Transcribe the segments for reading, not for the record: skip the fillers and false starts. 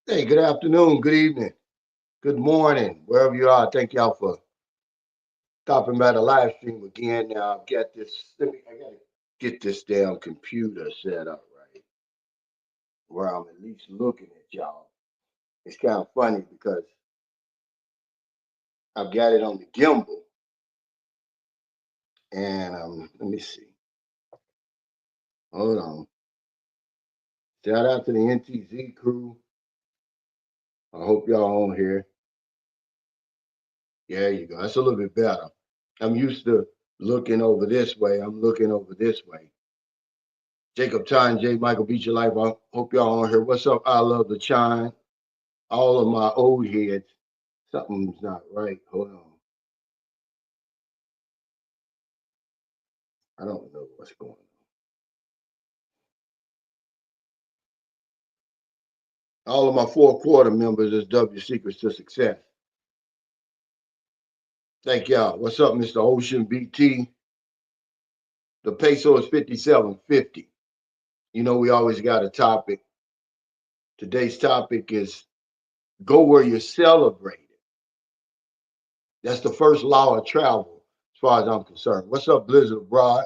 Hey, good afternoon, good evening, good morning, wherever you are. Thank y'all for stopping by the live stream again. Now I've got this. I gotta get this damn computer set up right where I'm at least looking at y'all. It's kind of funny because I've got it on the gimbal, and let me see. Hold on. Shout out to the NTZ crew. I hope y'all on here. Yeah, there you go. That's a little bit better. I'm used to looking over this way. I'm looking over this way. Jacob Chine, J. Michael Beach Your Life. I hope y'all on here. What's up? I love the Chine. All of my old heads. Something's not right. Hold on. I don't know what's going on. All of my four quarter members is W Secrets to Success. Thank y'all. What's up, Mr. Ocean BT? The peso is 57.50. You know, we always got a topic. Today's topic is go where you're celebrated. That's the first law of travel, as far as I'm concerned. What's up, Blizzard Abroad?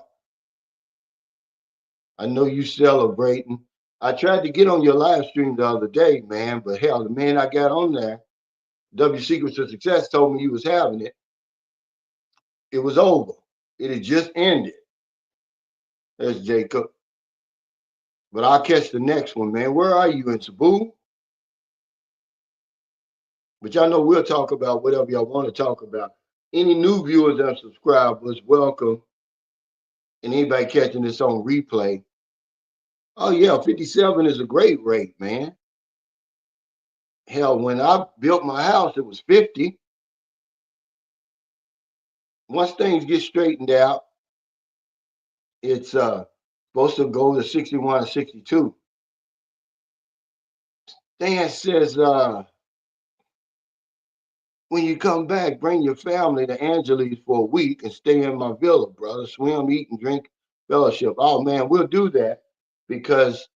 I know you celebrating. I tried to get on your live stream the other day, man, but hell, the man I got on there, W Secrets to Success, told me you was having it. It was over. It had just ended. There's Jacob. But I'll catch the next one, man. Where are you in Cebu? But y'all know we'll talk about whatever y'all want to talk about. Any new viewers and subscribers, welcome. And anybody catching this on replay. Oh, yeah, 57 is a great rate, man. Hell, when I built my house, it was 50. Once things get straightened out, it's supposed to go to 61 or 62. Dan says, when you come back, bring your family to Angeles for a week and stay in my villa, brother. Swim, eat, and drink, fellowship. Oh, man, we'll do that because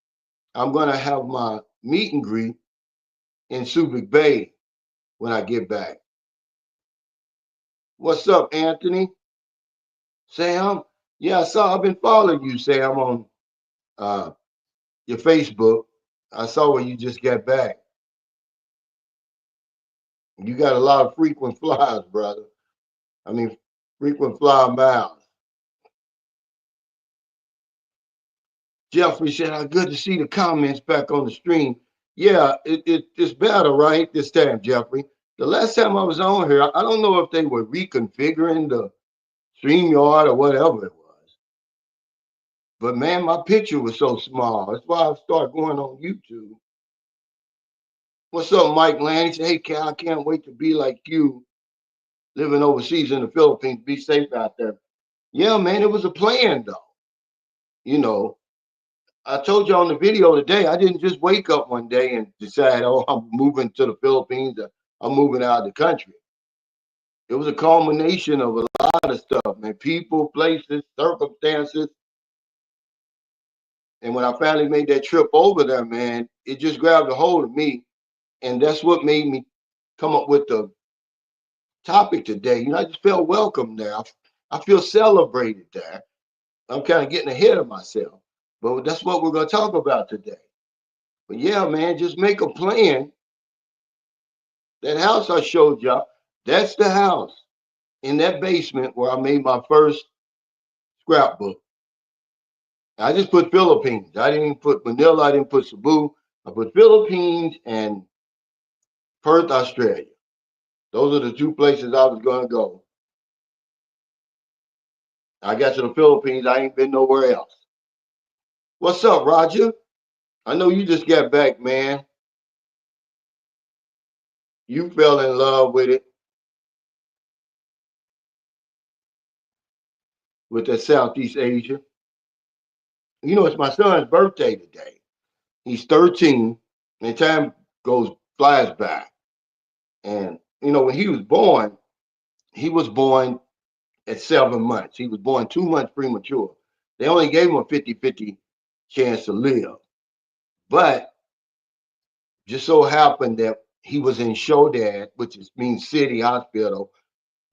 I'm going to have my meet and greet in Subic Bay when I get back. What's up, Anthony? Sam? Yeah, I've been following you, Sam, on uh, your Facebook. I saw where you just got back. You got a lot of frequent flyers, brother. I mean, frequent flyer miles. Jeffrey said, "How good to see the comments back on the stream." Yeah, it's better, right? This time, Jeffrey. The last time I was on here, I don't know if they were reconfiguring the StreamYard or whatever it was. But man, my picture was so small. That's why I started going on YouTube. What's up, Mike Land? He said, "Hey, Cal, I can't wait to be like you living overseas in the Philippines. Be safe out there." Yeah, man, it was a plan, though. You know, I told you on the video today, I didn't just wake up one day and decide, oh, I'm moving to the Philippines or I'm moving out of the country. It was a culmination of a lot of stuff, man. People, places, circumstances. And when I finally made that trip over there, man, it just grabbed a hold of me. And that's what made me come up with the topic today. You know, I just felt welcome there. I feel celebrated there. I'm kind of getting ahead of myself. But that's what we're going to talk about today. But yeah, man, just make a plan. That house I showed y'all, that's the house in that basement where I made my first scrapbook. I just put Philippines. I didn't put Manila. I didn't put Cebu. I put Philippines and Perth, Australia. Those are the two places I was going to go. I got to the Philippines. I ain't been nowhere else. What's up, Roger? I know you just got back, man. You fell in love with it, with that Southeast Asia. You know, it's my son's birthday today. He's 13, and time goes flies by. And you know, when he was born at 7 months. He was born 2 months premature. They only gave him a 50-50 chance to live. But Just so happened that he was in Shodad, which is means city hospital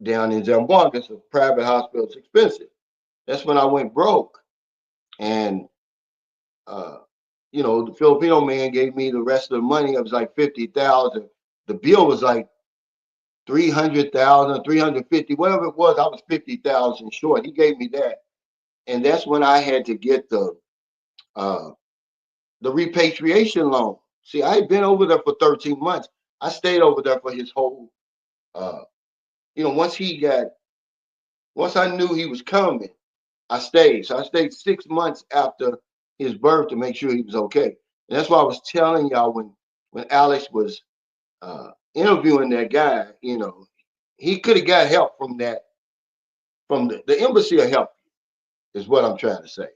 down in Zamboanga. It's a private hospital. It's expensive. That's when I went broke. And uh, the Filipino man gave me the rest of the money. It was like 50,000. The bill was like 300,000, 350, whatever it was. I was 50,000 short. He gave me that, and that's when I had to get uh, the repatriation loan. See, I had been over there for 13 months. I stayed over there for his whole. Uh, once I knew he was coming, I stayed. So I stayed 6 months after his birth to make sure he was okay. And that's why I was telling y'all when Alex was interviewing that guy, he could have got help from that, from the embassy of help, is what I'm trying to say.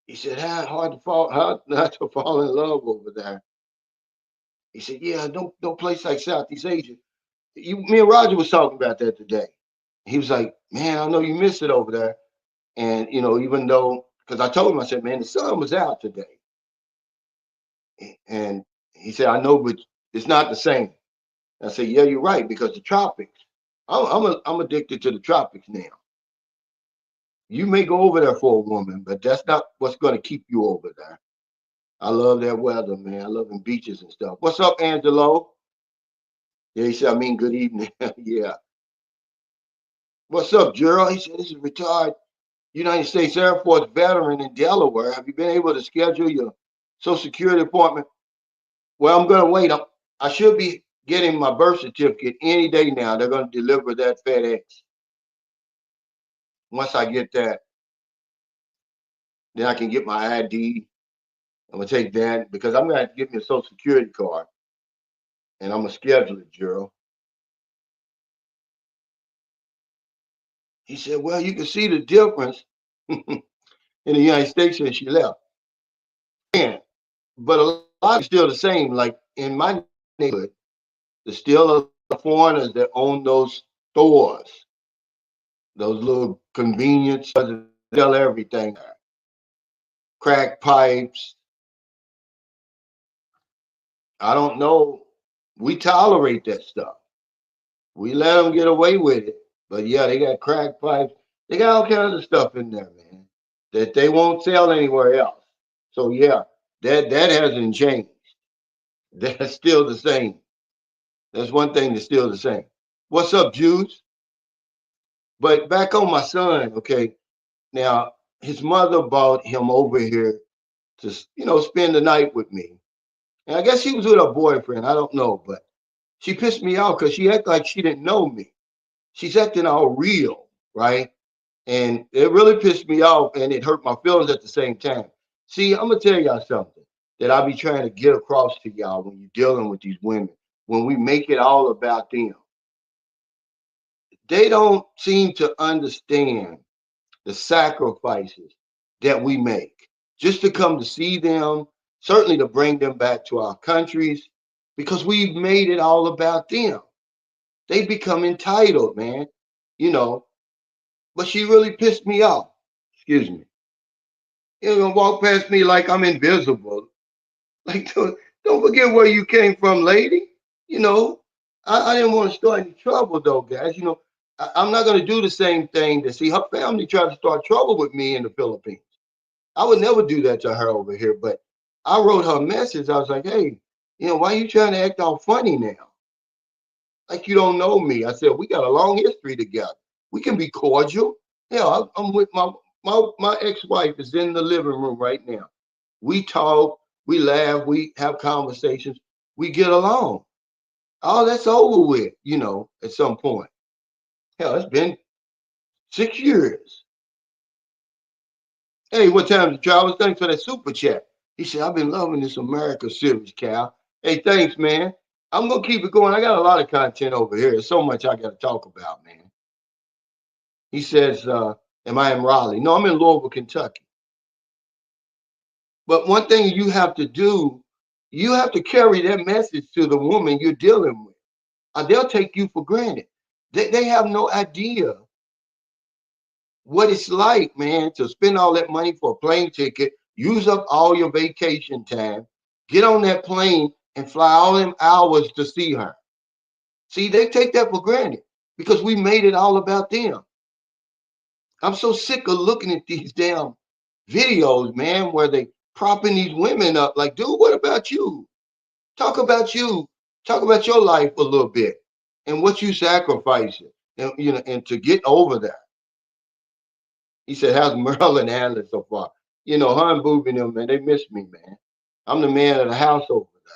He said, how hard to fall, how not to fall in love over there. He said, yeah, no place like Southeast Asia. Me and Roger was talking about that today. He was like, man, I know you miss it over there. And, even though, because I told him, I said, man, the sun was out today. And he said, I know, but it's not the same. I said, yeah, you're right, because the tropics, I'm addicted to the tropics now. You may go over there for a woman, but that's not what's going to keep you over there. I love that weather, man. I love them beaches and stuff. What's up, Angelo? Yeah, he said, I mean, good evening. Yeah. What's up, Gerald? He said, this is retired United States Air Force veteran in Delaware. Have you been able to schedule your Social Security appointment? Well, I'm going to wait. I should be getting my birth certificate any day now. They're going to deliver that FedEx. Once I get that, then I can get my ID. I'm going to take that because I'm going to have to get me a Social Security card. And I'm going to schedule it, Gerald. He said, well, you can see the difference in the United States since she left. And, but a lot is still the same. Like in my neighborhood, there's still a foreigners that own those stores, those little convenience stores that sell everything. Crack pipes. I don't know. We tolerate that stuff. We let them get away with it. But yeah, they got crack pipes. They got all kinds of stuff in there, man, that they won't sell anywhere else. So yeah, that hasn't changed. That's still the same. That's one thing that's still the same. What's up, Jews? But back on my son, okay. Now his mother brought him over here to spend the night with me. And I guess she was with her boyfriend. I don't know, but she pissed me off because she acted like she didn't know me. She's acting all real, right? And it really pissed me off and it hurt my feelings at the same time. See, I'm gonna tell y'all something that I be trying to get across to y'all when you're dealing with these women. When we make it all about them, they don't seem to understand the sacrifices that we make just to come to see them, certainly to bring them back to our countries, because we've made it all about them. They become entitled, man. You know, but she really pissed me off. Excuse me. You're gonna walk past me like I'm invisible. Like, don't forget where you came from, lady. You know, I didn't want to start any trouble though, guys. I'm not gonna do the same thing that see her family tried to start trouble with me in the Philippines. I would never do that to her over here, but I wrote her a message. I was like, hey, why are you trying to act all funny now? Like you don't know me. I said, we got a long history together. We can be cordial. Hell, I'm with my ex-wife is in the living room right now. We talk, we laugh, we have conversations, we get along. All that's over with, at some point. Hell, it's been 6 years. Hey, what time is Travis? Thanks for that super chat. He said, I've been loving this America series, Cal. Hey, thanks, man. I'm gonna keep it going. I got a lot of content over here. There's so much I gotta talk about, man. He says, am I in Raleigh? No, I'm in Louisville, Kentucky. But one thing you have to do, you have to carry that message to the woman you're dealing with. They'll take you for granted. They have no idea what it's like, man, to spend all that money for a plane ticket. use up all your vacation time, get on that plane and fly all them hours to see her. See, they take that for granted because we made it all about them. I'm so sick of looking at these damn videos, man, where they propping these women up. Like, dude, what about you? Talk about you. Talk about your life a little bit and what you sacrificing, and and to get over that. He said, "How's Maryland handling so far?" Her and Booby and them, man, they miss me, man. I'm the man of the house over there.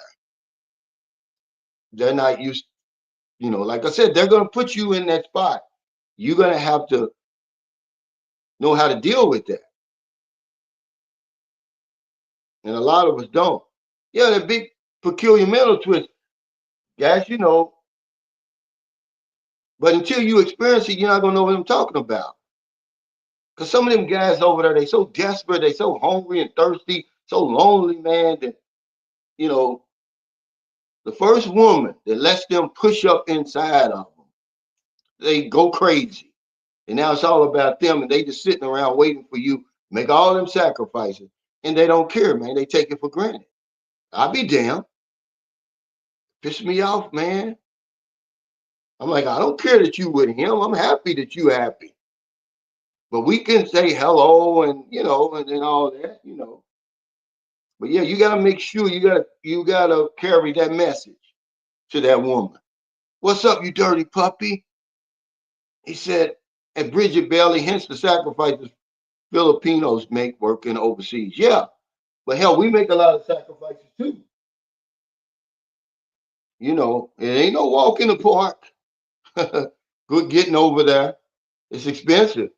They're not used, like I said, they're gonna put you in that spot. You're gonna have to know how to deal with that, and a lot of us don't. Yeah, that big peculiar mental twist, guys. But until you experience it, you're not gonna know what I'm talking about. Because some of them guys over there, they so desperate, they so hungry and thirsty, so lonely, man, that you know, the first woman that lets them push up inside of them, they go crazy. And now it's all about them, and they just sitting around waiting for you, make all them sacrifices, and they don't care, man. They take it for granted. I'll be damned. Piss me off, man. I'm like, I don't care that you with him. I'm happy that you happy. But we can say hello and and all that. But yeah, you gotta make sure you gotta carry that message to that woman. What's up, you dirty puppy? He said, and Bridget Bailey, hence the sacrifices Filipinos make working overseas. Yeah, but hell, we make a lot of sacrifices too. It ain't no walk in the park. Good getting over there. It's expensive.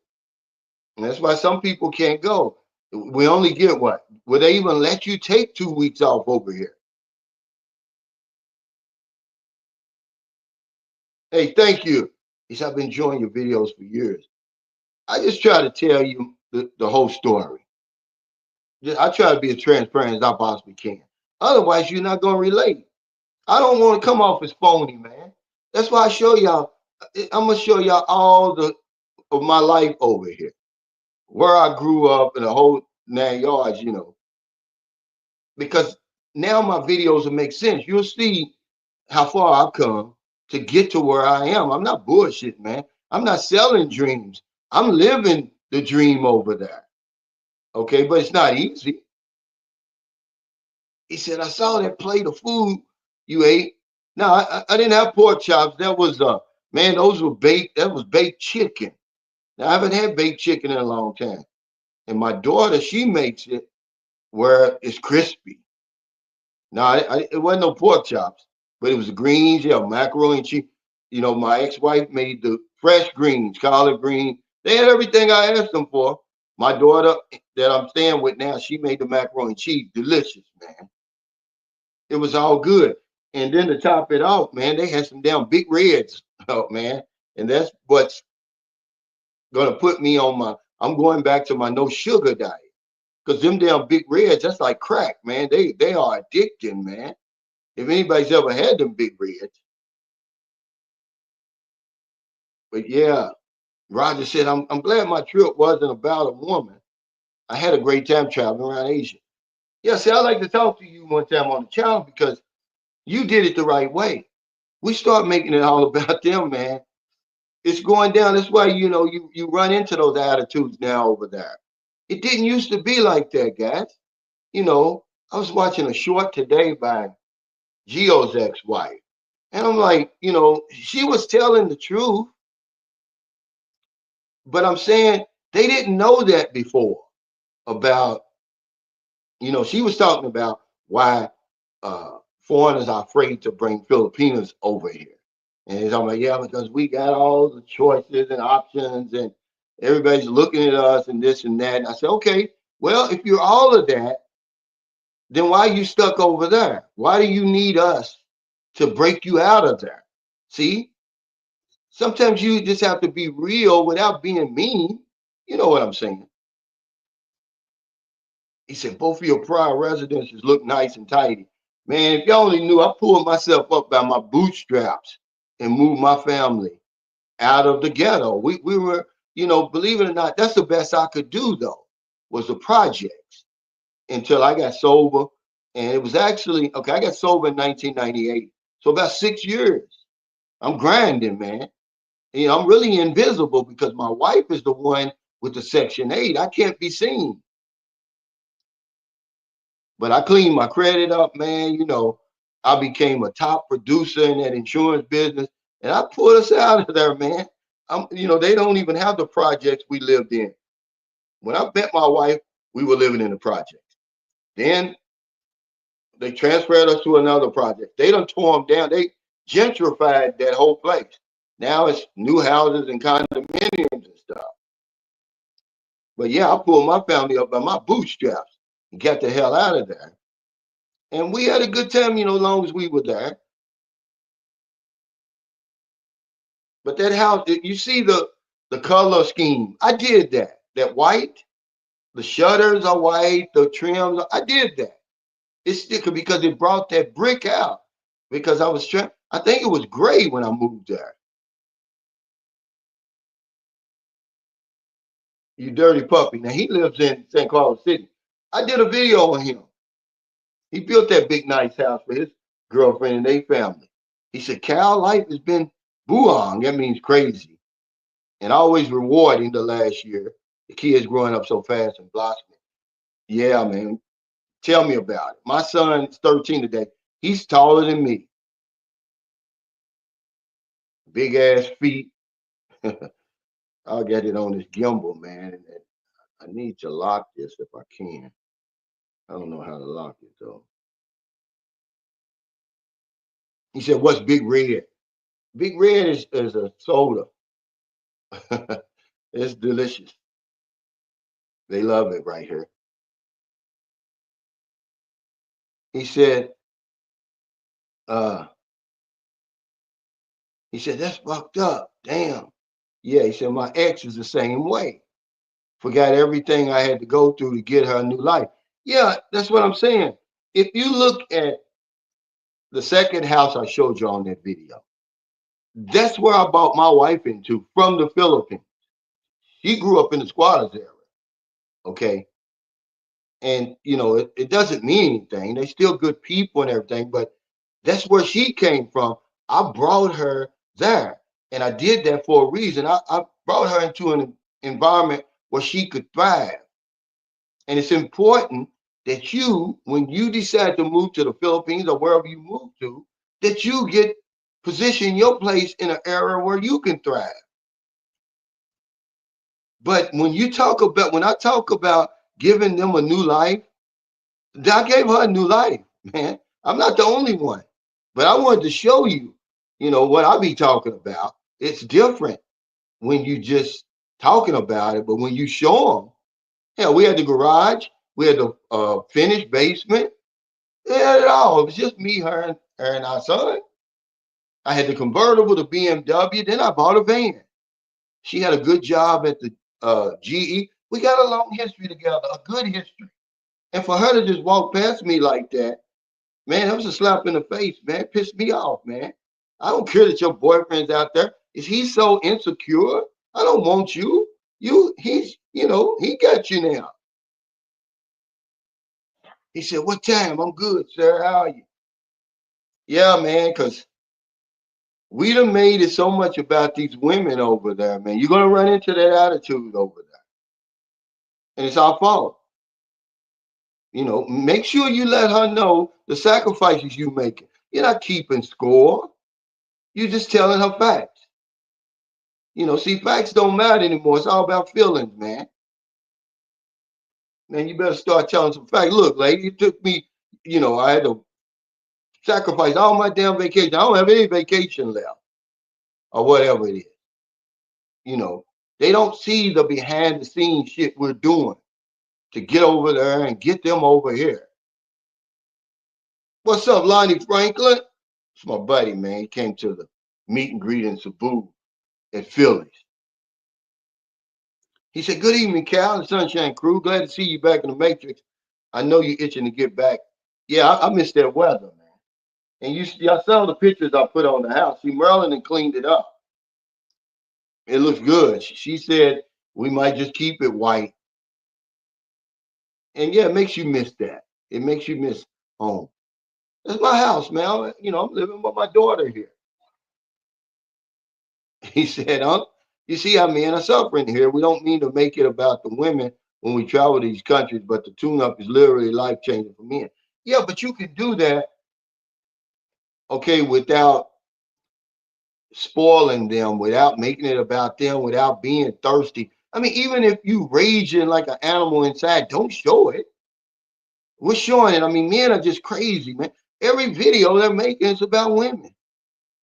And that's why some people can't go. We only get what? Would they even let you take 2 weeks off over here? Hey, thank you. He said, I've been enjoying your videos for years. I just try to tell you the whole story. I try to be as transparent as I possibly can. Otherwise, you're not going to relate. I don't want to come off as phony, man. That's why I show y'all. I'm going to show y'all all of my life over here, where I grew up and the whole 9 yards, because now my videos will make sense. You'll see how far I've come to get to where I am. I'm not bullshit, man. I'm not selling dreams. I'm living the dream over there. Okay, but it's not easy. He said, I saw that plate of food you ate. No, I didn't have pork chops. That was man, those were baked, that was baked chicken. Now I haven't had baked chicken in a long time. And my daughter, she makes it where it's crispy. No, it wasn't no pork chops, but it was the greens, yeah, macaroni and cheese. My ex-wife made the fresh greens, collard green. They had everything I asked them for. My daughter that I'm staying with now, she made the macaroni and cheese, delicious, man. It was all good. And then to top it off, man, they had some damn big reds, oh, man. And that's what's gonna put me on I'm going back to my no sugar diet. Because them damn big reds, that's like crack, man. They are addicting, man. If anybody's ever had them big reds. But yeah, Roger said, I'm glad my trip wasn't about a woman. I had a great time traveling around Asia. Yeah, see, I like to talk to you one time on the channel because you did it the right way. We start making it all about them, man. It's going down. That's why you run into those attitudes now over there. It didn't used to be like that, guys. I was watching a short today by Geo's ex-wife, and I'm like, she was telling the truth, but I'm saying they didn't know that before about, she was talking about why foreigners are afraid to bring Filipinos over here. And he's talking about, yeah, because we got all the choices and options and everybody's looking at us and this and that. And I said, okay, well, if you're all of that, then why are you stuck over there? Why do you need us to break you out of there? See, sometimes you just have to be real without being mean. You know what I'm saying? He said, both of your prior residences look nice and tidy. Man, if y'all only knew, I pulled myself up by my bootstraps and moved my family out of the ghetto. We were, believe it or not, that's the best I could do though, was the projects. until I got sober. And it was actually, okay, I got sober in 1998. So about 6 years. I'm grinding, man. You know, I'm really invisible because my wife is the one with the Section 8. I can't be seen. But I cleaned my credit up, man. You know, I became a top producer in that insurance business. And I pulled us out of there, man. You know, they don't even have the projects we lived in. When I met my wife, we were living in the projects. Then they transferred us to another project. They done tore them down. They gentrified that whole place. Now it's new houses and condominiums and stuff. But yeah, I pulled my family up by my bootstraps and got the hell out of there. And we had a good time, you know, as long as we were there. But that house, you see the color scheme. I did that. That white, the shutters are white, the trims. I did that. It's sticker because it brought that brick out. Because I was trying. I think it was gray when I moved there. You dirty puppy. Now he lives in St. Carlos City. I did a video on him. He built that big nice house for his girlfriend and their family. He said, Cal, life has been buong. That means crazy. And always rewarding the last year. The kids growing up so fast and blossoming. Yeah, man. Tell me about it. My son is 13 today. He's taller than me. Big ass feet. I'll get it on this gimbal, man. And I need to lock this if I can. I don't know how to lock it though. He said, "What's Big Red?" Big Red is a soda. It's delicious. They love it right here. He said, uh, that's fucked up. Damn. Yeah, he said, my ex is the same way. Forgot everything I had to go through to get her a new life. Yeah, that's what I'm saying. If you look at the second house I showed you on that video, that's where I bought my wife into from the Philippines. She grew up in the squatters era. Okay. And you know, it doesn't mean anything. They're still good people and everything, but that's where she came from. I brought her there, and I did that for a reason. I brought her into an environment where she could thrive. And it's important that you, when you decide to move to the Philippines or wherever you move to, that you get position your place in an area where you can thrive. But when I talk about giving them a new life, I gave her a new life, man. I'm not the only one, but I wanted to show you, you know, what I be talking about. It's different when you just talking about it, but when you show them, yeah, we had the garage, we had the finished basement, we had it all. It was just me, her, and our son. I had the convertible, the BMW. Then I bought a van. She had a good job at the GE. We got a long history together, a good history. And for her to just walk past me like that, man, that was a slap in the face, man. It pissed me off, man. I don't care that your boyfriend's out there. Is he so insecure? I don't want you. He got you now. He said, what time? I'm good, sir. How are you? Yeah, man, because we done made it so much about these women over there, man. You're going to run into that attitude over there. And it's our fault. You know, make sure you let her know the sacrifices you making. You're not keeping score. You're just telling her facts. You know, see, facts don't matter anymore. It's all about feelings, man. Man, you better start telling some facts. Look, lady, it took me, I had to sacrifice all my damn vacation. I don't have any vacation left or whatever it is. You know, they don't see the behind the scenes shit we're doing to get over there and get them over here. What's up, Lonnie Franklin? It's my buddy, man. He came to the meet and greet in Cebu at Phillies. He said, good evening, Cal and Sunshine Crew. Glad to see you back in the Matrix. I know you're itching to get back. Yeah, I miss that weather, man. And y'all saw the pictures I put on the house. See, Merlin and cleaned it up. It looks good. She said we might just keep it white. And yeah, it makes you miss that. It makes you miss home. That's my house, man. I'm living with my daughter here. He said, you see how men are suffering here. We don't mean to make it about the women when we travel to these countries, but the tune up is literally life changing for men. Yeah, but you can do that, okay, without spoiling them, without making it about them, without being thirsty. I mean, even if you raging like an animal inside, don't show it. We're showing it. I mean, men are just crazy, man. Every video they're making is about women.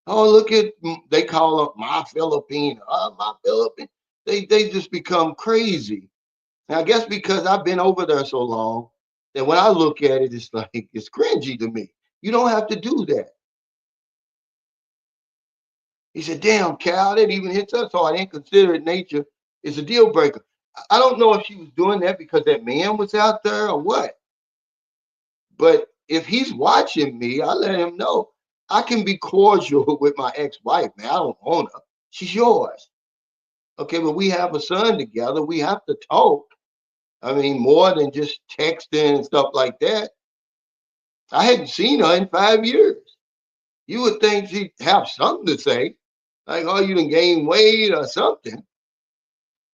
Oh, look at they call them my Philippine, my Philippine. They just become crazy. And I guess because I've been over there so long that when I look at it, it's like it's cringy to me. You don't have to do that. He said, damn, Cal, that even hits us hard. I didn't consider it nature. It's a deal breaker. I don't know if she was doing that because that man was out there or what. But if he's watching me, I let him know I can be cordial with my ex-wife, man. I don't own her. She's yours. Okay, but we have a son together. We have to talk. I mean, more than just texting and stuff like that. I hadn't seen her in 5 years. You would think she'd have something to say, like, oh, you done gained weight or something.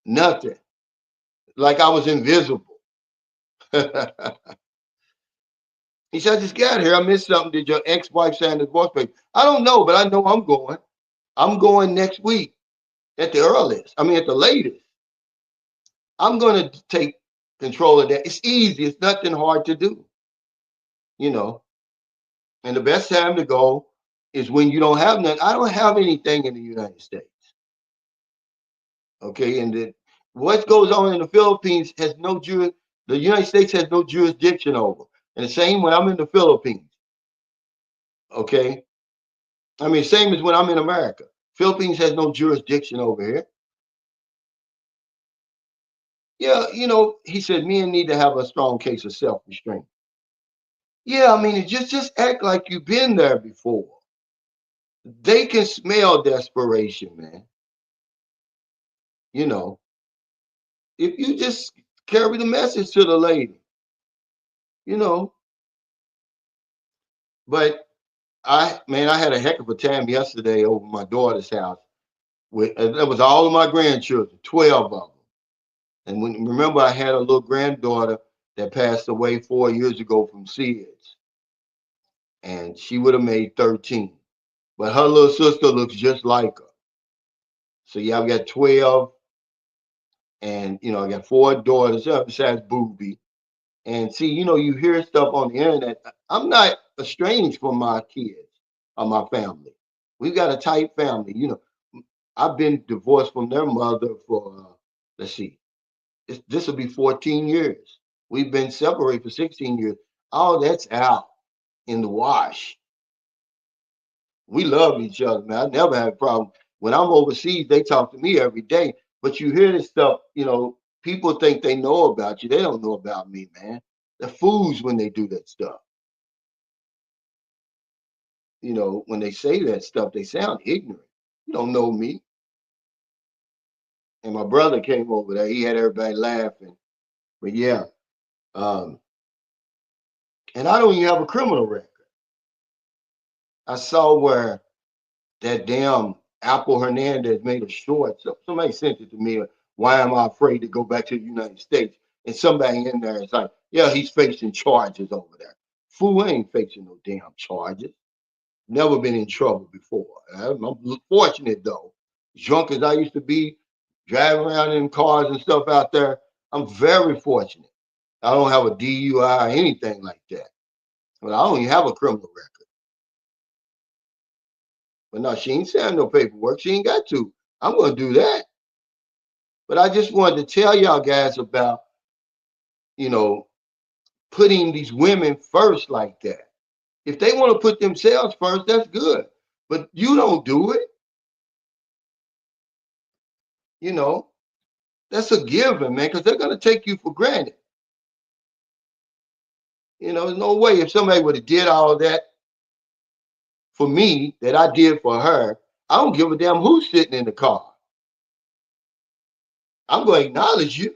Nothing. Like I was invisible. He said, I just got here. I missed something. Did your ex-wife sign the divorce papers? I don't know, but I know I'm going. I'm going next week at the earliest. I mean, at the latest. I'm going to take control of that. It's easy. It's nothing hard to do, you know. And the best time to go is when you don't have nothing. I don't have anything in the United States. Okay. And what goes on in the Philippines has no the United States has no jurisdiction over. And the same when I'm in the Philippines. Okay. I mean, same as when I'm in America. Philippines has no jurisdiction over here. Yeah, he said men need to have a strong case of self-restraint. Yeah, I mean, just act like you've been there before. They can smell desperation, man. You know, if you just carry the message to the lady, you know. But I had a heck of a time yesterday over my daughter's house. That was all of my grandchildren, 12 of them. And remember, I had a little granddaughter that passed away 4 years ago from SIDS, and she would have made 13. But her little sister looks just like her. So yeah, I've got 12, and I got four daughters besides Booby. And see, you hear stuff on the internet. I'm not estranged from my kids or my family. We've got a tight family. I've been divorced from their mother for let's see, this will be 14 years. We've been separated for 16 years. All that's out in the wash. We love each other, man. I never had a problem. When I'm overseas, they talk to me every day. But you hear this stuff, people think they know about you. They don't know about me, man. They're fools when they do that stuff. When they say that stuff, they sound ignorant. You don't know me. And my brother came over there. He had everybody laughing. But yeah, um, and I don't even have a criminal record. I saw where that damn Apple Hernandez made a short. So somebody sent it to me. Why am I afraid to go back to the United States? And somebody in there is like, yeah, he's facing charges over there. Fool ain't facing no damn charges. Never been in trouble before. I'm fortunate though. Drunk as I used to be, driving around in cars and stuff out there, I'm very fortunate. I don't have a DUI or anything like that. But I don't even have a criminal record. But no, she ain't saying no paperwork. She ain't got to. I'm gonna do that. But I just wanted to tell y'all guys about, you know, putting these women first like that. If they want to put themselves first, that's good. But you don't do it, you know. That's a given, man, because they're gonna take you for granted. There's no way if somebody would have did all that for me that I did for her, I don't give a damn who's sitting in the car. I'm gonna acknowledge you.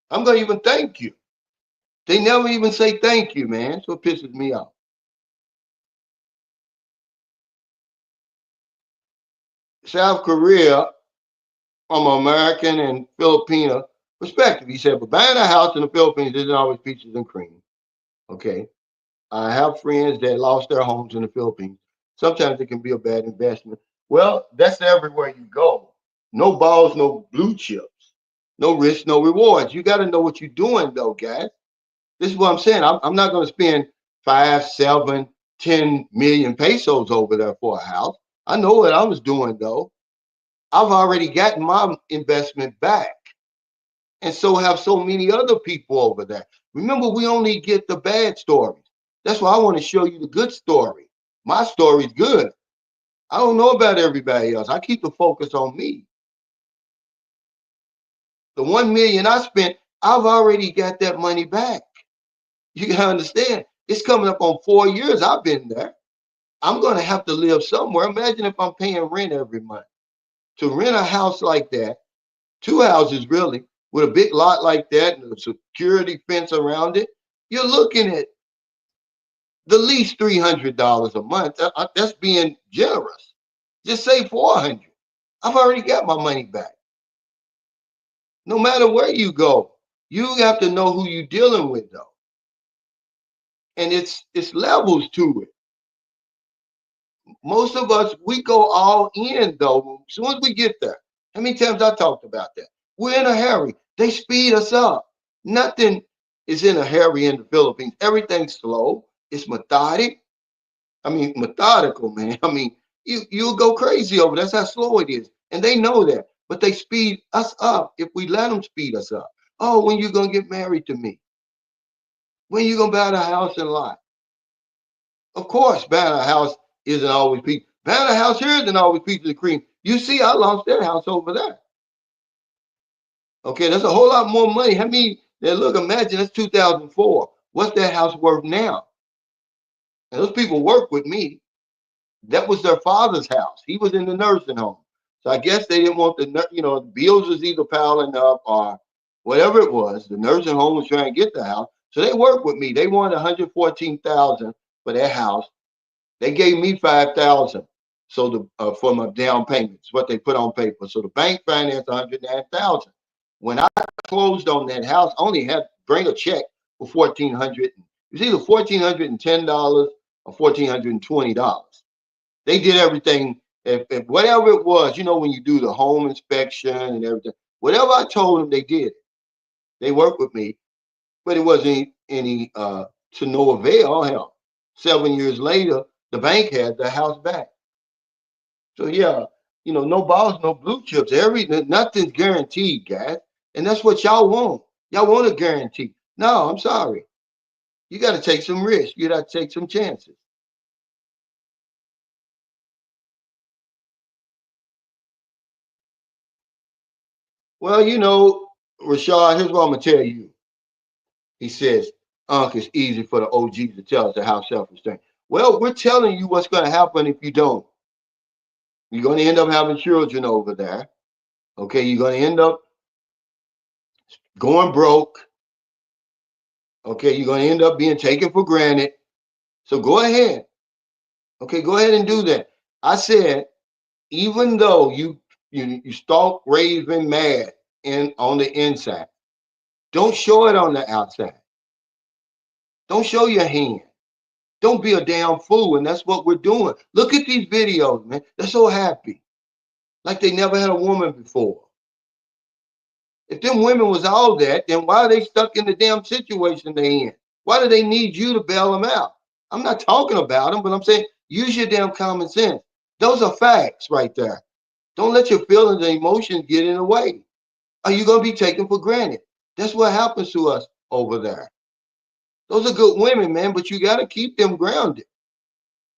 I'm gonna even thank you. They never even say thank you, man. So it pisses me off. South Korea, I'm American and Filipino perspective. He said, but buying a house in the Philippines isn't always peaches and cream. Okay. I have friends that lost their homes in the Philippines. Sometimes it can be a bad investment. Well, that's everywhere you go. No balls, no blue chips. No risk, no rewards. You got to know what you're doing, though, guys. This is what I'm saying. I'm not going to spend 5, 7, 10 million pesos over there for a house. I know what I was doing, though. I've already gotten my investment back. And so have so many other people over there. Remember, we only get the bad stories. That's why I want to show you the good story. My story's good. I don't know about everybody else. I keep the focus on me. The 1 million I spent, I've already got that money back. You can understand. It's coming up on 4 years. I've been there. I'm going to have to live somewhere. Imagine if I'm paying rent every month. To rent a house like that, two houses really, with a big lot like that and a security fence around it, you're looking at the least $300 a month. That's being generous. Just say 400. I've already got my money back. No matter where you go, you have to know who you're dealing with, though, and it's levels to it. Most of us, we go all in though. As soon as we get there, how many times I talked about that? We're in a hurry. They speed us up. Nothing is in a hurry in the Philippines. Everything's slow. It's methodic. I mean, methodical, man. I mean, you'll go crazy over. That's how slow it is, and they know that. But they speed us up if we let them speed us up. Oh, when you gonna get married to me? When you gonna buy the house and lot? Of course, buying a house isn't always peach. Buying a house here isn't always peaches and cream. You see, I lost that house over there. Okay, that's a whole lot more money. How many? Now look, imagine that's 2004. What's that house worth now? And those people work with me. That was their father's house. He was in the nursing home. So I guess they didn't want the bills was either piling up or whatever it was. The nursing home was trying to get the house. So they worked with me. They wanted 114,000 for their house. They gave me 5,000. So for my down payments, what they put on paper. So the bank financed 109,000. When I closed on that house, I only had to bring a check for 1,400. It was either $1,410 or $1,420. They did everything. If whatever it was, when you do the home inspection and everything, whatever I told them, they did. They worked with me, but it wasn't any to no avail. Hell, 7 years later, the bank had the house back. So yeah, no balls, no blue chips. Nothing's guaranteed, guys, and that's what y'all want. Y'all want a guarantee. No, I'm sorry. You got to take some risks. You got to take some chances. Well, Rashad, here's what I'm gonna tell you. He says, Unc, it's easy for the OGs to tell us to have self-restraint. Well, we're telling you what's going to happen if you don't. You're going to end up having children over there. Okay, you're going to end up going broke. Okay, you're going to end up being taken for granted. So go ahead. Okay, go ahead and do that. I said, even though you stalk, raving mad on the inside, don't show it on the outside. Don't show your hand. Don't be a damn fool. And that's what we're doing. Look at these videos, man. They're so happy. Like they never had a woman before. If them women was all that, then why are they stuck in the damn situation they in? Why do they need you to bail them out? I'm not talking about them, but I'm saying use your damn common sense. Those are facts right there. Don't let your feelings and emotions get in the way. Are you going to be taken for granted? That's what happens to us over there. Those are good women, man, but you got to keep them grounded.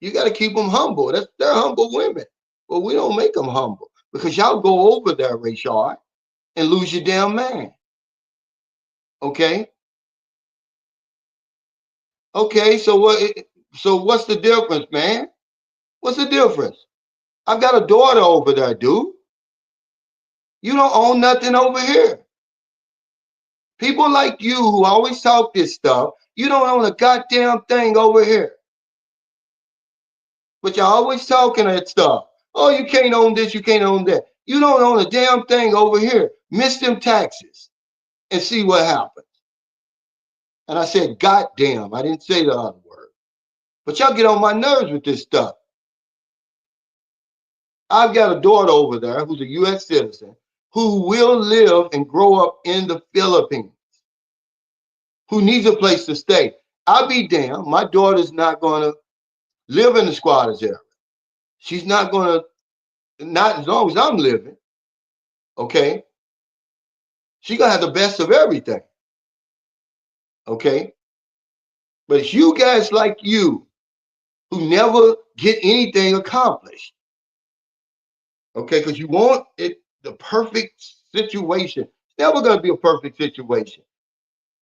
You got to keep them humble. They're humble women. But we don't make them humble because y'all go over there, Rayshard, and lose your damn man. Okay. Okay. So what? So what's the difference, man? What's the difference? I've got a daughter over there, dude. You don't own nothing over here. People like you who always talk this stuff, you don't own a goddamn thing over here. But you're always talking that stuff. Oh, you can't own this, you can't own that. You don't own a damn thing over here. Miss them taxes and see what happens. And I said, goddamn. I didn't say the other word. But y'all get on my nerves with this stuff. I've got a daughter over there who's a U.S. citizen who will live and grow up in the Philippines, who needs a place to stay. I'll be damned. My daughter's not going to live in the squatters area. She's not going to, not as long as I'm living, okay? She going to have the best of everything, okay? But it's you guys like you who never get anything accomplished, okay? Because you want it the perfect situation. It's never going to be a perfect situation,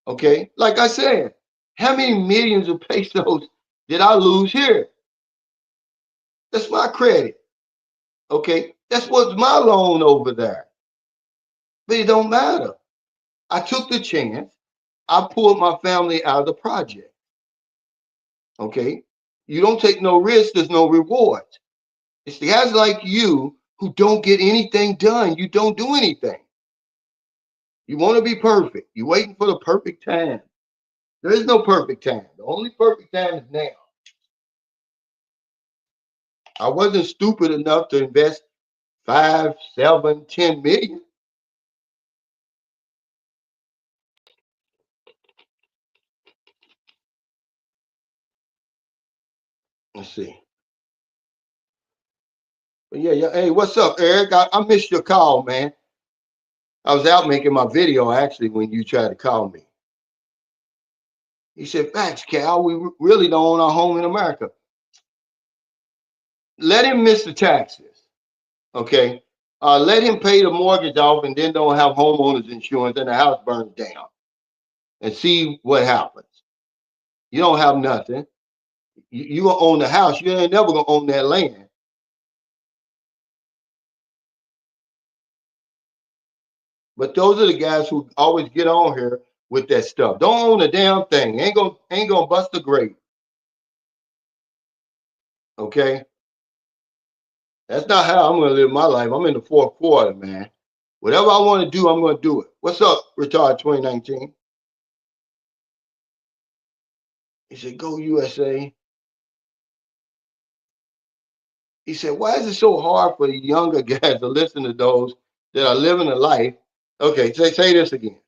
okay? Like I said, how many millions of pesos did I lose here? That's my credit, okay? That's what's my loan over there. But it don't matter. I took the chance. I pulled my family out of the project, okay? You don't take no risk, there's no reward. It's the guys like you who don't get anything done. You don't do anything. You want to be perfect. You're waiting for the perfect time. There is no perfect time. The only perfect time is now. I wasn't stupid enough to invest 5, 7, 10 million. Let's see. But yeah. Hey, what's up, Eric? I missed your call, man. I was out making my video actually when you tried to call me. He said, "Facts, Cal. We really don't own our home in America. Let him miss the taxes, okay? Let him pay the mortgage off and then don't have homeowners insurance and the house burns down and see what happens. You don't have nothing. You gonna own the house. You ain't never gonna own that land. But those are the guys who always get on here with that stuff. Don't own a damn thing. Ain't gonna bust a grape. Okay, that's not how I'm gonna live my life. I'm in the fourth quarter, man. Whatever I want to do, I'm gonna do it. What's up, Retard 2019? He said, "Go USA." He said, "Why is it so hard for the younger guys to listen to those that are living a life?" Okay, say this again.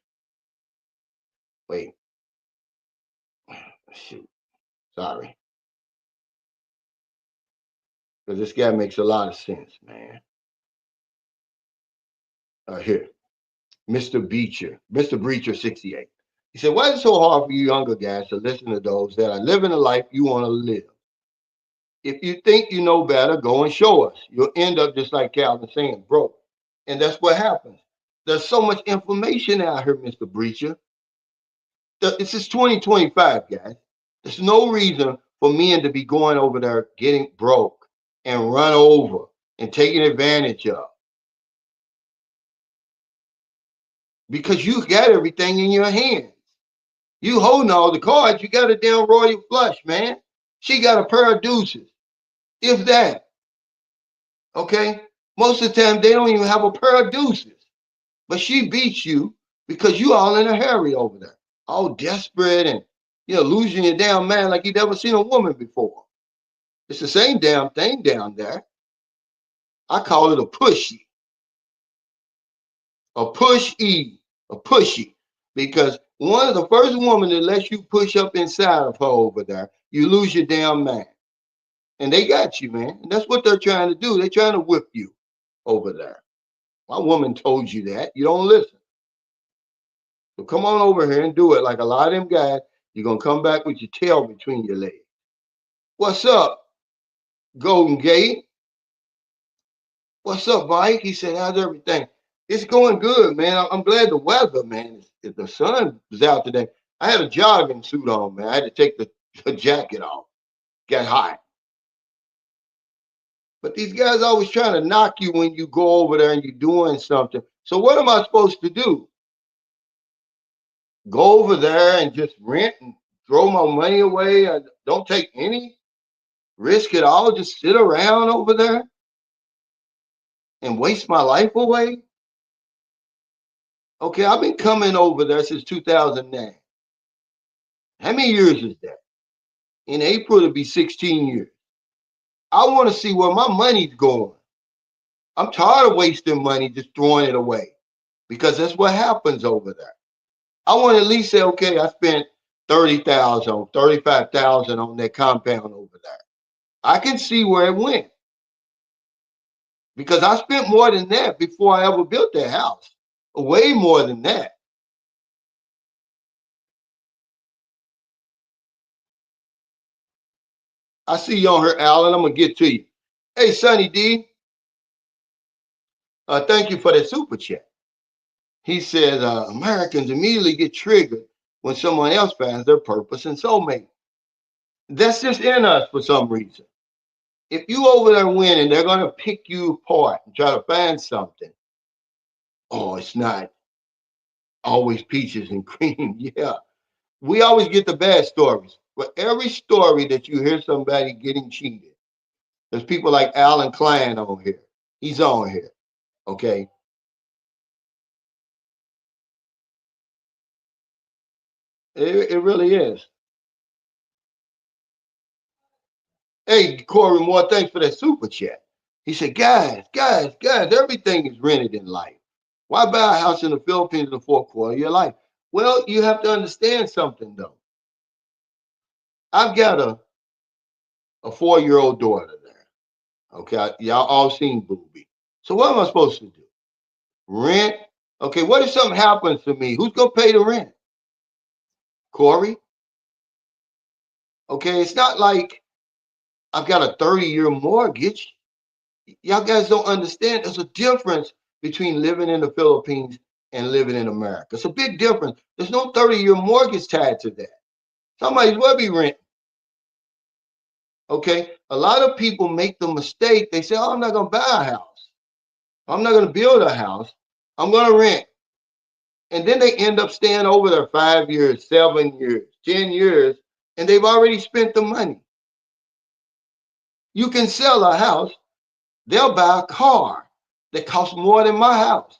Wait, shoot, sorry, because this guy makes a lot of sense, man. Here, Mr. Breacher 68. He said, "Why is it so hard for you younger guys to listen to those that are living a life you want to live? If you think you know better, go and show us. You'll end up just like Calvin saying, broke." And that's what happens. There's so much information out here, Mr. Breacher. This is 2025, guys. There's no reason for men to be going over there getting broke and run over and taken advantage of because you got everything in your hands. You holding all the cards. You got a damn royal flush, man. She got a pair of deuces, if that. Okay. Most of the time, they don't even have a pair of deuces, but she beats you because you all in a hurry over there, all desperate and losing your damn man like you never seen a woman before. It's the same damn thing down there. I call it a pushy, a pushy, a pushy, because one of the first woman that lets you push up inside of her over there, you lose your damn man. And they got you, man. And that's what they're trying to do. They're trying to whip you over there. My woman told you that. You don't listen. So come on over here and do it like a lot of them guys. You're going to come back with your tail between your legs. What's up, Golden Gate? What's up, Mike? He said, how's everything? It's going good, man. I'm glad the weather, man. The sun was out today. I had a jogging suit on, man. I had to take the jacket off. Got hot. But these guys always trying to knock you when you go over there and you're doing something. So what am I supposed to do? go over there and just rent and throw my money away. I don't take any risk at all. Just sit around over there and waste my life away. Okay, I've been coming over there since 2009. How many years is that? In April, it'll be 16 years. I want to see where my money's going. I'm tired of wasting money just throwing it away because that's what happens over there. I want to at least say, okay, I spent 30,000, 35,000 on that compound over there. I can see where it went because I spent more than that before I ever built that house. Way more than that. I see you on here, Alan. I'm gonna get to you. Hey, Sonny D, thank you for that super chat. He says Americans immediately get triggered when someone else finds their purpose and soulmate. That's just in us for some reason. If you over there winning, they're gonna pick you apart and try to find something. Oh, it's not always peaches and cream. Yeah, we always get the bad stories. But every story that you hear somebody getting cheated, there's people like Alan Klein on here. He's on here. Okay. It really is. Hey, Corey Moore, thanks for that super chat. He said, guys, everything is rented in life. Why buy a house in the Philippines in the fourth quarter of your life? Well, you have to understand something, though. I've got a 4-year-old daughter there. Okay. Y'all all seen Booby. So what am I supposed to do? Rent? Okay. What if something happens to me? Who's going to pay the rent? Corey? Okay. It's not like I've got a 30-year mortgage. Y'all guys don't understand. There's a difference between living in the Philippines and living in America. It's a big difference. There's no 30-year mortgage tied to that. Somebody's well be rent. Okay. A lot of people make the mistake. They say, oh, I'm not going to buy a house. I'm not going to build a house. I'm going to rent. And then they end up staying over there 5 years, 7 years, 10 years, and they've already spent the money. You can sell a house, they'll buy a car that costs more than my house.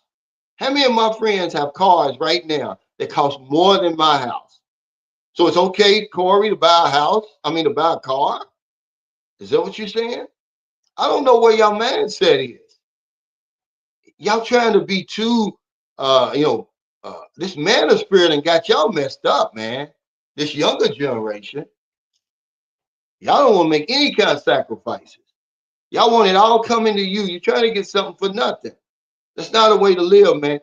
How many of my friends have cars right now that cost more than my house? So it's okay, Corey, to buy a house? I mean, to buy a car? Is that what you're saying? I don't know where your mindset is. Y'all trying to be too, this man of spirit and got y'all messed up, man. This younger generation, y'all don't want to make any kind of sacrifices. Y'all want it all coming to you. You're trying to get something for nothing. That's not a way to live, man.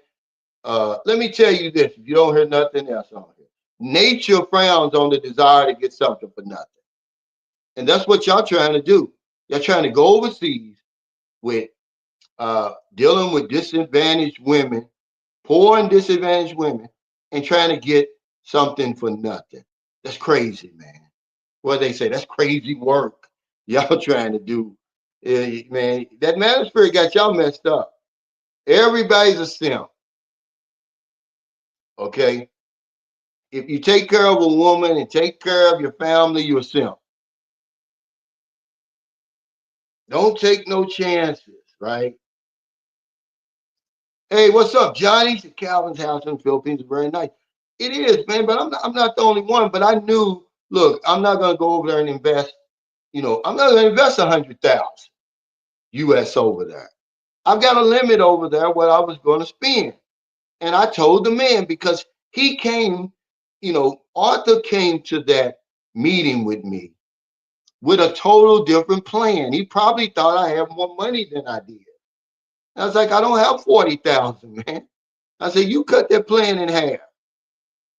Let me tell you this: if you don't hear nothing else on here, nature frowns on the desire to get something for nothing, and that's what y'all trying to do. Y'all trying to go overseas with dealing with disadvantaged women, poor and disadvantaged women, and trying to get something for nothing. That's crazy, man. What they say, that's crazy work y'all trying to do. Man, that man spirit got y'all messed up. Everybody's a simp. Okay. If you take care of a woman and take care of your family, you're a simp. Don't take no chances, right? Hey, what's up, Johnny? The Calvin's house in the Philippines is very nice. It is, man, but I'm not the only one. But I knew, look, I'm not gonna go over there and invest. I'm not gonna invest 100,000 US over there. I've got a limit over there what I was gonna spend. And I told the man because he came, Arthur came to that meeting with me with a total different plan. He probably thought I had more money than I did. I was like, I don't have 40,000, man. I said, you cut that plan in half.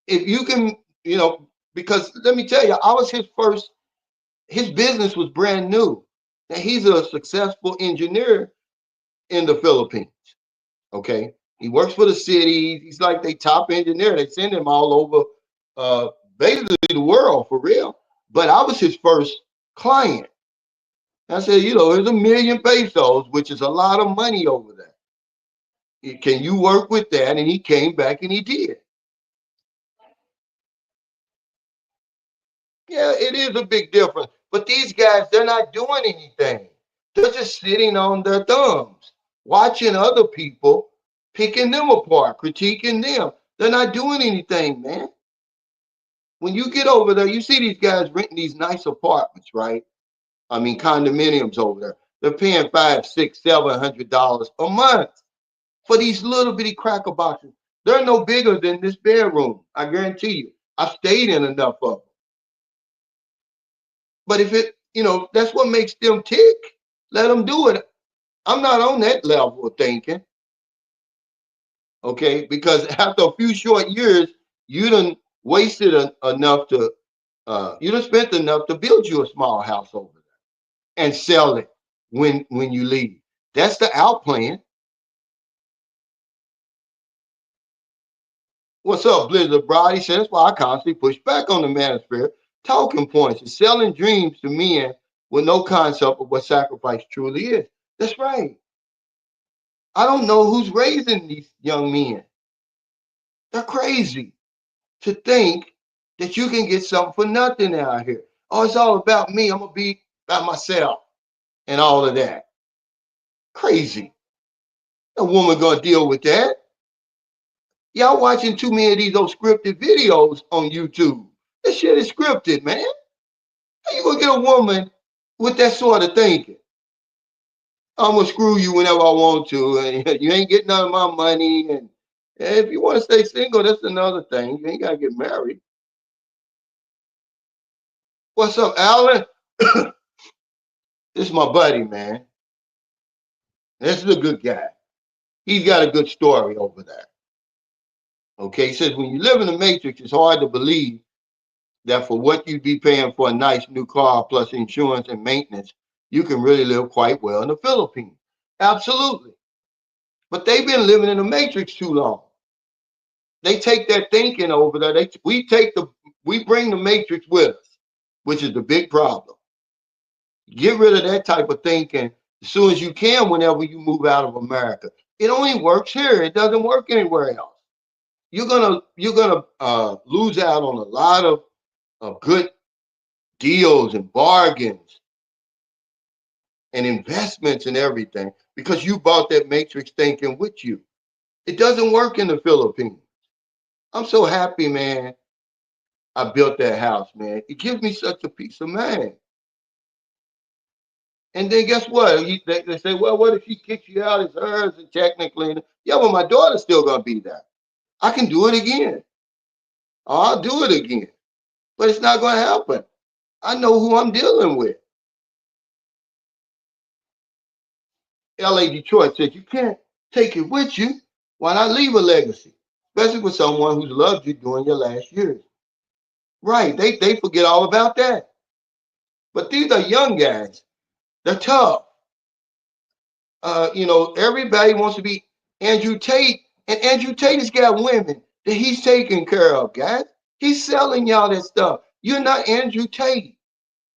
If you can, because let me tell you, I was his business was brand new. And he's a successful engineer in the Philippines. Okay. He works for the city. He's like the top engineer. They send him all over basically the world for real. But I was his first client. I said, there's 1,000,000 pesos, which is a lot of money over there. Can you work with that? And he came back and he did. Yeah, it is a big difference. But these guys, they're not doing anything. They're just sitting on their thumbs, watching other people, picking them apart, critiquing them. They're not doing anything, man. When you get over there, you see these guys renting these nice apartments, right? I mean, condominiums over there. They're paying five, six, $700 a month for these little bitty cracker boxes. They're no bigger than this bedroom. I guarantee you. I've stayed in enough of them. But if it, that's what makes them tick. Let them do it. I'm not on that level of thinking, okay? Because after a few short years, you done wasted enough to, you done spent enough to build you a small house over there and sell it when you leave. That's the out plan. What's up, Blizzard Brody? Says that's why I constantly push back on the manosphere. Talking points and selling dreams to men with no concept of what sacrifice truly is. That's right. I don't know who's raising these young men. They're crazy to think that you can get something for nothing out here. Oh, it's all about me. I'm gonna be by myself and all of that. Crazy. No woman gonna deal with that. Y'all watching too many of these old scripted videos on YouTube. This shit is scripted, man. How you gonna get a woman with that sort of thinking? I'm gonna screw you whenever I want to, and you ain't getting none of my money. And if you want to stay single, that's another thing. You ain't gotta get married. What's up, Alan? This is my buddy, man. This is a good guy. He's got a good story over there. Okay, he says when you live in the matrix, it's hard to believe that for what you'd be paying for a nice new car plus insurance and maintenance, you can really live quite well in the Philippines. Absolutely. But they've been living in the matrix too long. They take that thinking over there. We bring the matrix with us, which is the big problem. Get rid of that type of thinking as soon as you can whenever you move out of America. It only works here. It doesn't work anywhere else. You're gonna lose out on a lot of good deals and bargains and investments and everything because you bought that matrix thinking with you. It doesn't work in the Philippines. I'm so happy, man. I built that house, man. It gives me such a peace of mind. And then guess what? They say, well, what if she kicks you out? It's hers, and technically. Yeah, well, my daughter's still going to be there. I can do it again. I'll do it again. But it's not going to happen. I know who I'm dealing with. LA Detroit said, you can't take it with you. Why not leave a legacy? Especially with someone who's loved you during your last years. Right. They forget all about that. But these are young guys. They're tough. Everybody wants to be Andrew Tate, and Andrew Tate has got women that he's taking care of, guys. He's selling y'all that stuff. You're not Andrew Tate.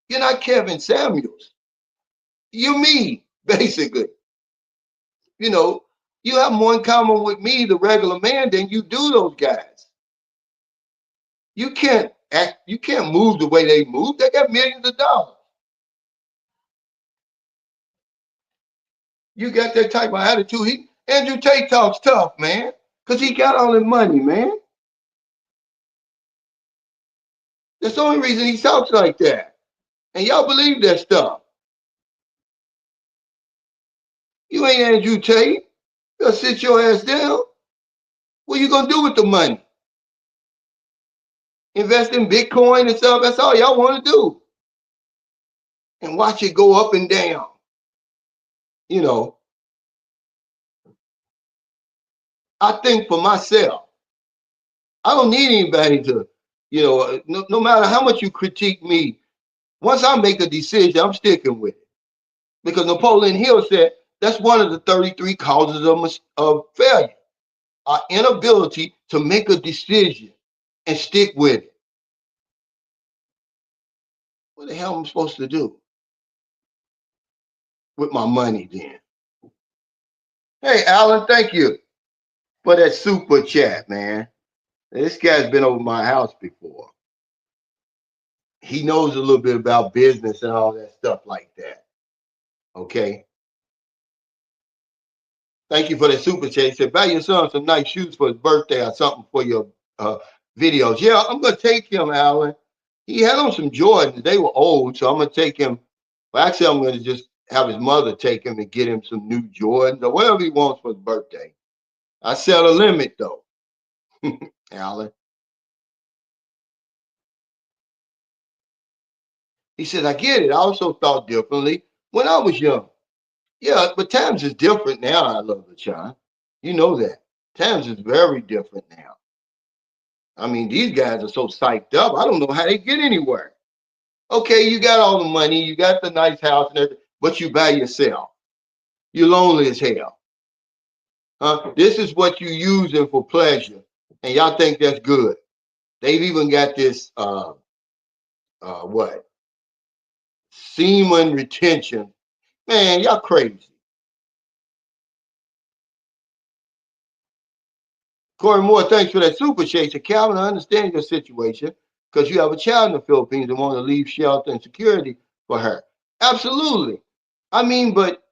You're not Kevin Samuels. You're me, basically. You know, you have more in common with me, the regular man, than you do those guys. You can't move the way they move. They got millions of dollars. You got that type of attitude. Andrew Tate talks tough, man, because he got all the money, man. That's the only reason he talks like that. And y'all believe that stuff. You ain't Andrew Tate. You'll sit your ass down. What you gonna do with the money? Invest in Bitcoin and stuff. That's all y'all want to do. And watch it go up and down. You know, I think for myself, I don't need anybody to, no matter how much you critique me, once I make a decision, I'm sticking with it. Because Napoleon Hill said that's one of the 33 causes of failure. Our inability to make a decision and stick with it. What the hell am I supposed to do with my money then? Hey, Alan, thank you for that super chat, man. This guy's been over my house before. he knows a little bit about business and all that stuff like that. Okay. Thank you for the super chat. He said, buy your son some nice shoes for his birthday or something for your uh, videos. Yeah, I'm going to take him, Alan. He had on some Jordans. They were old, so I'm going to take him. Well, actually, I'm going to just have his mother take him and get him some new Jordans or whatever he wants for his birthday. I set a limit, though, Alan. He said, I get it. I also thought differently when I was young. Yeah, but times is different now. I love the child. You know that. Times is very different now. I mean, these guys are so psyched up. I don't know how they get anywhere. Okay, you got all the money, you got the nice house and everything, but you by yourself. You're lonely as hell. Huh? This is what you using for pleasure, and y'all think that's good. They've even got this what semen retention. Man, y'all crazy. Corey Moore, thanks for that super chat. Calvin, I understand your situation because you have a child in the Philippines and want to leave shelter and security for her. Absolutely. I mean, but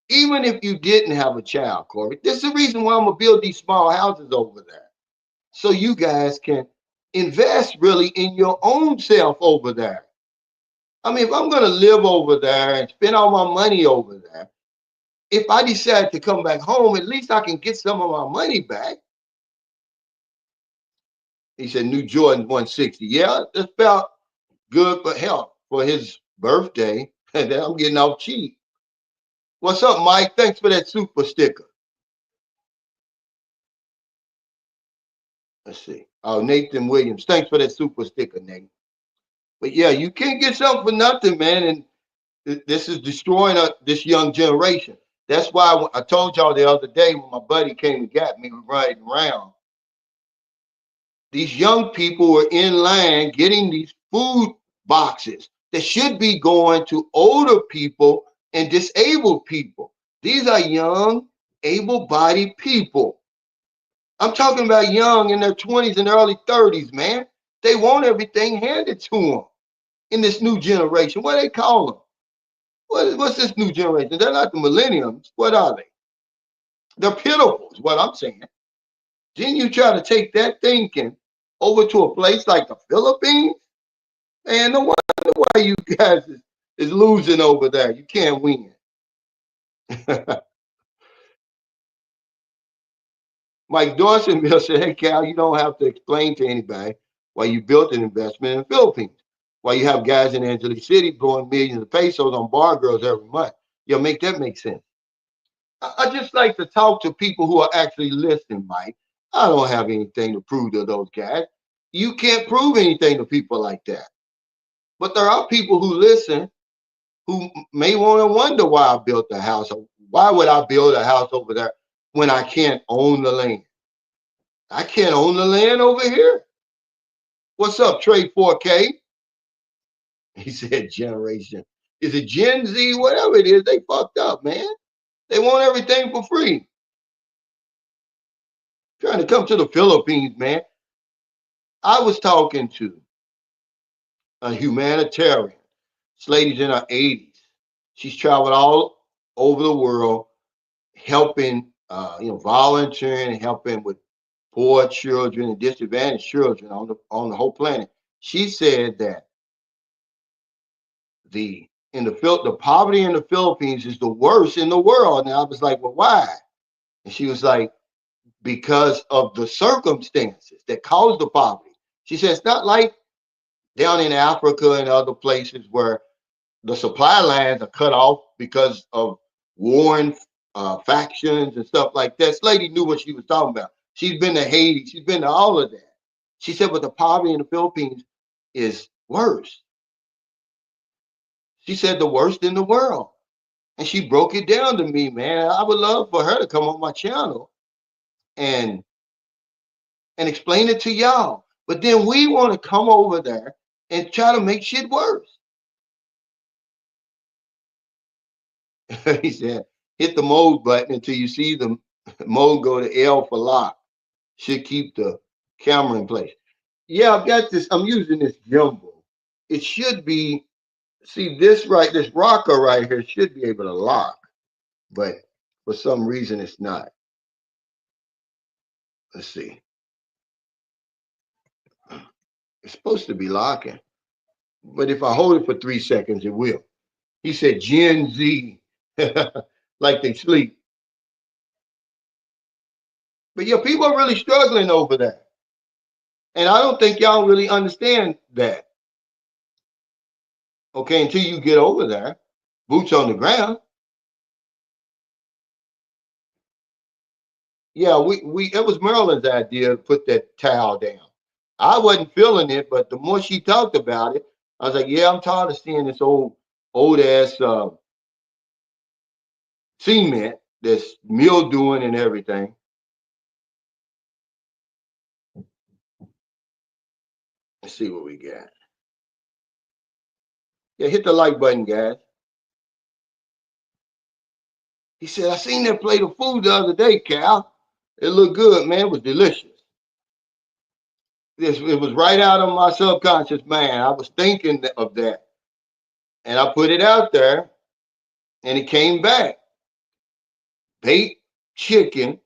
even if you didn't have a child, Corey, this is the reason why I'm gonna build these small houses over there. So you guys can invest really in your own self over there. I mean, if I'm gonna live over there and spend all my money over there, if I decide to come back home, at least I can get some of my money back. He said, New Jordan 160. Yeah, that's about good for health for his birthday. And I'm getting off cheap. What's up, Mike? Thanks for that super sticker. Let's see. Oh, Nathan Williams. Thanks for that super sticker, Nate. But yeah, you can't get something for nothing, man. And this is destroying this young generation. That's why I told y'all the other day when my buddy came and got me riding around. These young people were in line getting these food boxes that should be going to older people and disabled people. These are young, able-bodied people. I'm talking about young in their 20s and early 30s, man. They want everything handed to them in this new generation. What do they call them? What's this new generation? They're not the millenniums. What are they? They're pitiful, is what I'm saying. Then you try to take that thinking over to a place like the Philippines? Man, no wonder why you guys is losing over there. You can't win. Mike Dawson said, hey, Cal, you don't have to explain to anybody why you built an investment in the Philippines. Why you have guys in Angeles City blowing millions of pesos on bar girls every month. Yo, make that make sense. I just like to talk to people who are actually listening, Mike. I don't have anything to prove to those guys. You can't prove anything to people like that. But there are people who listen who may want to wonder why I built the house. Why would I build a house over there when I can't own the land? I can't own the land over here. What's up, Trade 4K? He said generation. Is it Gen Z? Whatever it is, they fucked up, man. They want everything for free. Trying to come to the Philippines, man. I was talking to a humanitarian. This lady's in her 80s. She's traveled all over the world helping, volunteering, helping with poor children and disadvantaged children on the whole planet. She said that the poverty in the Philippines is the worst in the world. And I was like, well, why? And she was like, because of the circumstances that caused the poverty. She said it's not like down in Africa and other places where the supply lines are cut off because of warring factions and stuff like that. This lady knew what she was talking about. She's been to Haiti. She's been to all of that. She said, but the poverty in the Philippines is worse. She said the worst in the world. And she broke it down to me, man. I would love for her to come on my channel and explain it to y'all. But then we want to come over there and try to make shit worse. He said, hit the mode button until you see the mode go to L for lock. Should keep the camera in place. Yeah, I've got this. I'm using this gimbal. it should be, see this right, this rocker right here should be able to lock, but for some reason it's not. Let's see. It's supposed to be locking, but if I hold it for 3 seconds, it will. He said Gen Z, like they sleep. But yeah, people are really struggling over that. And I don't think y'all really understand that. Okay, until you get over there, boots on the ground. Yeah, we it was Marilyn's idea to put that towel down. I wasn't feeling it, but the more she talked about it, I was like, yeah, I'm tired of seeing this old ass cement that's mildewing and everything. Let's see what we got. Yeah, hit the like button, guys. He said, I seen that plate of food the other day, Cal. It looked good, man. It was delicious. It was right out of my subconscious mind. I was thinking of that. And I put it out there and it came back. Baked chicken,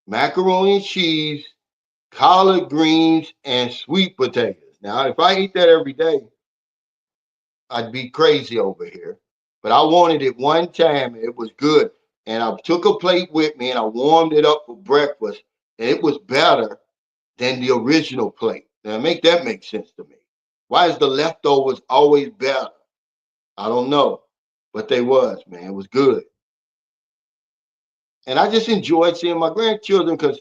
macaroni and cheese, collard greens, and sweet potatoes. Now, if I eat that every day, I'd be crazy over here. But I wanted it one time and it was good. And I took a plate with me and I warmed it up for breakfast. And it was better than the original plate. Now, make that make sense to me. Why is the leftovers always better? I don't know. But they was, man. It was good. And I just enjoyed seeing my grandchildren because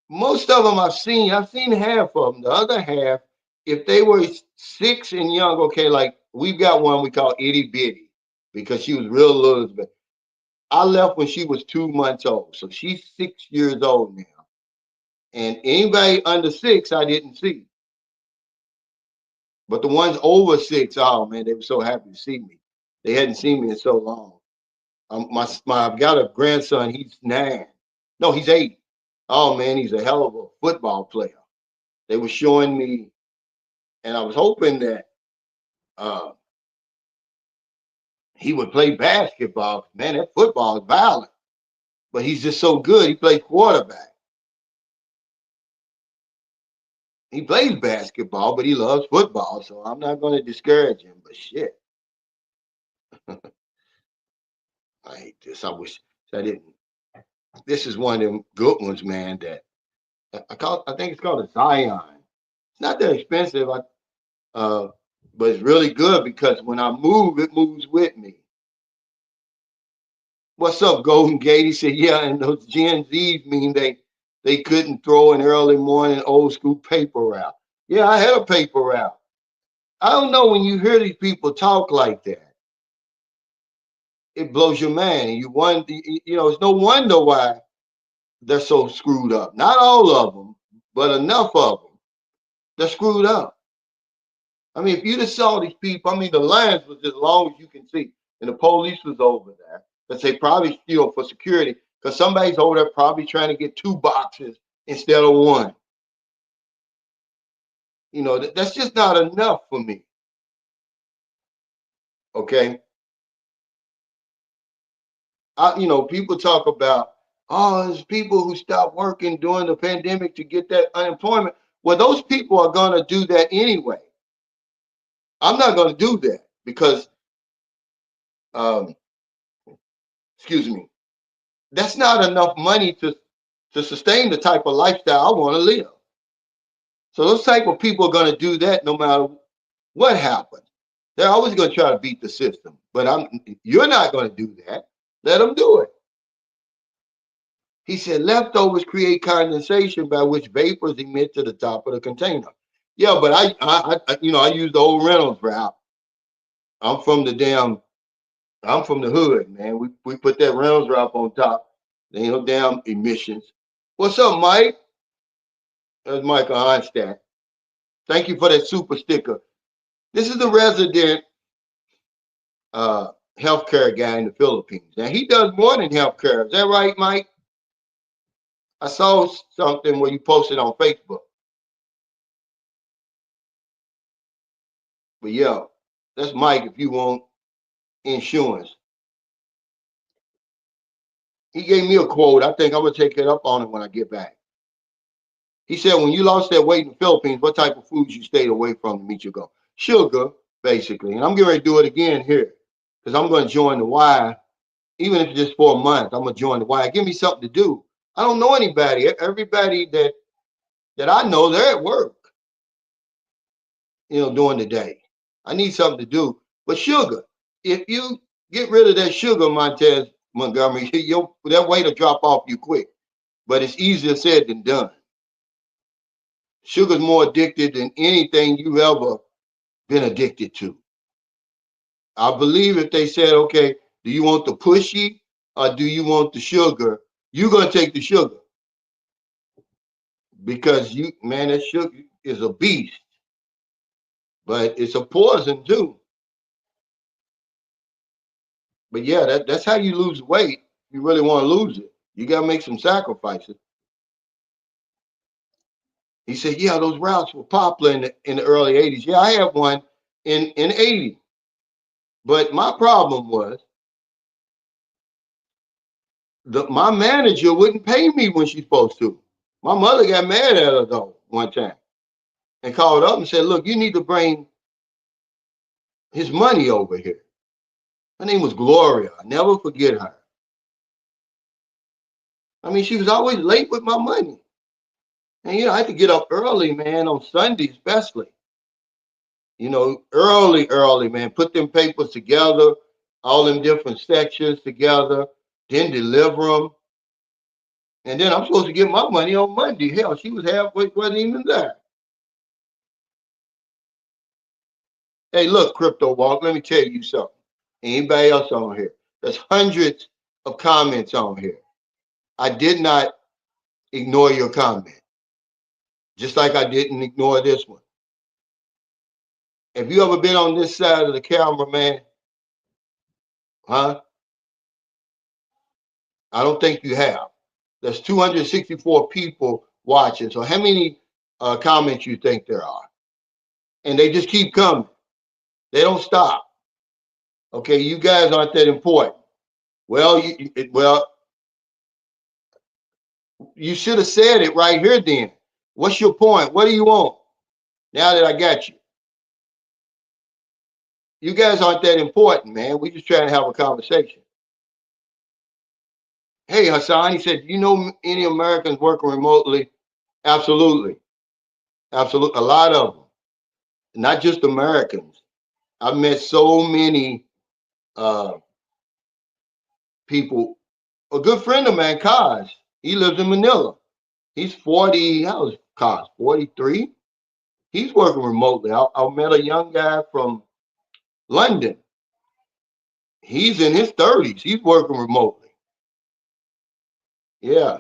most of them I've seen half of them. The other half, if they were 6 and young, okay, like we've got one we call itty bitty because she was real little. But I left when she was 2 months old. So she's 6 years old now. And anybody under 6, I didn't see. But the ones over 6, oh man, they were so happy to see me. They hadn't seen me in so long. I've got a grandson, he's 9. No, he's 8. Oh man, he's a hell of a football player. They were showing me, and I was hoping that uh, he would play basketball. Man, that football is violent, but he's just so good. He plays quarterback. He plays basketball, but he loves football, so I'm not going to discourage him. But shit, I hate this. I wish I didn't. This is one of them good ones, man. That I think it's called a Zion. It's not that expensive, uh, but it's really good because when I move, it moves with me. What's up, Golden Gate? He said, yeah, and those Gen Zs mean they couldn't throw an early morning old school paper route. Yeah, I had a paper route. I don't know when you hear these people talk like that, it blows your mind. And you wonder, it's no wonder why they're so screwed up. Not all of them, but enough of them. They're screwed up. I mean, if you just saw these people, I mean, the lines was as long as you can see, and the police was over there. But they probably steal for security because somebody's over there probably trying to get 2 boxes instead of one. That's just not enough for me. Okay. People talk about, oh, there's people who stopped working during the pandemic to get that unemployment. Well, those people are going to do that anyway. I'm not going to do that because, um, excuse me, that's not enough money to sustain the type of lifestyle I want to live. So those type of people are going to do that no matter what happens. They're always going to try to beat the system. But you're not going to do that. Let them do it. He said leftovers create condensation by which vapors emit to the top of the container. Yeah, but I use the old Reynolds route. I'm from the damn I'm from the hood, man. We put that Reynolds route on top. There ain't no damn emissions. What's up, Mike? That's Michael Einstein. Thank you for that super sticker. This is the resident uh, healthcare guy in the Philippines. Now he does more than healthcare. Is that right, Mike? I saw something where you posted on Facebook. But yeah, that's Mike if you want insurance. He gave me a quote. I think I'm gonna take it up on it when I get back. He said, when you lost that weight in the Philippines, what type of foods you stayed away from to meet your goal? Sugar, basically. And I'm getting ready to do it again here because I'm going to join the Y, even if it's just for a month. I'm going to join the Y. Give me something to do. I don't know anybody. Everybody that I know, they're at work, during the day. I need something to do. But sugar, if you get rid of that sugar, Montez Montgomery, that weight will drop off you quick. But it's easier said than done. Sugar's more addicted than anything you've ever been addicted to. I believe if they said, okay, do you want the pushy or do you want the sugar? You're gonna take the sugar because man, that sugar is a beast, but it's a poison too. But yeah, that's how you lose weight. You really want to lose it. You gotta make some sacrifices. He said, yeah, those routes were popular in the early 80s. Yeah, I had one in 80. But my problem was my manager wouldn't pay me when she's supposed to. My mother got mad at her though one time and called up and said, look, you need to bring his money over here. Her name was Gloria. I never forget her. I mean, she was always late with my money. And I had to get up early, man, on Sunday especially. Early, man. Put them papers together, all them different sections together, then deliver them. And then I'm supposed to get my money on Monday. Hell, she was halfway, wasn't even there. Hey, look, Crypto Walk, let me tell you something. Anybody else on here? There's hundreds of comments on here. I did not ignore your comment, just like I didn't ignore this one. Have you ever been on this side of the camera, man? Huh? I don't think you have. There's 264 people watching. So how many comments you think there are? And they just keep coming. They don't stop. Okay, you guys aren't that important. Well, you should have said it right here then. What's your point? What do you want? Now that I got you. You guys aren't that important, man. We just trying to have a conversation. Hey, Hassan, he said, you know any Americans working remotely? Absolutely. Absolutely. A lot of them. Not just Americans. I've met so many uh, people. A good friend of mine, Kaz, he lives in Manila. He's 40, how old is Kaz? 43? He's working remotely. I met a young guy from London. He's in his 30s. He's working remotely. Yeah.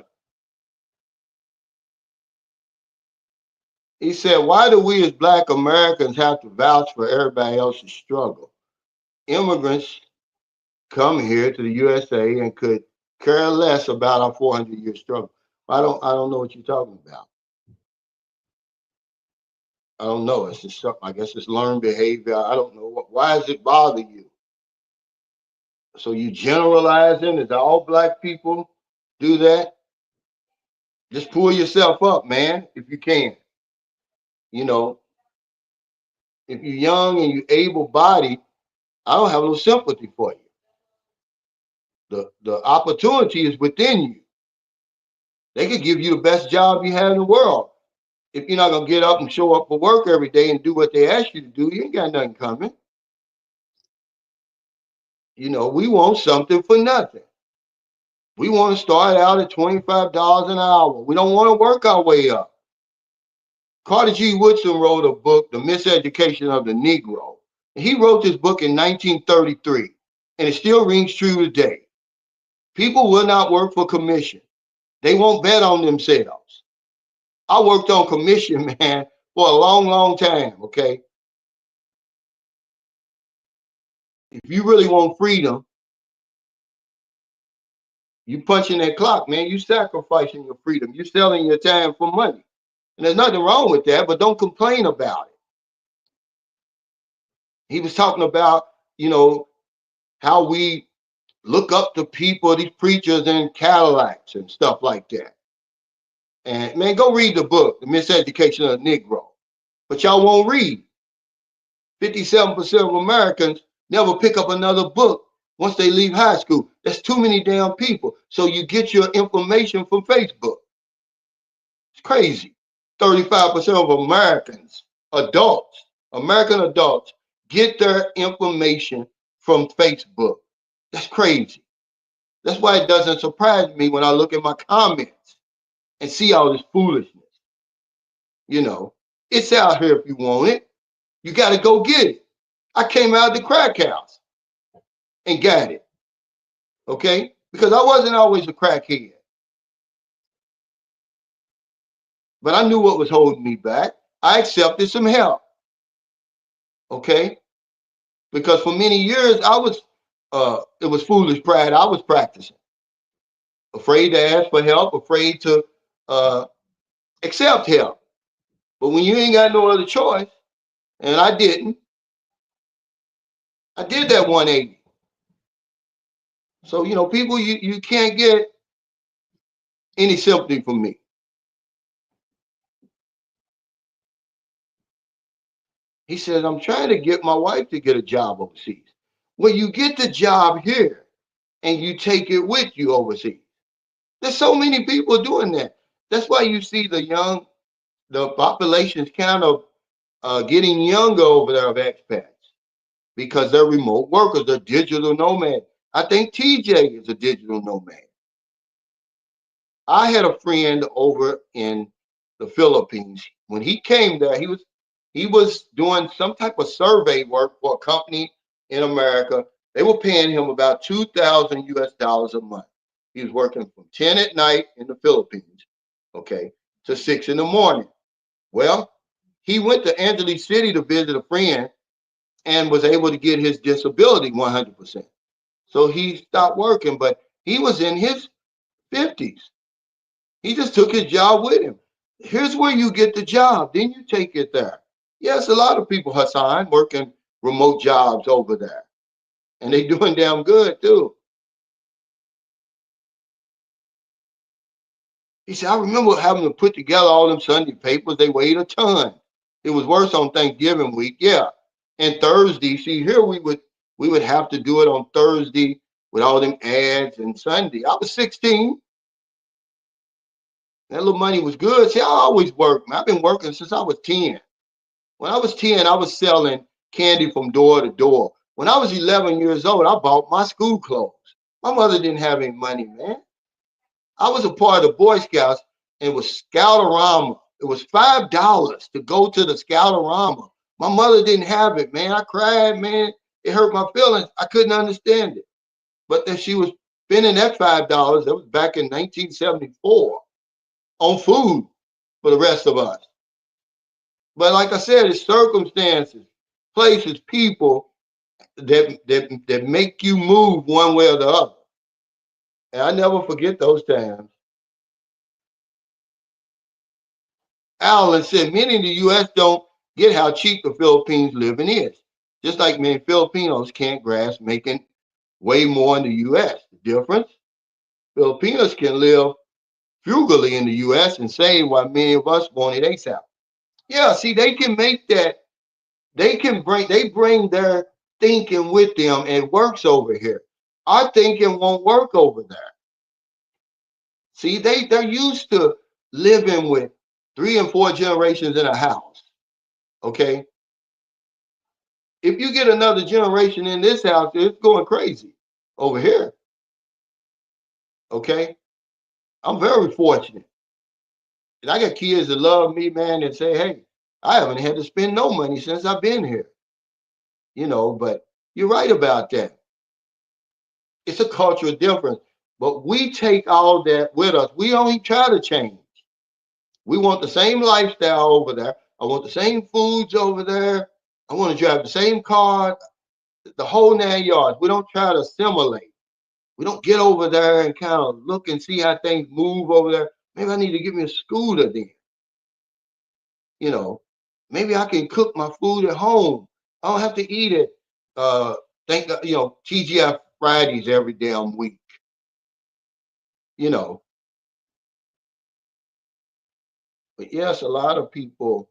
He said, why do we as Black Americans have to vouch for everybody else's struggle? Immigrants come here to the USA and could care less about our 400-year struggle. I don't know what you're talking about. I don't know. It's just something, I guess it's learned behavior. I don't know. Why does it bother you? So you generalizing? Is all Black people do that? Just pull yourself up, man, if you can. You know, if you're young and you're able-bodied, I don't have no sympathy for you. The opportunity is within you. They could give you the best job you have in the world. If you're not gonna get up and show up for work every day and do what they ask you to do, you ain't got nothing coming. We want something for nothing. We want to start out at $25 an hour. We don't want to work our way up. Carter G. Woodson wrote a book, The Miseducation of the Negro. And he wrote this book in 1933, and it still rings true today. People will not work for commission. They won't bet on themselves. I worked on commission, man, for a long, long time, okay? If you really want freedom, you punching that clock, man. You sacrificing your freedom. You selling your time for money. And there's nothing wrong with that, but don't complain about it. He was talking about, you know, how we look up to people, these preachers in Cadillacs and stuff like that. And man, go read the book, The Miseducation of the Negro. But y'all won't read. 57% of Americans never pick up another book once they leave high school. That's too many damn people. So you get your information from Facebook. It's crazy. 35% of Americans, adults, American adults, get their information from Facebook. That's crazy. That's why it doesn't surprise me when I look at my comments and see all this foolishness. You know, it's out here if you want it. You got to go get it. I came out of the crack house and got it. Okay? Because I wasn't always a crackhead, but I knew what was holding me back. I accepted some help. Okay? Because for many years it was foolish pride I was practicing. Afraid to ask for help, afraid to uh, accept help. But when you ain't got no other choice, and I didn't, I did that 180. So, people, you can't get any sympathy from me. He says, I'm trying to get my wife to get a job overseas. Well, you get the job here and you take it with you overseas. There's so many people doing that. That's why you see the population's kind of getting younger over there of expats because they're remote workers, they're digital nomads. I think TJ is a digital nomad. I had a friend over in the Philippines. When he came there, he was doing some type of survey work for a company in America. They were paying him about 2,000 US dollars a month. He was working from 10 at night in the Philippines, okay, to 6 in the morning. Well, he went to Angeles City to visit a friend and was able to get his disability 100%. So he stopped working, but he was in his 50s. He just took his job with him. Here's where you get the job, then you take it there. Yes, a lot of people, Hassan, working remote jobs over there, and they doing damn good too. He said, I remember having to put together all them Sunday papers. They weighed a ton. It was worse on Thanksgiving week, yeah. And Thursday, see here we would have to do it on Thursday with all them ads and Sunday. I was 16. That little money was good. See, I always worked, man. I've been working since I was 10. When I was 10, I was selling candy from door to door. When I was 11 years old, I bought my school clothes. My mother didn't have any money, man. I was a part of the Boy Scouts and it was Scoutorama. It was $5 to go to the Scoutorama. My mother didn't have it, man. I cried, man. It hurt my feelings. I couldn't understand it. But then she was spending that $5, that was back in 1974, on food for the rest of us. But like I said, it's circumstances, places, people that make you move one way or the other. And I never forget those times. Alan said many in the U.S. don't get how cheap the Philippines living is. Just like many Filipinos can't grasp making way more in the U.S. The difference? Filipinos can live frugally in the U.S. and save while many of us want it ASAP. Yeah, see, they can make that. They bring their thinking with them and it works over here. Our thinking won't work over there. See, they're used to living with 3 and 4 generations in a house. Okay. If you get another generation in this house, it's going crazy over here. Okay. I'm very fortunate. And I got kids that love me, man, and say, hey, I haven't had to spend no money since I've been here. But you're right about that. It's a cultural difference. But we take all that with us. We only try to change. We want the same lifestyle over there. I want the same foods over there. I want to drive the same car, the whole 9 yards. We don't try to assimilate. We don't get over there and kind of look and see how things move over there. Maybe I need to get me a scooter then. You know, maybe I can cook my food at home. I don't have to eat it. Think TGF Fridays every damn week. You know, but yes, a lot of people.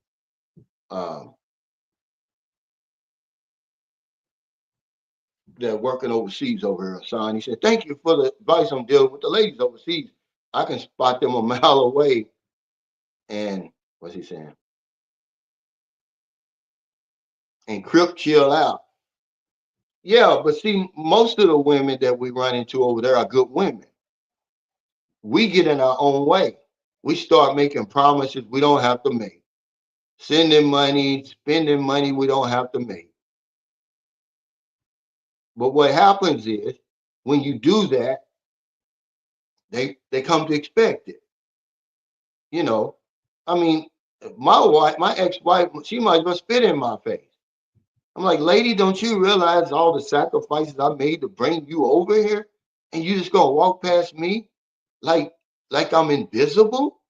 Um, that working overseas over here, son. He said, "Thank you for the advice on dealing with the ladies overseas. I can spot them a mile away." And what's he saying? And crip chill out. Yeah, but see, most of the women that we run into over there are good women. We get in our own way. We start making promises we don't have to make, sending money, spending money we don't have to make. But what happens is when you do that, they come to expect it. You know, I mean, my ex-wife, she might as well spit in my face. I'm like, lady, don't you realize all the sacrifices I made to bring you over here, and you just gonna walk past me like like I'm invisible?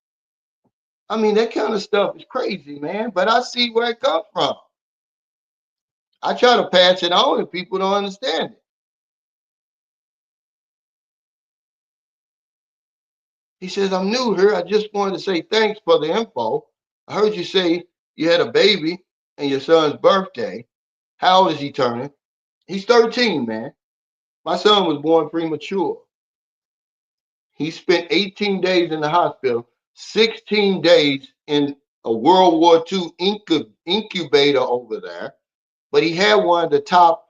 I mean, that kind of stuff is crazy, man. But I see where it comes from. I try to pass it on, and people don't understand it. He says, I'm new here. I just wanted to say thanks for the info. I heard you say you had a baby and your son's birthday. How old is he turning? He's 13, man. My son was born premature. He spent 18 days in the hospital, 16 days in a World War II incubator over there. But he had one of the top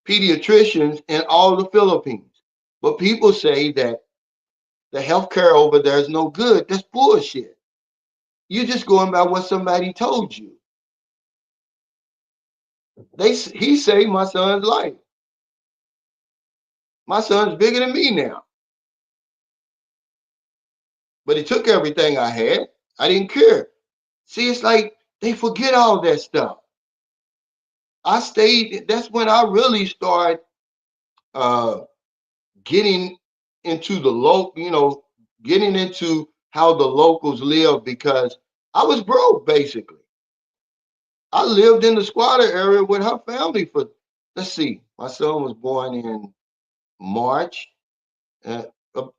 pediatricians in all the Philippines. But people say that the healthcare over there is no good. That's bullshit. You're just going by what somebody told you. He saved my son's life. My son's bigger than me now. But he took everything I had. I didn't care. See, it's like they forget all that stuff. I stayed. That's when I really started uh, getting into the local, getting into how the locals live because I was broke basically. I lived in the squatter area with her family for, let's see, my son was born in March, uh,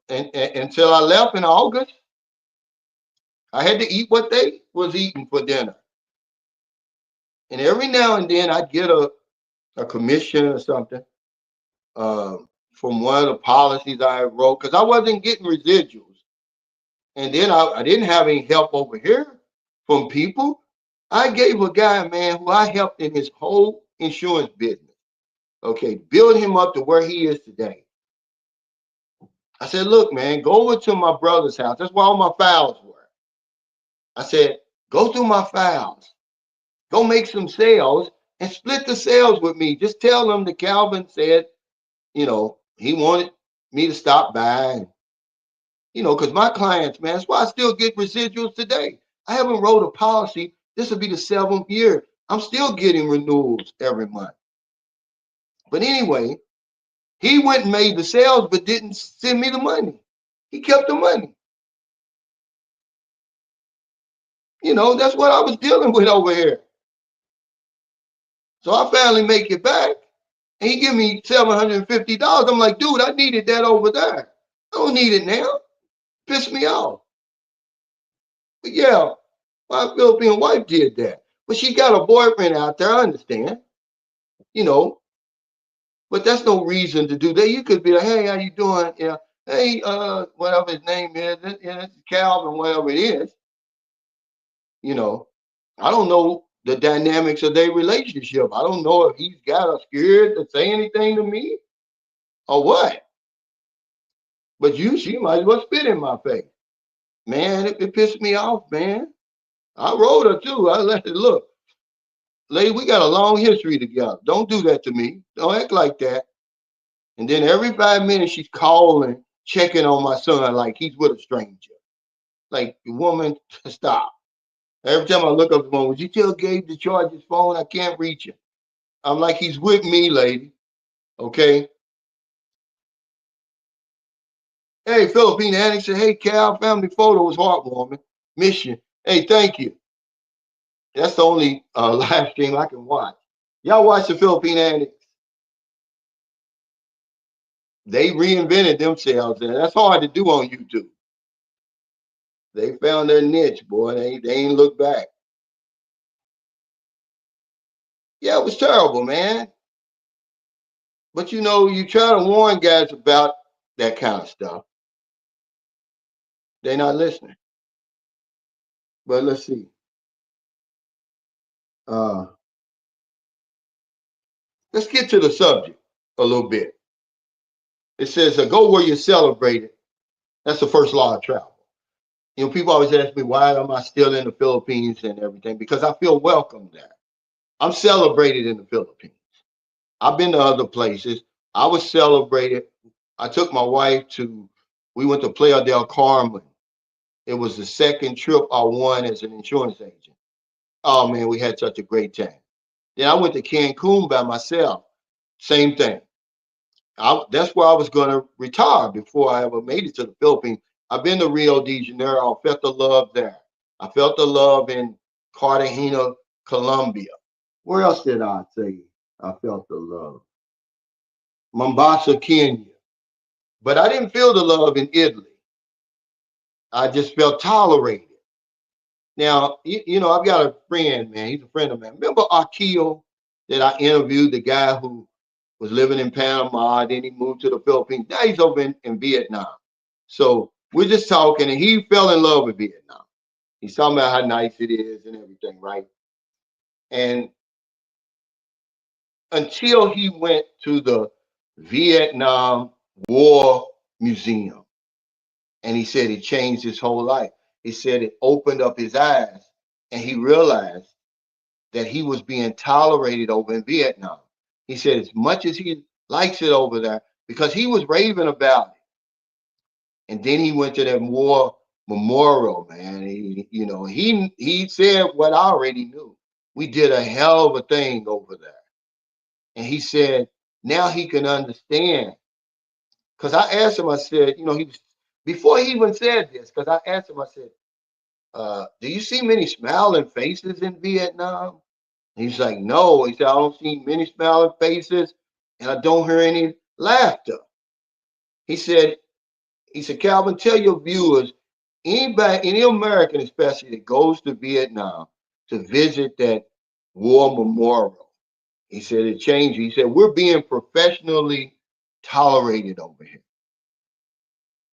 and until I left in August, I had to eat what they was eating for dinner. And every now and then I'd get a commission or something uh, from one of the policies I wrote because I wasn't getting residuals. And then I didn't have any help over here from people. I gave a guy, man, who I helped in his whole insurance business. Okay, build him up to where he is today. I said, look, man, go over to my brother's house. That's where all my files were. I said, go through my files, go make some sales and split the sales with me. Just tell them that Calvin said, he wanted me to stop by. And, because my clients, man, that's why I still get residuals today. I haven't wrote a policy. This will be the 7th year. I'm still getting renewals every month. But anyway, he went and made the sales, but didn't send me the money. He kept the money. That's what I was dealing with over here. So I finally make it back, and he give me $750. I'm like, dude, I needed that over there. I don't need it now. Piss me off. But yeah, my Philippine wife did that. But she got a boyfriend out there, I understand, you know, but that's no reason to do that. You could be like, hey, how you doing? Yeah, hey, whatever his name is, it's Calvin, whatever it is, you know. I don't know the dynamics of their relationship. I don't know if he's got us scared to say anything to me or what. But she might as well spit in my face. Man, it pissed me off, man. I wrote her too. I let it look. Lady, we got a long history together. Don't do that to me. Don't act like that. And then every 5 minutes she's calling, checking on my son like he's with a stranger. Like, woman, stop. Every time I look up the phone, would you tell Gabe to charge his phone? I can't reach him. I'm like, he's with me, lady. Okay. Hey, Philippine Annex said, hey, Cal, family photo was heartwarming. Miss you. Hey, thank you. That's the only live stream I can watch. Y'all watch the Philippine Antics? They reinvented themselves, and that's hard to do on YouTube. They found their niche, boy. They ain't look back. Yeah, it was terrible, man. But you know, you try to warn guys about that kind of stuff. They're not listening. But let's see. Uh, let's get to the subject a little bit. It says, go where you're celebrated. That's the first law of travel. You know, people always ask me, why am I still in the Philippines and everything? Because I feel welcome there. I'm celebrated in the Philippines. I've been to other places. I was celebrated. I took my wife to, we went to Playa del Carmen. It was the second trip I won as an insurance agent. Oh man, we had such a great time. Then I went to Cancun by myself. Same thing. That's where I was going to retire before I ever made it to the Philippines. I've been to Rio de Janeiro. I felt the love there. I felt the love in Cartagena, Colombia. Where else did I say I felt the love? Mombasa, Kenya. But I didn't feel the love in Italy. I just felt tolerated. Now, you know, I've got a friend, man. He's a friend of mine. Remember Akil that I interviewed, the guy who was living in Panama, then he moved to the Philippines. Now he's over in Vietnam. So we're just talking, and he fell in love with Vietnam. He's talking about how nice it is and everything, right? And until he went to the Vietnam War Museum, and he said it changed his whole life. He said it opened up his eyes, and he realized that he was being tolerated over in Vietnam. He said as much as he likes it over there, because he was raving about it. And then he went to that war memorial, man. He said what I already knew. We did a hell of a thing over there. And he said now he can understand. Because I asked him, I said, you know, he was before he even said this, because I asked him, I said, do you see many smiling faces in Vietnam? And he's like, no. He said, I don't see many smiling faces and I don't hear any laughter. He said, Calvin, tell your viewers, anybody, any American especially that goes to Vietnam to visit that war memorial, he said it changed. He said, we're being professionally tolerated over here.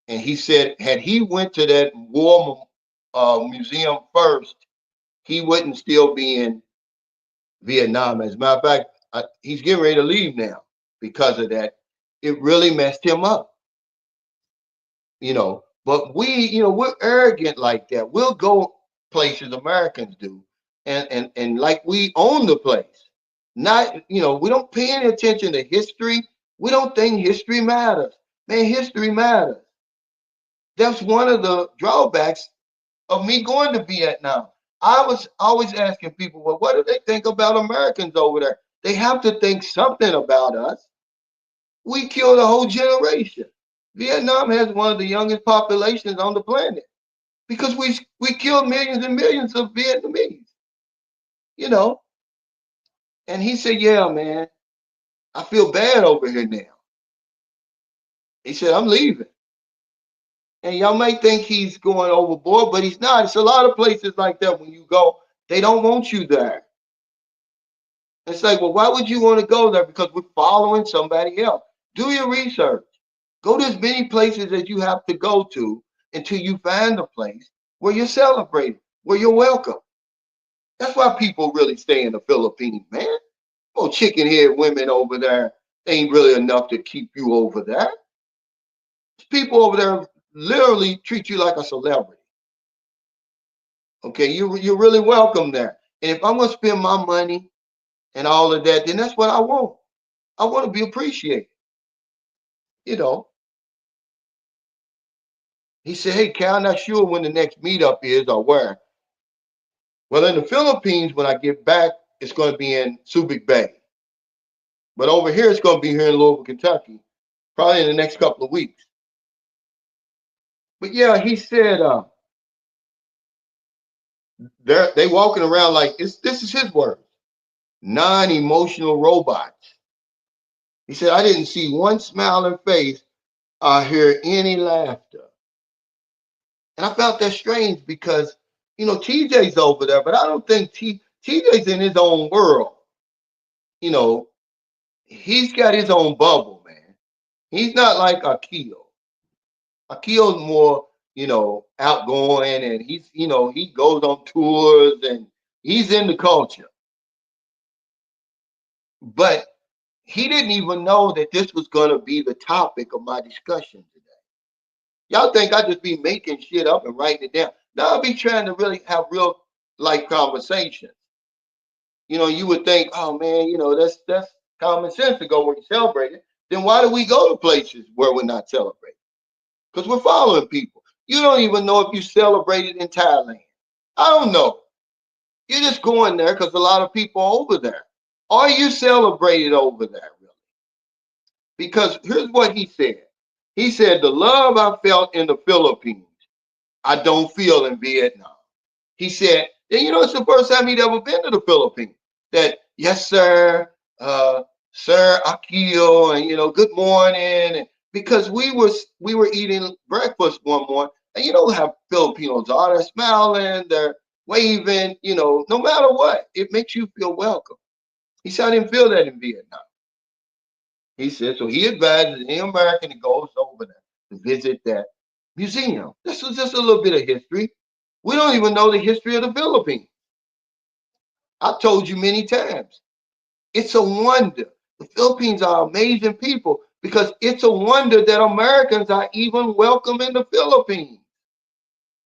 And he said, had he went to that war museum first, he wouldn't still be in Vietnam. As a matter of fact, he's getting ready to leave now because of that. It really messed him up, you know. But we're arrogant like that. We'll go places Americans do, and like we own the place. Not, we don't pay any attention to history. We don't think history matters. Man, history matters. That's one of the drawbacks of me going to Vietnam. I was always asking people, well, what do they think about Americans over there? They have to think something about us. We killed a whole generation. Vietnam has one of the youngest populations on the planet because we killed millions and millions of Vietnamese, you know. And he said, yeah, man, I feel bad over here now. He said, I'm leaving. And y'all may think he's going overboard, but he's not. It's a lot of places like that when you go, they don't want you there. It's like, well, why would you want to go there? Because we're following somebody else. Do your research. Go to as many places as you have to go to until you find a place where you're celebrated, where you're welcome. That's why people really stay in the Philippines, man. Oh, chicken head women over there ain't really enough to keep you over there. People over there literally treat you like a celebrity. Okay, you're really welcome there. And if I'm gonna spend my money and all of that, then that's what I want. I want to be appreciated. You know, he said, hey, Cal, I'm not sure when the next meetup is or where. Well, in the Philippines, when I get back, it's going to be in Subic Bay. But over here, it's going to be here in Louisville, Kentucky, probably in the next couple of weeks. But yeah, he said they walking around like this is his words. non-emotional robots. He said, I didn't see one smiling face or hear any laughter. And I felt that strange because, TJ's over there, but I don't think TJ's in his own world. You know, he's got his own bubble, man. He's not like Akil. Akil's more, outgoing, and he goes on tours and he's in the culture. But he didn't even know that this was going to be the topic of my discussion today. Y'all think I just be making shit up and writing it down? No, I'll be trying to really have real life conversations. You would think, oh man, that's common sense to go where you celebrate it. Then why do we go to places where we're not celebrating? Because we're following people. You don't even know if you celebrated in Thailand. I don't know. You're just going there because a lot of people are over there. Are you celebrated over there, really? Because here's what he said. He said, the love I felt in the Philippines, I don't feel in Vietnam. He said, and it's the first time he'd ever been to the Philippines. That, yes, sir, Sir Akio, and good morning. And because we were eating breakfast one morning, and how Filipinos are. They're smiling, they're waving, no matter what, it makes you feel welcome. He said, I didn't feel that in Vietnam. He said, so he advises any American that goes over there to visit that museum. This was just a little bit of history. We don't even know the history of the Philippines. I've told you many times. It's a wonder. The Philippines are amazing people because it's a wonder that Americans are even welcome in the Philippines.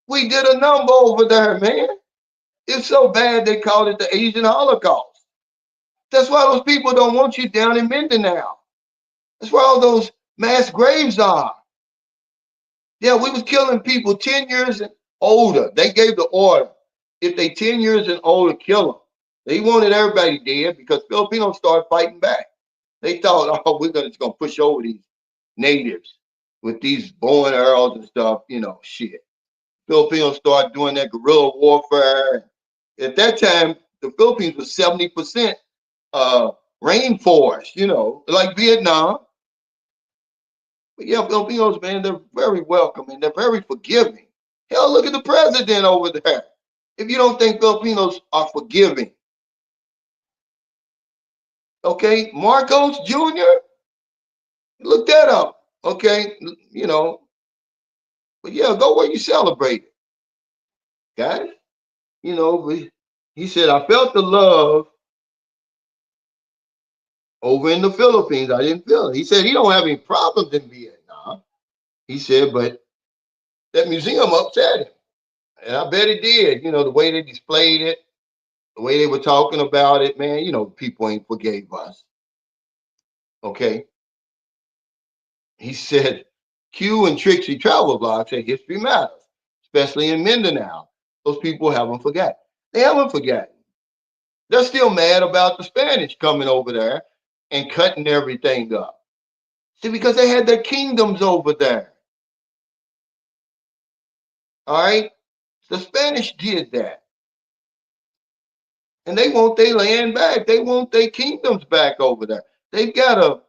We did a number over there, man. It's so bad they called it the Asian Holocaust. That's why those people don't want you down in Mindanao. That's where all those mass graves are. Yeah, we was killing people 10 years and older. They gave the order. If they 10 years and older, kill them. They wanted everybody dead because Filipinos started fighting back. They thought, oh, we're just gonna push over these natives with these bow and arrows and stuff, shit. Filipinos started doing that guerrilla warfare. At that time, the Philippines was 70% rainforest, like Vietnam. But yeah, Filipinos, man, they're very welcoming. They're very forgiving. Hell, look at the president over there. If you don't think Filipinos are forgiving, okay, Marcos Jr., look that up, okay, but yeah, go where you celebrate it, guys. But he said, I felt the love over in the Philippines. I didn't feel it. He said he don't have any problems in Vietnam. He said, but that museum upset him. And I bet it did. The way they displayed it, the way they were talking about it, man, people ain't forgave us. Okay. He said, Q and Trixie Travel Blog said history matters, especially in Mindanao. Those people haven't forgotten. They haven't forgotten. They're still mad about the Spanish coming over there and cutting everything up. See, because they had their kingdoms over there. All right? The Spanish did that. And they want their land back. They want their kingdoms back over there. They've got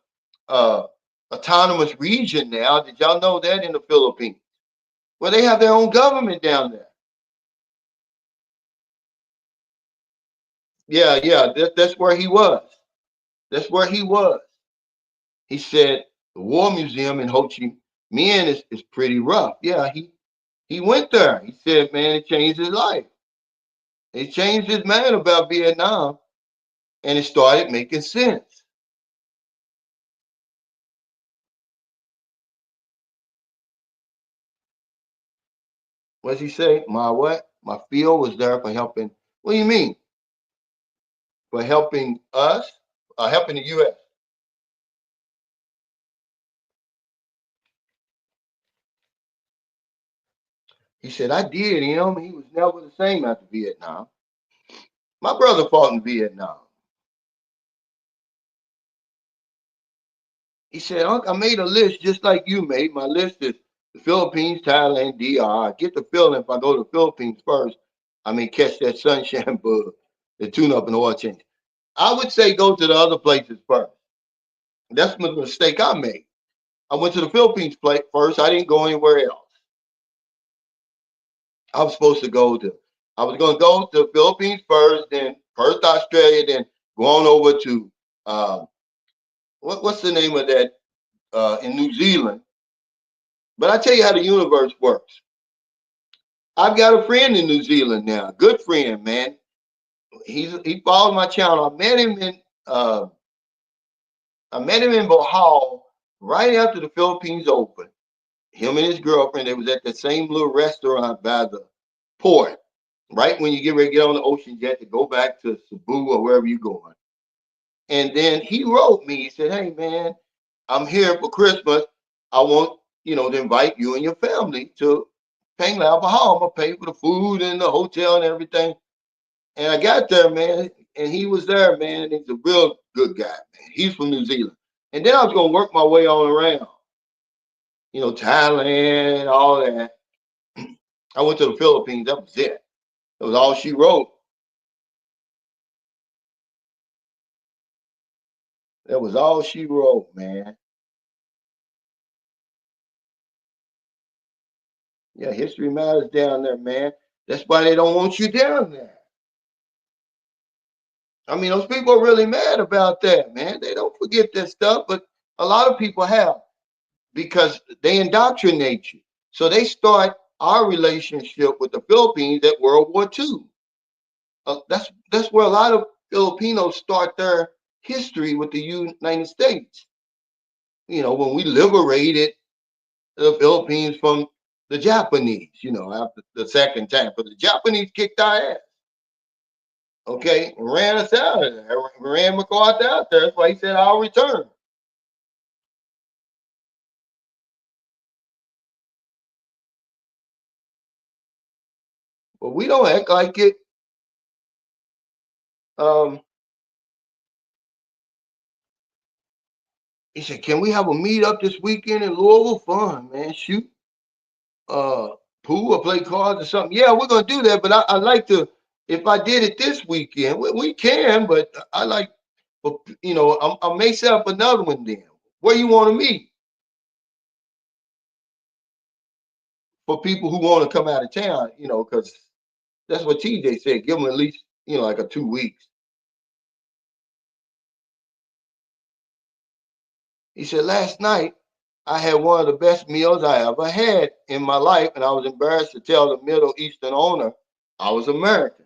a autonomous region now. Did y'all know that in the Philippines? Well, they have their own government down there. Yeah, that's where he was. That's where he was. He said the War Museum in Ho Chi Minh is pretty rough. Yeah, he went there. He said, man, it changed his life. It changed his mind about Vietnam, and it started making sense. What's he say? My what? My field was there for helping. What do you mean? For helping us? Helping the U.S. He said, I did him. He was never the same after Vietnam. My brother fought in Vietnam. He said, Unc, I made a list just like you made. My list is the Philippines, Thailand, DR. I get the feeling if I go to the Philippines first, I may catch that sunshine bug, the tune up and oil change. I would say go to the other places first. That's the mistake I made. I went to the Philippines first. I didn't go anywhere else. I was supposed to go to. I was going to go to the Philippines first, then first Australia, then go on over to what's the name of that in New Zealand. But I tell you how the universe works. I've got a friend in New Zealand now, good friend, man. He followed my channel. Uh, I met him in Bohol right after the Philippines opened. Him and his girlfriend, they was at the same little restaurant by the port, right when you get ready to get on the ocean jet to go back to Cebu or wherever you're going. And then he wrote me. He said, "Hey man, I'm here for Christmas. I want to invite you and your family to Panglao Bohol. I'm gonna pay for the food and the hotel and everything." And I got there, man, and he was there, man. And he's a real good guy, man. He's from New Zealand. And then I was gonna work my way on around, Thailand, all that. I went to the Philippines. That was it. That was all she wrote. That was all she wrote, man. Yeah, history matters down there, man. That's why they don't want you down there. I mean, those people are really mad about that, man. They don't forget that stuff, but a lot of people have because they indoctrinate you. So they start our relationship with the Philippines at World War II. That's where a lot of Filipinos start their history with the United States. When we liberated the Philippines from the Japanese, after the second time, but the Japanese kicked our ass. Okay, and ran us out of there. Ran McCarthy out there. That's why he said, "I'll return." But we don't act like it. Um, he said, "Can we have a meet up this weekend in Louisville? Fun, man. Shoot, uh, pool or play cards or something." Yeah, we're gonna do that. But I like to. If I did it this weekend, we can. But I like, I may set up another one then. Where you want to meet for people who want to come out of town? Because that's what TJ said. Give them at least, like a 2 weeks. He said, "Last night I had one of the best meals I ever had in my life, and I was embarrassed to tell the Middle Eastern owner I was American."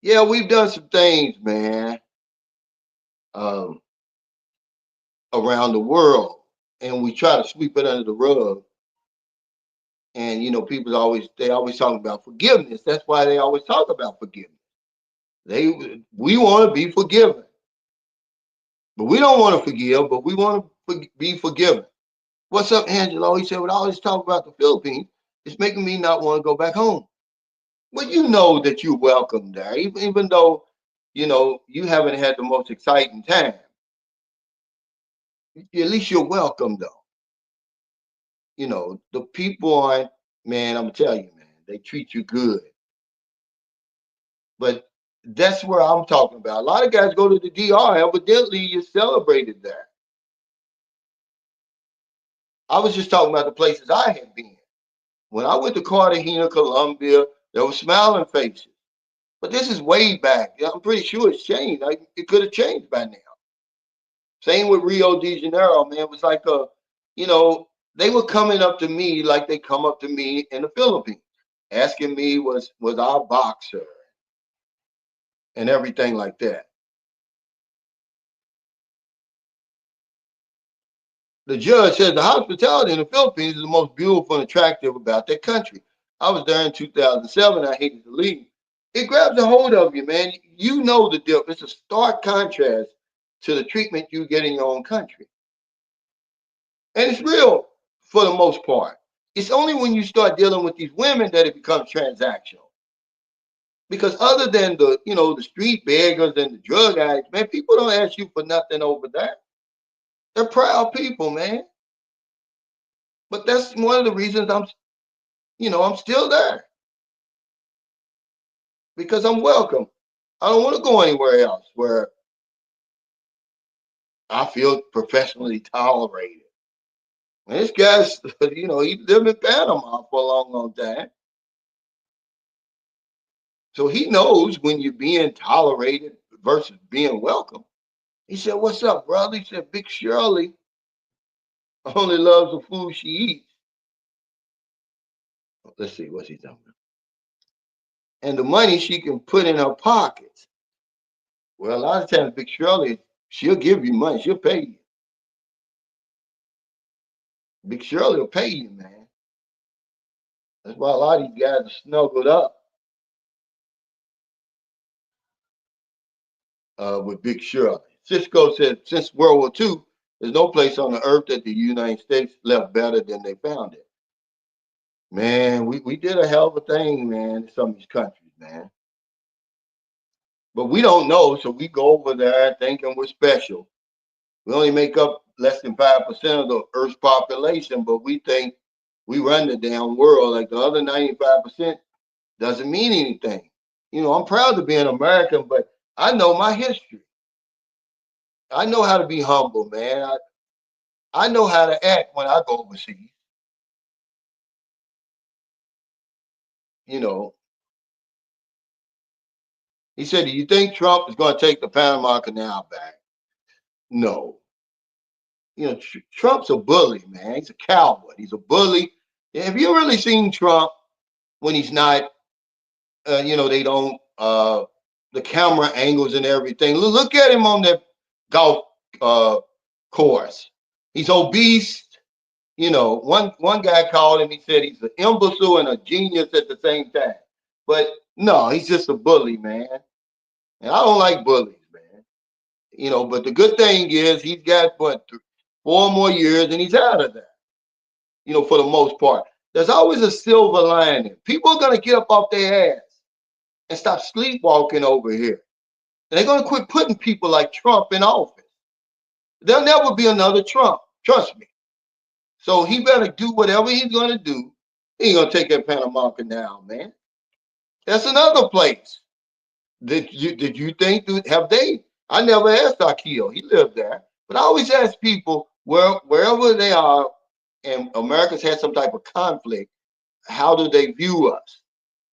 Yeah, we've done some things, man, um, around the world, and we try to sweep it under the rug. And they always talk about forgiveness. That's why they always talk about forgiveness. We want to be forgiven, but we don't want to forgive, but we want to be forgiven. What's up, Angelo? He said, "With all this talk about the Philippines, it's making me not want to go back home." Well, you know that you're welcome there, even though you haven't had the most exciting time. At least you're welcome, though. The people aren't, man. I'm gonna tell you, man, they treat you good. But that's where I'm talking about. A lot of guys go to the DR. Evidently, you celebrated there. I was just talking about the places I had been. When I went to Cartagena, Colombia, there were smiling faces. But this is way back. I'm pretty sure it's changed. It could have changed by now. Same with Rio de Janeiro, man. It was like you know, they were coming up to me like they come up to me in the Philippines, asking me was I a boxer and everything like that. The judge said the hospitality in the Philippines is the most beautiful and attractive about that country. I was there in 2007. I hated to leave. It grabs a hold of you, man. You know the difference. It's a stark contrast to the treatment you get in your own country. And it's real for the most part. It's only when you start dealing with these women that it becomes transactional. Because other than the street beggars and the drug addicts, man, people don't ask you for nothing over there. They're proud people, man. But that's one of the reasons I'm still there. because I'm welcome. I don't want to go anywhere else where I feel professionally tolerated. And this guy's, he lived in Panama for a long, long time. So he knows when you're being tolerated versus being welcome. He said, "What's up, brother?" He said, "Big Shirley only loves the food she eats." Let's see, what's he talking about? And the money she can put in her pockets. Well, a lot of times, Big Shirley, she'll give you money. She'll pay you. Big Shirley will pay you, man. That's why a lot of these guys are snuggled up with Big Shirley. Cisco said, since World War II, there's no place on the earth that the United States left better than they found it. Man, we did a hell of a thing, man, in some of these countries, man. But we don't know, so we go over there thinking we're special. We only make up less than 5% of the Earth's population, but we think we run the damn world. Like the other 95% doesn't mean anything. I'm proud to be an American, but I know my history. I know how to be humble, man. I know how to act when I go overseas. You know, he said, "Do you think Trump is going to take the Panama Canal back?" No. Trump's a bully, man. He's a coward. He's a bully. Have you really seen Trump when he's not? They don't. The camera angles and everything. Look at him on that golf uh, course. He's obese. One guy called him. He said he's an imbecile and a genius at the same time. But no, he's just a bully, man. And I don't like bullies, man. But the good thing is he's got what 4 more years and he's out of there. For the most part. There's always a silver lining. People are gonna get up off their ass and stop sleepwalking over here. And they're gonna quit putting people like Trump in office. There'll never be another Trump. Trust me. So he better do whatever he's gonna do. He ain't gonna take that Panama Canal, man. That's another place. Did you think have they? I never asked Akil. He lived there, but I always ask people wherever they are, and Americans had some type of conflict. How do they view us?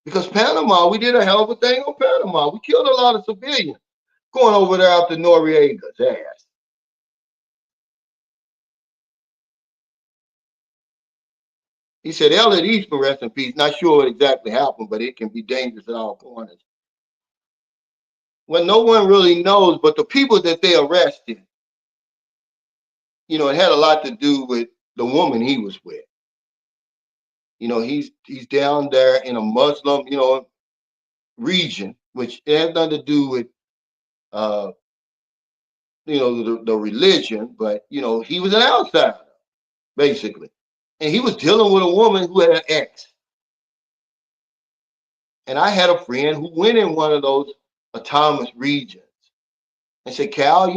Because Panama, we did a hell of a thing on Panama. We killed a lot of civilians going over there after Noriega's ass. He said, Elliot Eastman, rest in peace. Not sure what exactly happened, but it can be dangerous at all corners. Well, no one really knows, but the people that they arrested, it had a lot to do with the woman he was with. He's down there in a Muslim, region, which has nothing to do with uh, the religion, but he was an outsider, basically. And he was dealing with a woman who had an ex. And I had a friend who went in one of those autonomous regions and said, Cal,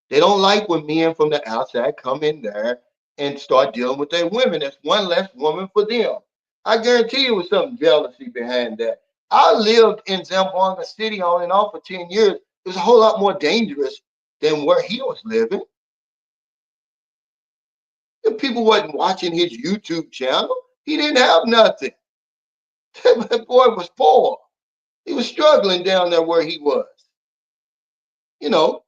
they don't like when men from the outside come in there and start dealing with their women. That's one less woman for them. I guarantee you was some jealousy behind that. I lived in Zamboanga City on and off for 10 years. It was a whole lot more dangerous than where he was living. If people wasn't watching his YouTube channel, he didn't have nothing. That boy was poor. He was struggling down there where he was. You know,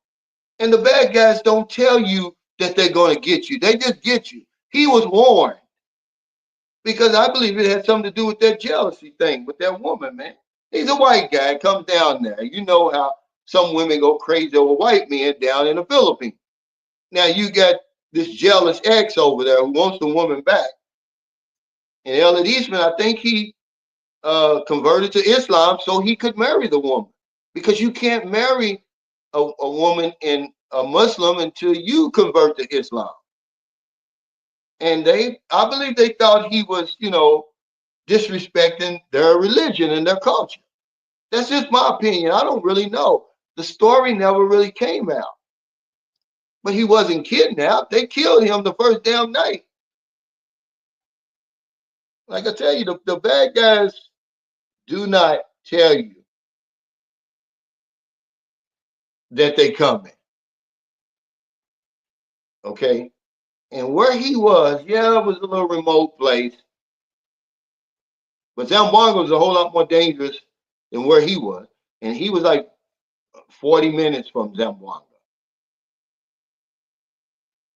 and the bad guys don't tell you that they're going to get you. They just get you. He was warned because I believe it had something to do with that jealousy thing with that woman, man. He's a white guy, comes down there. You know how some women go crazy over white men down in the Philippines. Now you got this jealous ex over there who wants the woman back. And Elliot Eastman, I think he converted to Islam so he could marry the woman because you can't marry a woman in a Muslim until you convert to Islam. And I believe they thought he was, disrespecting their religion and their culture. That's just my opinion. I don't really know. The story never really came out. But he wasn't kidnapped. They killed him the first damn night. Like I tell you, the bad guys do not tell you that they come in. Okay. And where he was, yeah, it was a little remote place, but Zamboanga was a whole lot more dangerous than where he was. And he was like 40 minutes from Zamboanga.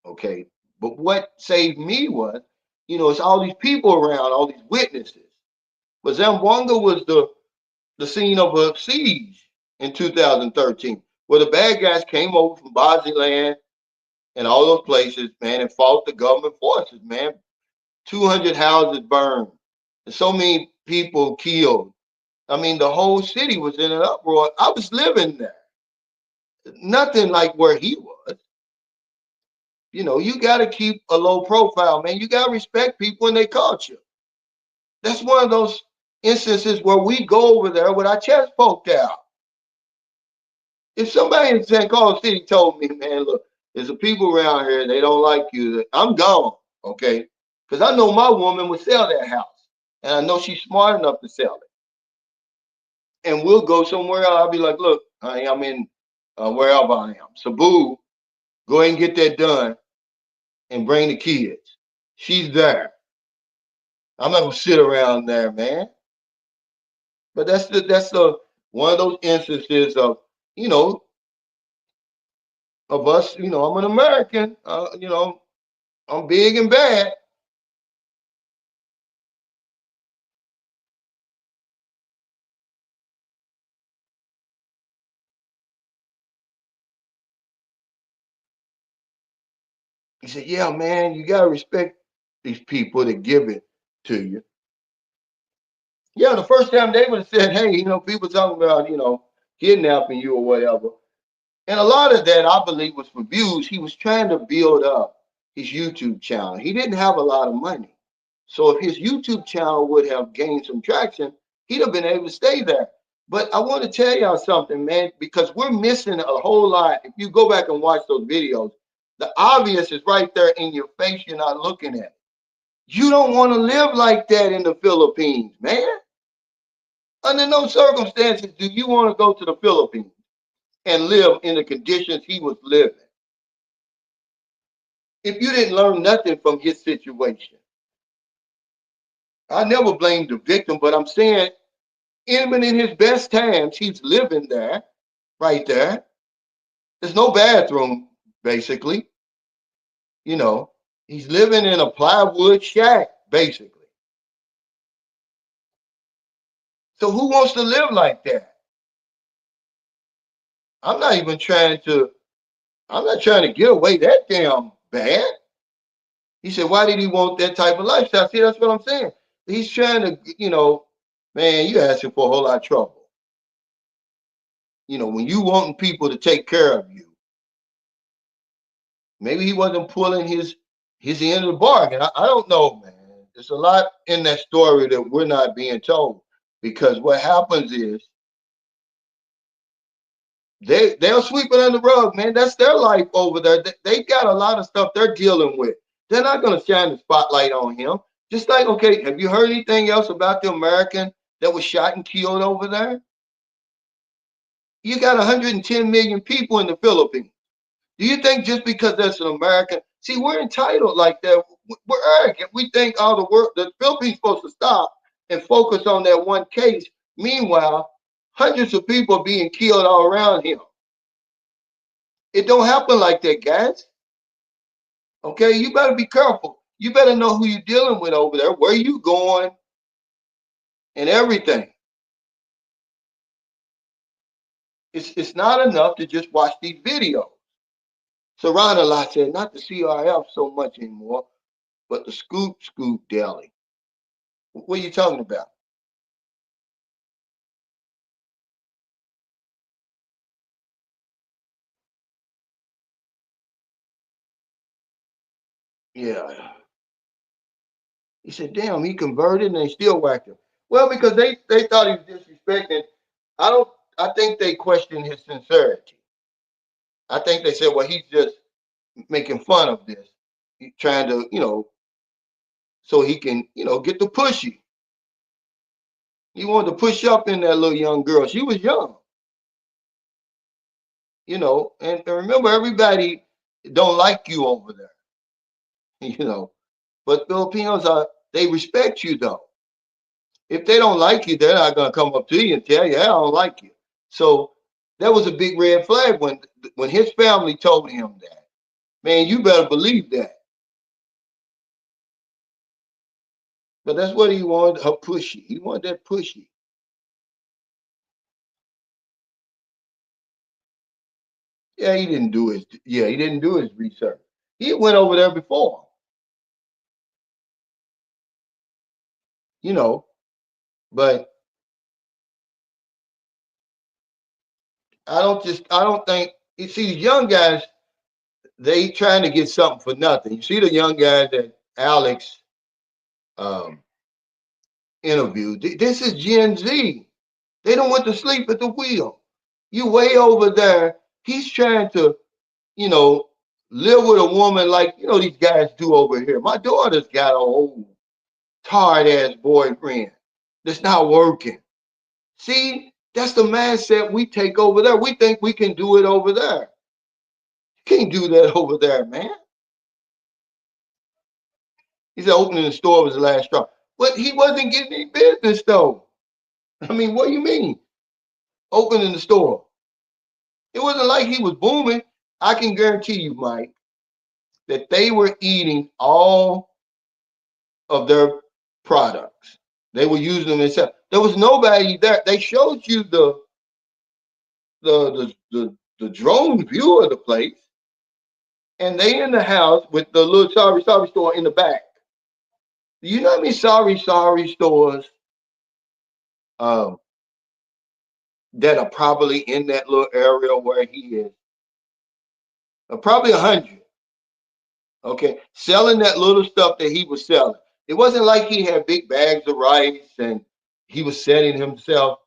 Okay. But what saved me was, it's all these people around, all these witnesses. But Zamboanga was the scene of a siege in 2013, where the bad guys came over from Swaziland and all those places, man, and fought the government forces, man. 200 houses burned, and so many people killed. I mean, the whole city was in an uproar. I was living there. Nothing like where he was. You got to keep a low profile, man. You got to respect people and their culture. That's one of those instances where we go over there with our chest poked out. If somebody in St. Carlos City told me, man, look, there's some people around here, they don't like you, I'm gone, okay? Because I know my woman would sell that house. And I know she's smart enough to sell it. And we'll go somewhere else. I'll be like, look, I'm in wherever I am. Cebu, go ahead and get that done and bring the kids. She's there. I'm not gonna sit around there, man. But that's the one of those instances of, you know, of us, I'm an American, I'm big and bad. He said, yeah, man, you gotta respect these people that give it to you. Yeah, the first time they would have said, hey, people talking about, kidnapping you or whatever. And a lot of that, I believe, was for views. He was trying to build up his YouTube channel. He didn't have a lot of money. So if his YouTube channel would have gained some traction, he'd have been able to stay there. But I want to tell y'all something, man, because we're missing a whole lot. If you go back and watch those videos, the obvious is right there in your face. You're not looking at it. You don't want to live like that in the Philippines, man. Under no circumstances do you want to go to the Philippines and live in the conditions he was living. If you didn't learn nothing from his situation, I never blame the victim, but I'm saying even in his best times, he's living there, right there. There's no bathroom, basically. You know, he's living in a plywood shack, basically. So who wants to live like that? I'm not even trying to, I'm not trying to get away that damn bad. He said, why did he want that type of lifestyle? See, that's what I'm saying. He's trying to, man, you asking for a whole lot of trouble. When you wanting people to take care of you, maybe he wasn't pulling his end of the bargain. I don't know, man. There's a lot in that story that we're not being told, because what happens is they'll sweep it under the rug, man. That's their life over there. They got a lot of stuff they're dealing with. They're not going to shine the spotlight on him. Just like, okay, have you heard anything else about the American that was shot and killed over there? You got 110 million people in the Philippines. Do you think just because that's an American? See, we're entitled like that. We're arrogant. We think all the work, the Philippines supposed to stop and focus on that one case. Meanwhile, hundreds of people are being killed all around him. It don't happen like that, guys. Okay, you better be careful. You better know who you're dealing with over there, where you going, and everything. It's not enough to just watch these videos. Saran Allah said, not the CRF so much anymore, but the Scoop Deli. What are you talking about? Yeah. He said, damn, he converted and they still whacked him. Well, because they thought he was disrespecting. I don't I think they questioned his sincerity. I think they said, well, he's just making fun of this. He's trying to, so he can, get the pushy. He wanted to push up in that little young girl. She was young. And remember, everybody don't like you over there, you know. But Filipinos they respect you though. If they don't like you, they're not gonna come up to you and tell you, "Hey, I don't like you." So that was a big red flag when his family told him that. Man, you better believe that. But that's what he wanted, her pushy. He wanted that pushy. He didn't do his research. He went over there before, you know, but I don't think you see the young guys, they trying to get something for nothing. You see the young guys that Alex um, interviewed. This is Gen Z. They don't want to sleep at the wheel. You way over there. He's trying to, you know, live with a woman like these guys do over here. My daughter's got a old tired ass boyfriend that's not working. See, that's the mindset we take over there. We think we can do it over there. You can't do that over there, man. He said opening the store was the last straw. But he wasn't getting any business though. I mean, what do you mean? Opening the store. It wasn't like he was booming. I can guarantee you, Mike, that they were eating all of their products. They were using them themselves. There was nobody there. They showed you the drone view of the place, and they in the house with the little sorry store in the back. You know how many sorry stores um, that are probably in that little area where he is? Probably 100. Okay, selling that little stuff that he was selling. It wasn't like he had big bags of rice and he was setting himself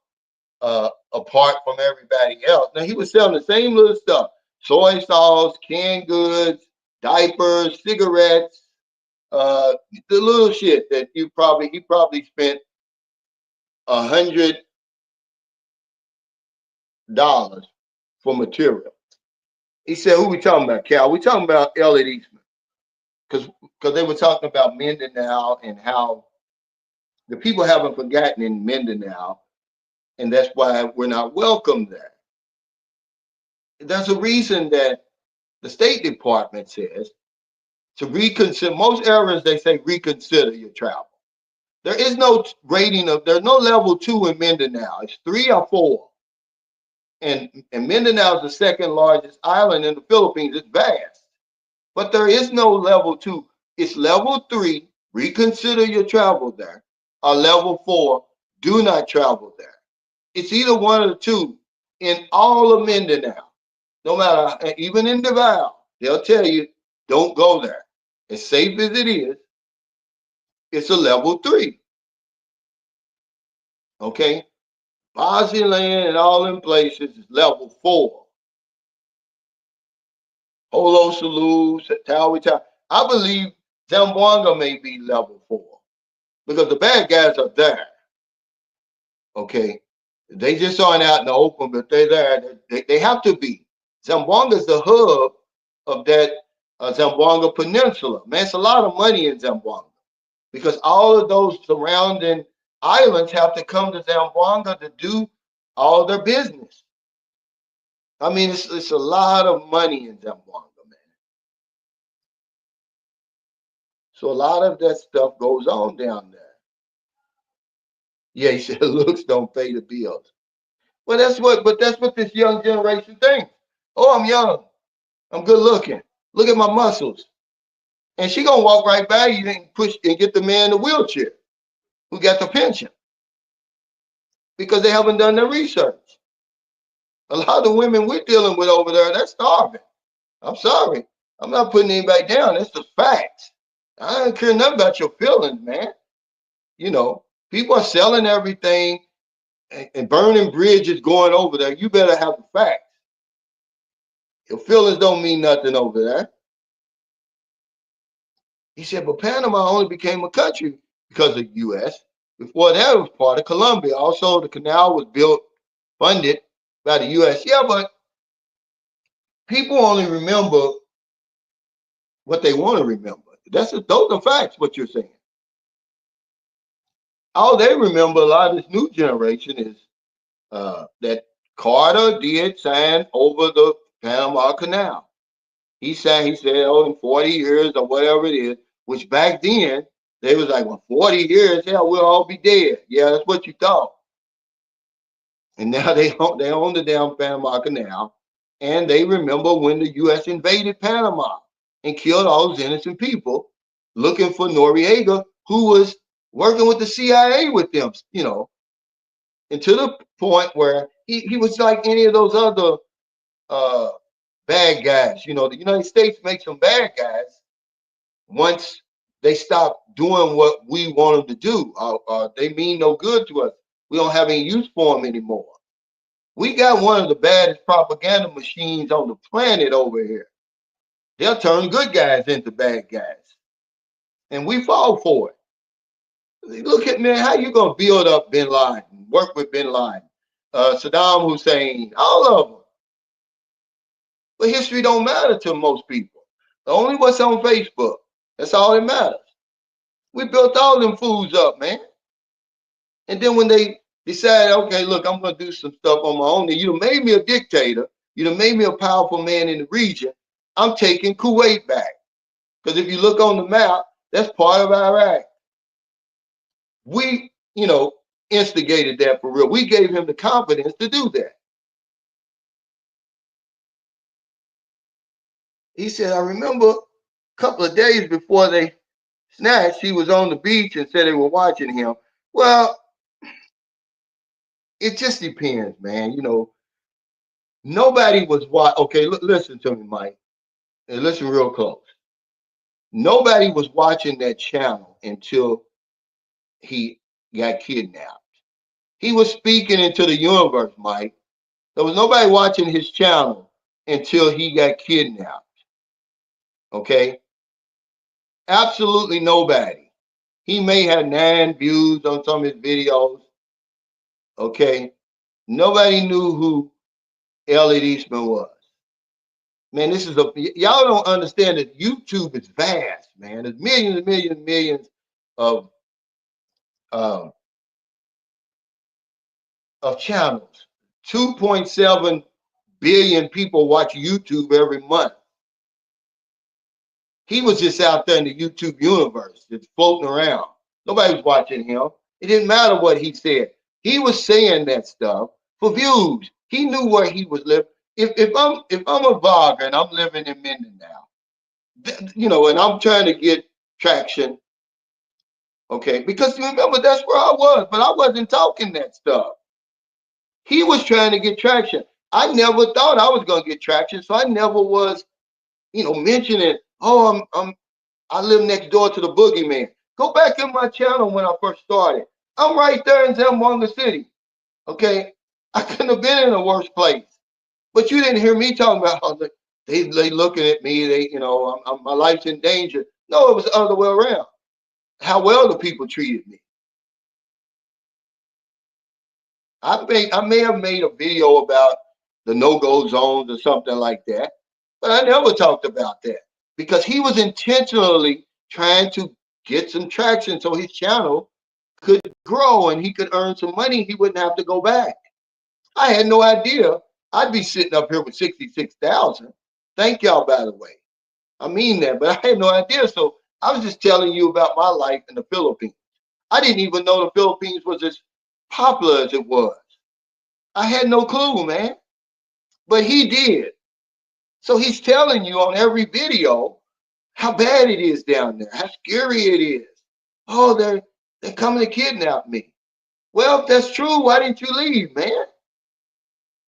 apart from everybody else. Now he was selling the same little stuff: soy sauce, canned goods, diapers, cigarettes, the little shit that he probably spent $100 for material. He said, "Who we talking about, Cal? We talking about Elliot Eastman because they were talking about Mindanao and how the people haven't forgotten in Mindanao, and that's why we're not welcome there. There's a reason that the State Department says to reconsider. Most areas they say reconsider your travel. There is no rating there's no level 2 in Mindanao. It's 3 or 4. And Mindanao is the second largest island in the Philippines. It's vast. But there is no level 2. It's level 3, reconsider your travel there, or level 4, do not travel there. It's either one of the two in all of Mindanao. No matter, even in Davao, they'll tell you, don't go there. As safe as it is, it's a level 3. Okay? Basilan and all them places is level 4. Holo Salus, Tawi Tawi. I believe Zamboanga may be level 4 because the bad guys are there. Okay? They just aren't out in the open, but they're there. They have to be. Zamboanga is the hub of that Zamboanga Peninsula. Man, it's a lot of money in Zamboanga because all of those surrounding islands have to come to Zamboanga to do all their business. I mean, it's a lot of money in Zamboanga, man. So a lot of that stuff goes on down there. Yeah, he said looks don't pay the bills. But that's what this young generation thinks. Oh, I'm young. I'm good looking. Look at my muscles. And she gonna walk right by you and push and get the man in the wheelchair who got the pension because they haven't done their research. A lot of the women we're dealing with over there, they're starving. I'm sorry. I'm not putting anybody down. It's the facts. I don't care nothing about your feelings, man. People are selling everything and burning bridges going over there. You better have the facts. Your feelings don't mean nothing over there. He said, but Panama only became a country because of the U.S. Before that, it was part of Colombia. Also, the canal was built, funded by the U.S. Yeah, but People only remember what they want to remember. Those are facts. What you're saying. All they remember, a lot of this new generation, is that Carter did sign over the Panama Canal. He said, oh, in 40 years or whatever it is, which back then they was like, well, 40 years, hell, we'll all be dead. Yeah, that's what you thought. And now they own the damn Panama Canal, and they remember when the U.S. invaded Panama and killed all those innocent people, looking for Noriega, who was working with the CIA with them, and to the point where he was like any of those other uh, bad guys. The United States makes them bad guys once they stop doing what we want them to do. They mean no good to us. We don't have any use for them anymore. We got one of the baddest propaganda machines on the planet over here. They'll turn good guys into bad guys, and we fall for it. Look at, man, how you gonna build up Bin Laden, work with Bin Laden, Saddam Hussein, all of them? But history don't matter to most people. Only what's on Facebook. That's all that matters. We built all them fools up, man. And then when they decide, okay, look, I'm gonna do some stuff on my own, and you made me a dictator, you made me a powerful man in the region. I'm taking Kuwait back. Because if you look on the map, that's part of Iraq. We, instigated that for real. We gave him the confidence to do that. He said, I remember a couple of days before they snatched, he was on the beach and said they were watching him. Well, it just depends, man. Nobody was watching. Okay, listen to me, Mike, and listen real close. Nobody was watching that channel until he got kidnapped. He was speaking into the universe, Mike. There was nobody watching his channel until he got kidnapped. Okay? Absolutely nobody. He may have 9 views on some of his videos. Okay? Nobody knew who Elliot Eastman was. Man, y'all don't understand that YouTube is vast, man. There's millions and millions and millions of um, of channels. 2.7 billion people watch YouTube every month. He was just out there in the YouTube universe, just floating around. Nobody was watching him. It didn't matter what he said. He was saying that stuff for views. He knew where he was living. If I'm a vlogger and I'm living in Mindanao, and I'm trying to get traction, okay, because remember that's where I was, but I wasn't talking that stuff. He was trying to get traction. I never thought I was gonna get traction, so I never was, mentioning, oh, I live next door to the boogeyman. Go back in my channel when I first started. I'm right there in Zamboanga City. Okay, I couldn't have been in a worse place. But you didn't hear me talking about how they looking at me. My life's in danger. No, it was the other way around. How well the people treated me. I may have made a video about the no-go zones or something like that, but I never talked about that because he was intentionally trying to get some traction so his channel could grow and he could earn some money. He wouldn't have to go back. I had no idea I'd be sitting up here with 66,000. Thank y'all, by the way. I mean that, but I had no idea. So I was just telling you about my life in the Philippines. I didn't even know the Philippines was as popular as it was. I had no clue, man. But he did. So he's telling you on every video how bad it is down there, how scary it is. Oh, they're coming to kidnap me. Well, if that's true, why didn't you leave, man?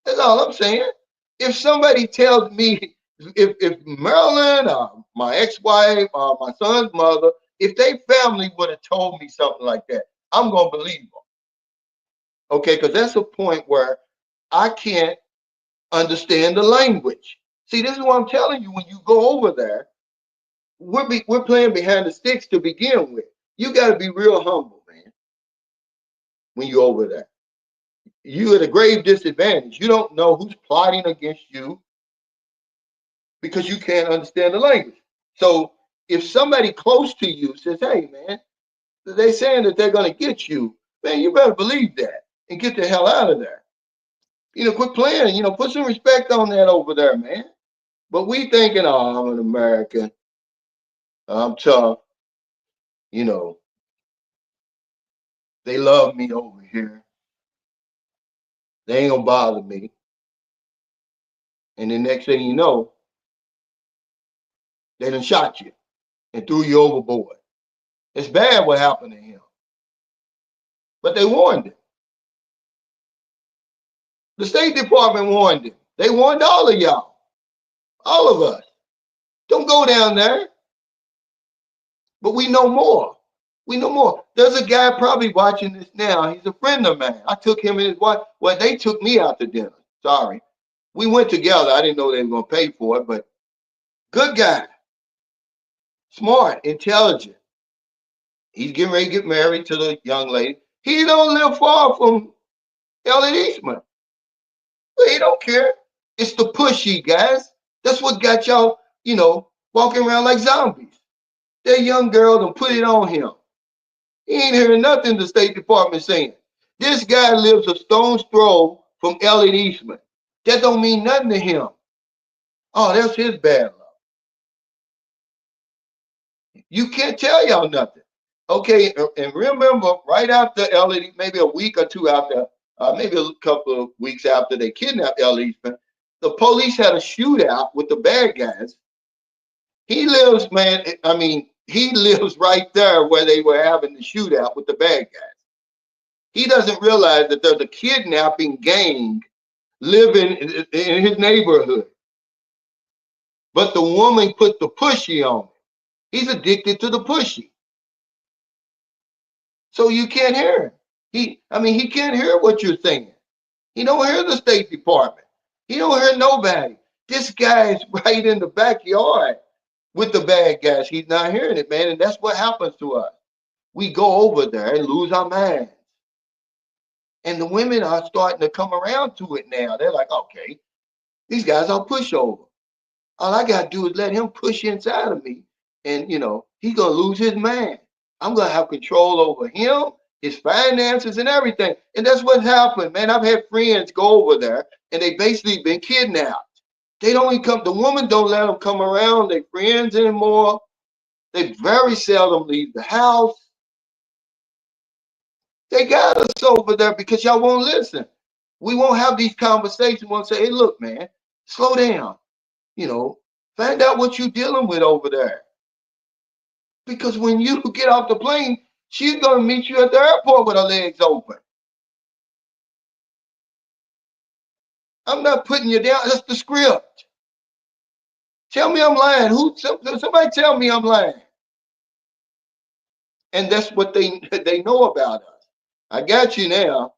That's all I'm saying. If somebody tells me, if Marilyn or my ex-wife or my son's mother, if they family would have told me something like that, I'm gonna believe them. Okay, because that's a point where I can't understand the language. See, this is what I'm telling you. When you go over there, we're playing behind the sticks to begin with. You got to be real humble, man. When you're over there, you at a grave disadvantage. You don't know who's plotting against you. because you can't understand the language. So if somebody close to you says, "Hey, man, they saying that they're gonna get you," man, you better believe that and get the hell out of there. Quit playing. Put some respect on that over there, man. But we thinking, "Oh, I'm an American. I'm tough. You know, they love me over here. They ain't gonna bother me." And the next thing you know, they done shot you and threw you overboard. It's bad what happened to him. But they warned him. The State Department warned him. They warned all of y'all, all of us. Don't go down there. But we know more. We know more. There's a guy probably watching this now. He's a friend of mine. I took him and his wife. Well, they took me out to dinner. Sorry. We went together. I didn't know they were going to pay for it, but good guy. Smart, intelligent. He's getting ready to get married to the young lady. He don't live far from Elliot Eastman. But he don't care. It's the pushy, guys. That's what got y'all, walking around like zombies. That young girl done put it on him. He ain't hearing nothing the State Department saying. This guy lives a stone's throw from Elliot Eastman. That don't mean nothing to him. Oh, that's his bad luck. You can't tell y'all nothing. Okay, and remember, right after Elliot, maybe a week or two after, maybe a couple of weeks after they kidnapped Elliot Eastman, the police had a shootout with the bad guys. He lives, man, I mean, he lives right there where they were having the shootout with the bad guys. He doesn't realize that there's a kidnapping gang living in his neighborhood. But the woman put the pushy on him. He's addicted to the pushy. So you can't hear him. He can't hear what you're saying. He don't hear the State Department. He don't hear nobody. This guy is right in the backyard with the bad guys. He's not hearing it, man. And that's what happens to us. We go over there and lose our minds. And the women are starting to come around to it now. They're like, okay, these guys are pushover. All I got to do is let him push inside of me. And, he's going to lose his mind. I'm going to have control over him, his finances, and everything. And that's what happened, man. I've had friends go over there, and they basically been kidnapped. They don't even come, the woman don't let them come around their friends anymore. They very seldom leave the house. They got us over there because y'all won't listen. We won't have these conversations. We won't say, hey, look, man, slow down. Find out what you're dealing with over there. Because when you get off the plane, she's going to meet you at the airport with her legs open. I'm not putting you down. That's the script. Tell me I'm lying. Somebody tell me I'm lying. And that's what they know about us. I got you now.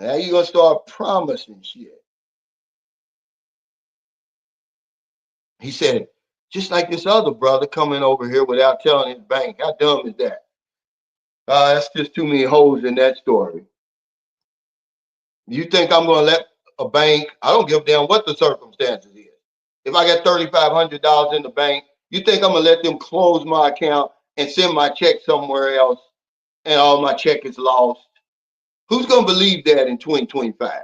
Now you're going to start promising shit. He said, just like this other brother coming over here without telling his bank. How dumb is that? That's just too many holes in that story. You think I'm going to let a bank, I don't give a damn what the circumstances is. If I got $3,500 in the bank, you think I'm going to let them close my account and send my check somewhere else and all my check is lost? Who's going to believe that in 2025? I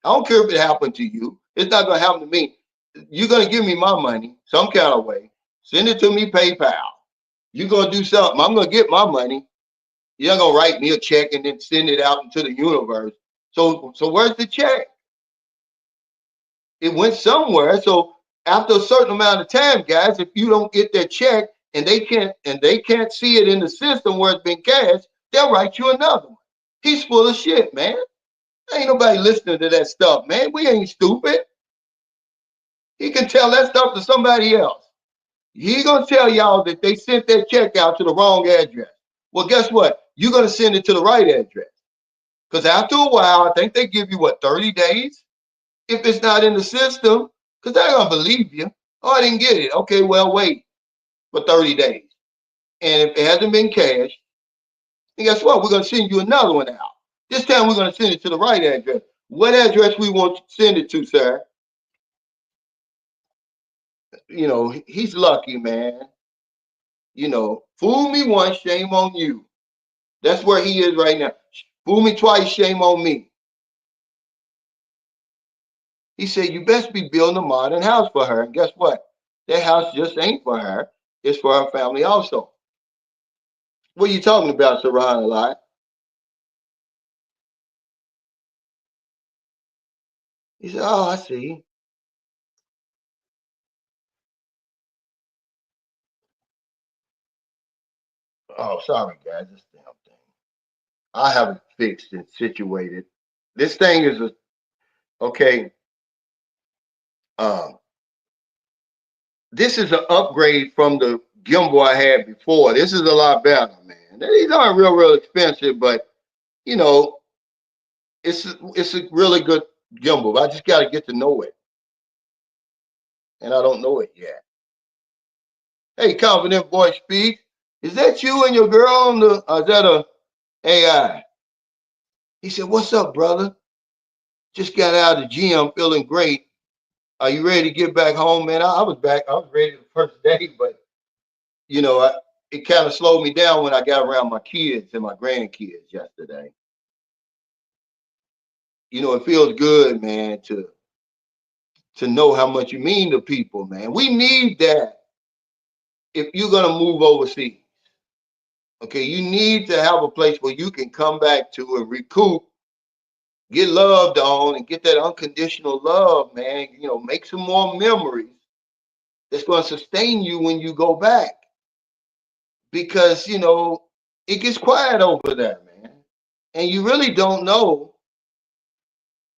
don't care if it happened to you. It's not going to happen to me. You're going to give me my money some kind of way. Send it to me PayPal. You're going to do something. I'm going to get my money. You're not going to write me a check and then send it out into the universe. So where's the check? It went somewhere. So after a certain amount of time, guys, if you don't get that check and they can't see it in the system where it's been cashed, they'll write you another one. He's full of shit, man. Ain't nobody listening to that stuff, man. We ain't stupid. He can tell that stuff to somebody else. He gonna tell y'all that they sent that check out to the wrong address. Well, guess what? You're gonna send it to the right address. Because after a while, I think they give you 30 days if it's not in the system, because they're gonna believe you. Oh, I didn't get it. Okay, well, wait for 30 days. And if it hasn't been cashed, and guess what? We're gonna send you another one out. This time we're gonna send it to the right address. What address we want to send it to, sir? he's lucky, man. Fool me once, shame on you. That's where he is right now. Fool me twice, shame on me. He said, you best be building a modern house for her. And guess what? That house just ain't for her. It's for her family also. What are you talking about, Saran, a lot? He said, oh, I see. Oh, sorry, guys. This damn thing. I have it fixed and situated. This thing is okay. Um, this is an upgrade from the gimbal I had before. This is a lot better, man. These aren't real expensive, but you know, it's a really good gimbal. I just got to get to know it, and I don't know it yet. Hey, confident voice speak. Is that you and your girl on the? Is that a AI? He said, "What's up, brother? Just got out of the gym, feeling great. Are you ready to get back home, man?" I was back. I was ready the first day, but you know, I, it kind of slowed me down when I got around my kids and my grandkids yesterday. It feels good, man, to know how much you mean to people, man. We need that if you're gonna move overseas. Okay, you need to have a place where you can come back to and recoup, get loved on, and get that unconditional love, man. Make some more memories that's going to sustain you when you go back. Because, it gets quiet over there, man. And you really don't know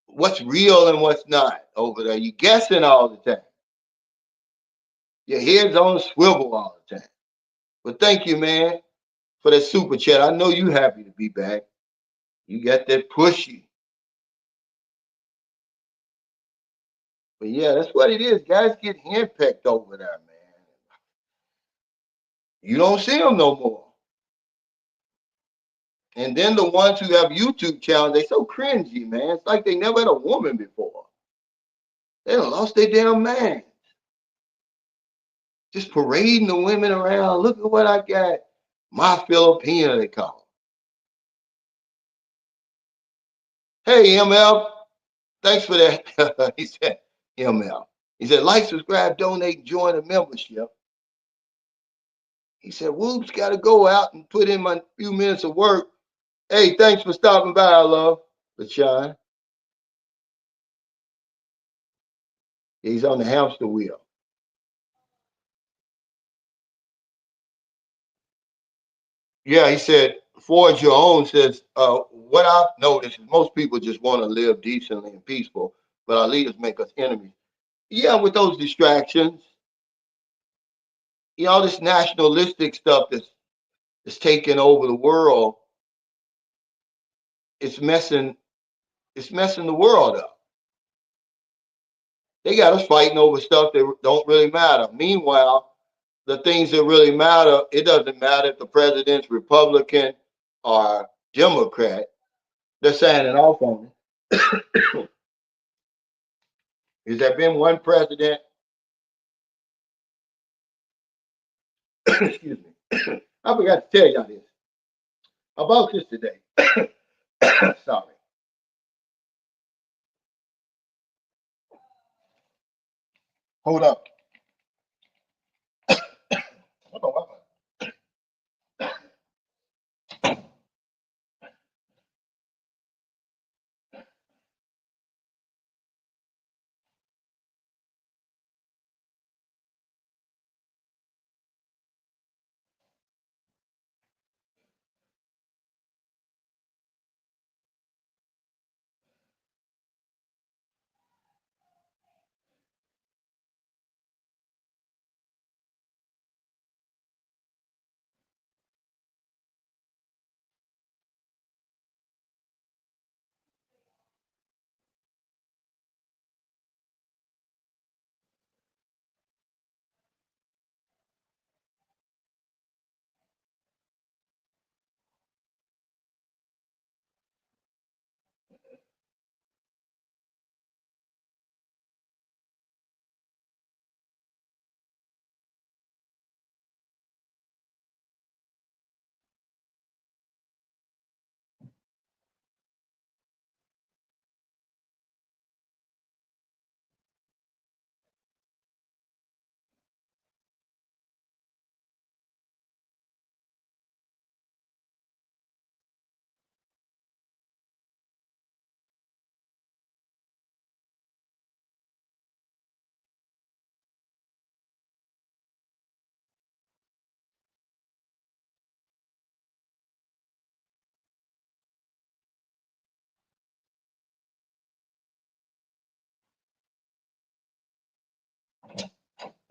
what's real and what's not over there. You're guessing all the time. Your head's on a swivel all the time. But thank you, man, for that super chat. I know you happy to be back. You got that pushy. But yeah, that's what it is. Guys get henpecked over there, man. You don't see them no more. And then the ones who have YouTube channels, they so cringy, man. It's like they never had a woman before. They done lost their damn mind. Just parading the women around. Look at what I got. My Filipina, they call them. Hey, ML. Thanks for that. He said, ML. He said, like, subscribe, donate, join the membership. He said, Whoops, got to go out and put in my few minutes of work. Hey, thanks for stopping by, love. LaShawn. He's on the hamster wheel. Yeah, he said, forge your own. Says, what I've noticed is most people just want to live decently and peaceful, but our leaders make us enemies. Yeah, with those distractions, all this nationalistic stuff that's taking over the world, it's messing it's messing the world up. They got us fighting over stuff that don't really matter. Meanwhile, the things that really matter, it doesn't matter if the president's Republican or Democrat. They're signing off on it. Has there been one president? Excuse me. I forgot to tell y'all this about this today. Sorry. Hold up. Hold on.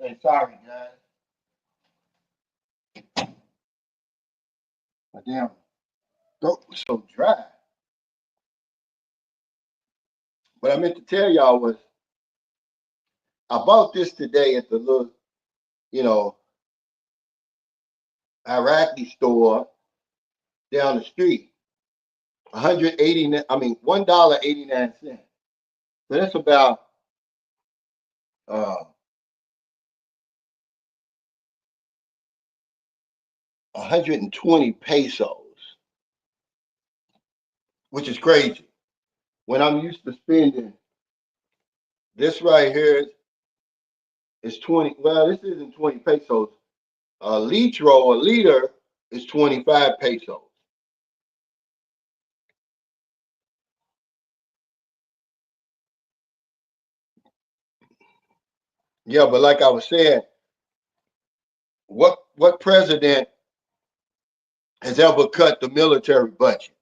Hey, sorry, guys. My damn throat was so dry. What I meant to tell y'all was I bought this today at the little, you know, Iraqi store down the street. 180, I mean, $1.89. So that's about uh 120 pesos, which is crazy. When I'm used to spending this right here is 20. Well, this isn't 20 pesos. A liter is 25 pesos. Yeah, but like I was saying, what president has ever cut the military budget?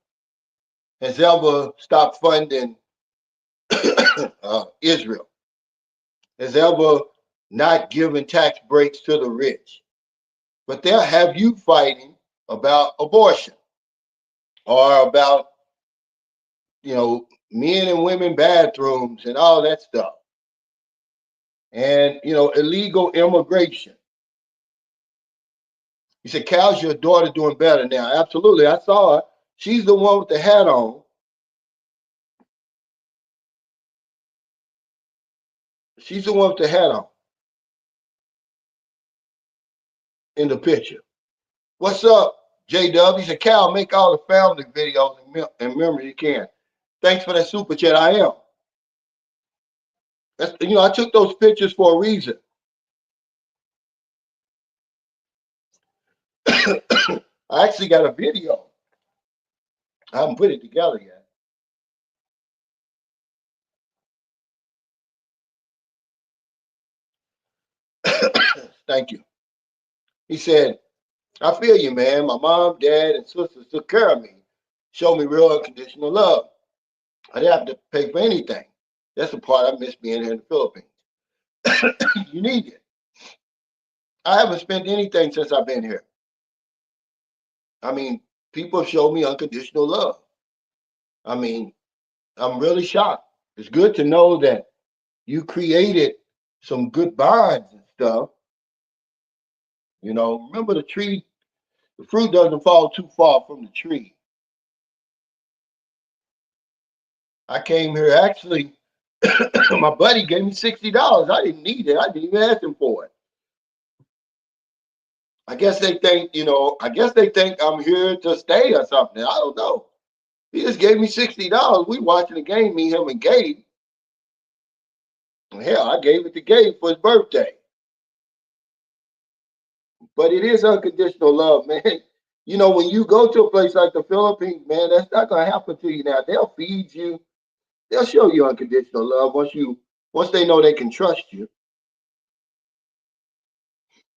Has ever stopped funding Israel? Has ever not given tax breaks to the rich? But they'll have you fighting about abortion or about, men and women bathrooms and all that stuff. And, illegal immigration. You said, Cal's your daughter doing better now. Absolutely. I saw her. She's the one with the hat on. She's the one with the hat on in the picture. What's up, JW? He said, Cal, make all the family videos and memory you can. Thanks for that super chat. I am. I took those pictures for a reason. I actually got a video. I haven't put it together yet. Thank you. He said, I feel you, man. My mom, dad, and sisters took care of me, showed me real unconditional love. I didn't have to pay for anything. That's the part I miss being here in the Philippines. You need it. I haven't spent anything since I've been here. I mean, people have showed me unconditional love. I mean, I'm really shocked. It's good to know that you created some good bonds and stuff. Remember the fruit doesn't fall too far from the tree. I came here actually, my buddy gave me $60. I didn't need it. I didn't even ask him for it. I guess they think I'm here to stay or something. I don't know. He just gave me $60. We watching the game, me, him, and Gabe. Hell, I gave it to Gabe for his birthday. But it is unconditional love, man. When you go to a place like the Philippines, man, that's not gonna happen to you now. They'll feed you. They'll show you unconditional love once they know they can trust you.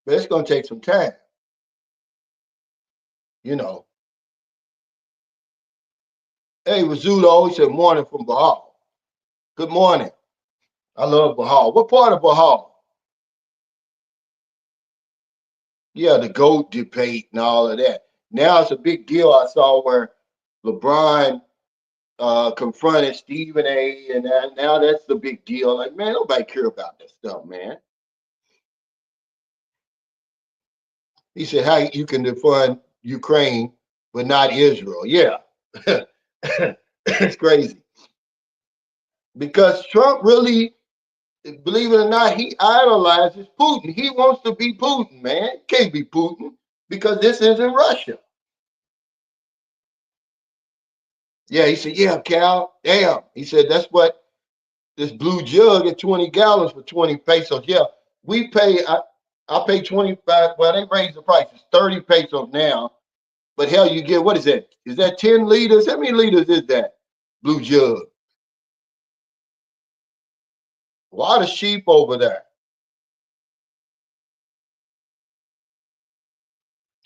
But it's gonna take some time. You know. Hey, Rizzuto, he said morning from Bahal. Good morning. I love Bahal. What part of Bahal? Yeah, the GOAT debate and all of that. Now it's a big deal. I saw where LeBron confronted Stephen A. And now that's the big deal. Like, man, nobody care about that stuff, man. He said, how you can defund Ukraine but not Israel? Yeah, it's crazy because Trump really, believe it or not, he idolizes Putin. He wants to be Putin, man. Can't be Putin because this isn't Russia. Yeah, he said, yeah, Cal, damn. He said, that's what this blue jug at 20 gallons for 20 pesos. Yeah, we pay, I pay 25. Well, they raised the prices, 30 pesos now. But hell, you get, what is that? Is that 10 liters? How many liters is that? Blue jug. A lot of sheep over there.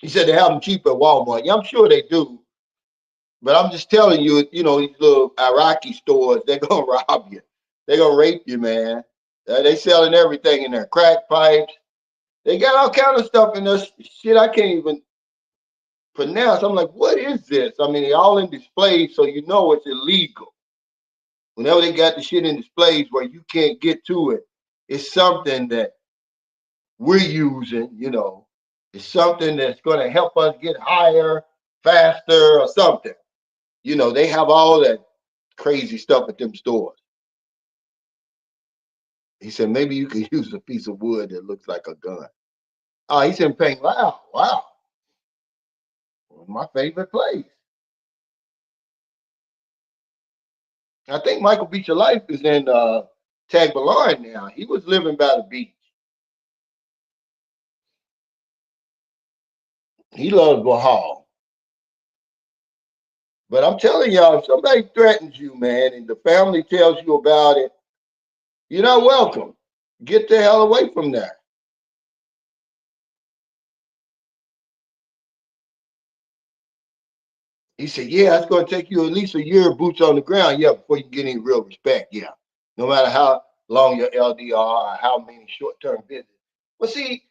He said they have them cheap at Walmart. Yeah, I'm sure they do. But I'm just telling you, these little Iraqi stores, they're going to rob you. They're going to rape you, man. They selling everything in there. Crack pipes, They got all kind of stuff in there, shit I can't even pronounce. I'm like, what is this? I mean, they all in displays, so you know it's illegal. Whenever they got the shit in displays where you can't get to it, it's something that we're using, it's something that's going to help us get higher, faster, or something. They have all that crazy stuff at them stores. He said, maybe you could use a piece of wood that looks like a gun. Oh, he's in Paint. Wow, wow. My favorite place. I think Michael Beecher Life is in Tagbiloran now. He was living by the beach. He loves Bahal. But I'm telling y'all, if somebody threatens you, man, and the family tells you about it, you're not welcome. Get the hell away from there. He said, yeah, it's going to take you at least a year of boots on the ground, yeah, before you get any real respect, yeah. No matter how long your LDR or how many short-term visits. But see,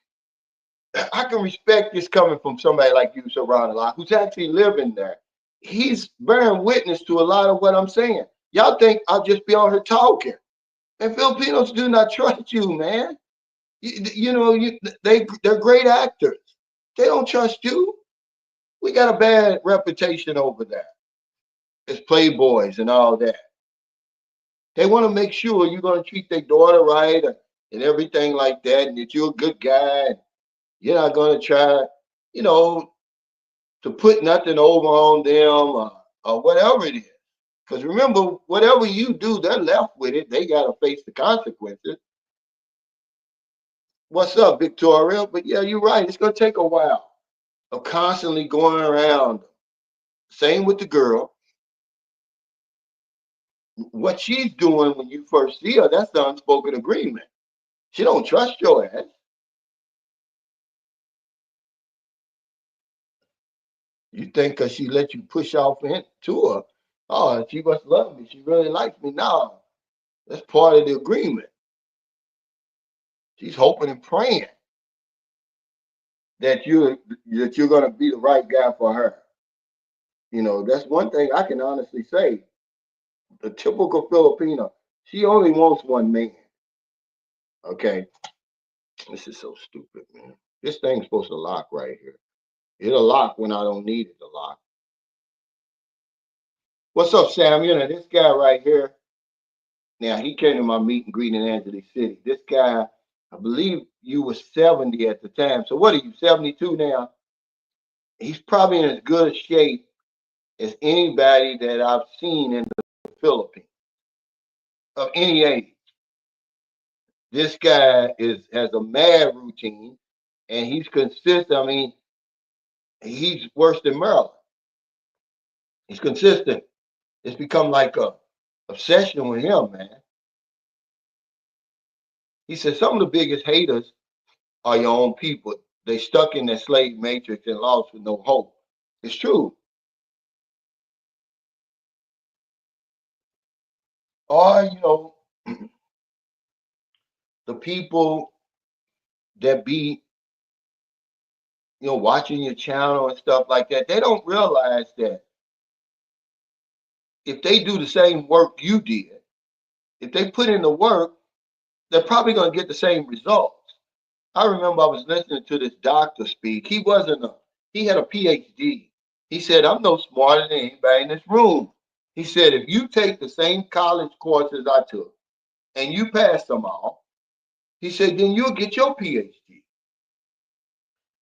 I can respect this coming from somebody like you, Saran, a lot, who's actually living there. He's bearing witness to a lot of what I'm saying. Y'all think I'll just be on here talking. And Filipinos do not trust you, man. They're great actors. They don't trust you. We got a bad reputation over there as playboys and all that. They want to make sure you're going to treat their daughter right and everything like that, and that you're a good guy. And you're not going to try, you know, to put nothing over on them or whatever it is. Because remember, whatever you do, they're left with it. They got to face the consequences. What's up, Victoria? But yeah, you're right. It's going to take a while of constantly going around. Same with the girl. What she's doing when you first see her, that's the unspoken agreement. She don't trust your ass. You think because she let you push off into her, oh, she must love me. She really likes me. No, that's part of the agreement. She's hoping and praying that you're gonna be the right guy for her. That's one thing I can honestly say. The typical Filipino, she only wants one man. Okay, this is so stupid, man. This thing's supposed to lock right here. It'll lock when I don't need it to lock. What's up, Sam? This guy right here. Now he came to my meet and greet in Angeles City. This guy, I believe you were 70 at the time. So what are you, 72 now? He's probably in as good a shape as anybody that I've seen in the Philippines of any age. This guy has a mad routine and he's consistent. I mean, he's worse than Maryland. He's consistent. It's become like a obsession with him, man. He said some of the biggest haters are your own people. They stuck in that slave matrix and lost with no hope. It's true. Or, the people that be, watching your channel and stuff like that, they don't realize that if they do the same work you did, if they put in the work, they're probably going to get the same results. I remember I was listening to this doctor speak. He had a PhD. He said, I'm no smarter than anybody in this room. He said, if you take the same college courses I took and you pass them all, he said, then you'll get your PhD.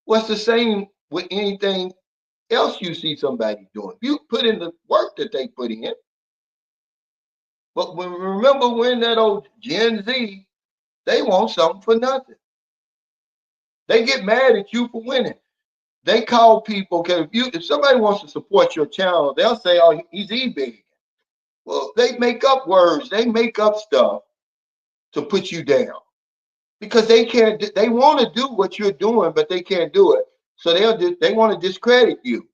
What's the same with anything else you see somebody doing? You put in the work that they put in. But remember when that old Gen Z, they want something for nothing. They get mad at you for winning. They call people, because if somebody wants to support your channel, they'll say, oh, he's eBay. Well, they make up words, they make up stuff to put you down. Because they can't, they want to do what you're doing, but they can't do it. So they want to discredit you.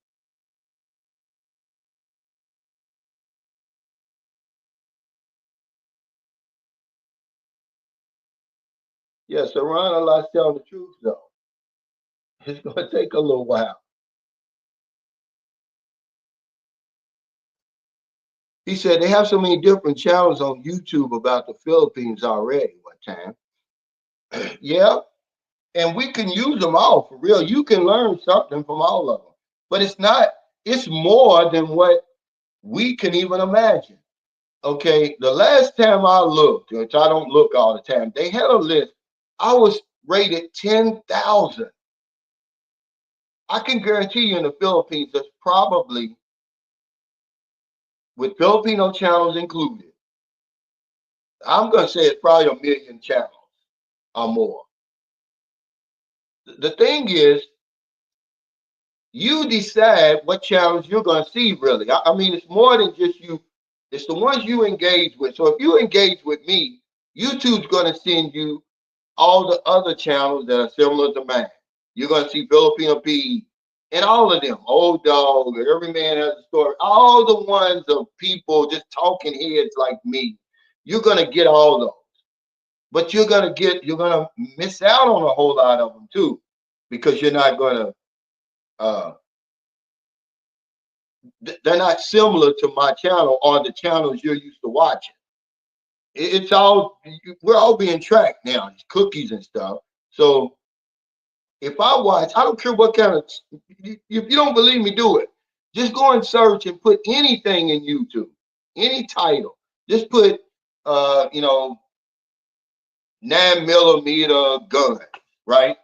Yeah, so Ron Allah's telling the truth though. It's going to take a little while. He said they have so many different channels on YouTube about the Philippines already. One time, yeah, and we can use them all for real. You can learn something from all of them, but it's not. It's more than what we can even imagine. Okay, the last time I looked, which I don't look all the time, they had a list. I was rated 10,000. I can guarantee you in the Philippines, there's probably, with Filipino channels included, I'm going to say it's probably a million channels or more. The thing is, you decide what channels you're going to see, really. I mean, it's more than just you, it's the ones you engage with. So if you engage with me, YouTube's going to send you all the other channels that are similar to mine. You're going to see Filipino P and all of them. Old Dog, Every Man Has a Story, all the ones of people just talking heads like me. You're going to get all those. But you're going to miss out on a whole lot of them too, because you're not going to, uh, they're not similar to my channel or the channels you're used to watching. It's all, we're all being tracked now, these cookies and stuff. So if I watch, I don't care what kind of, if you don't believe me, do it. Just go and search and put anything in YouTube, any title. Just put, uh, you know, 9mm gun, right?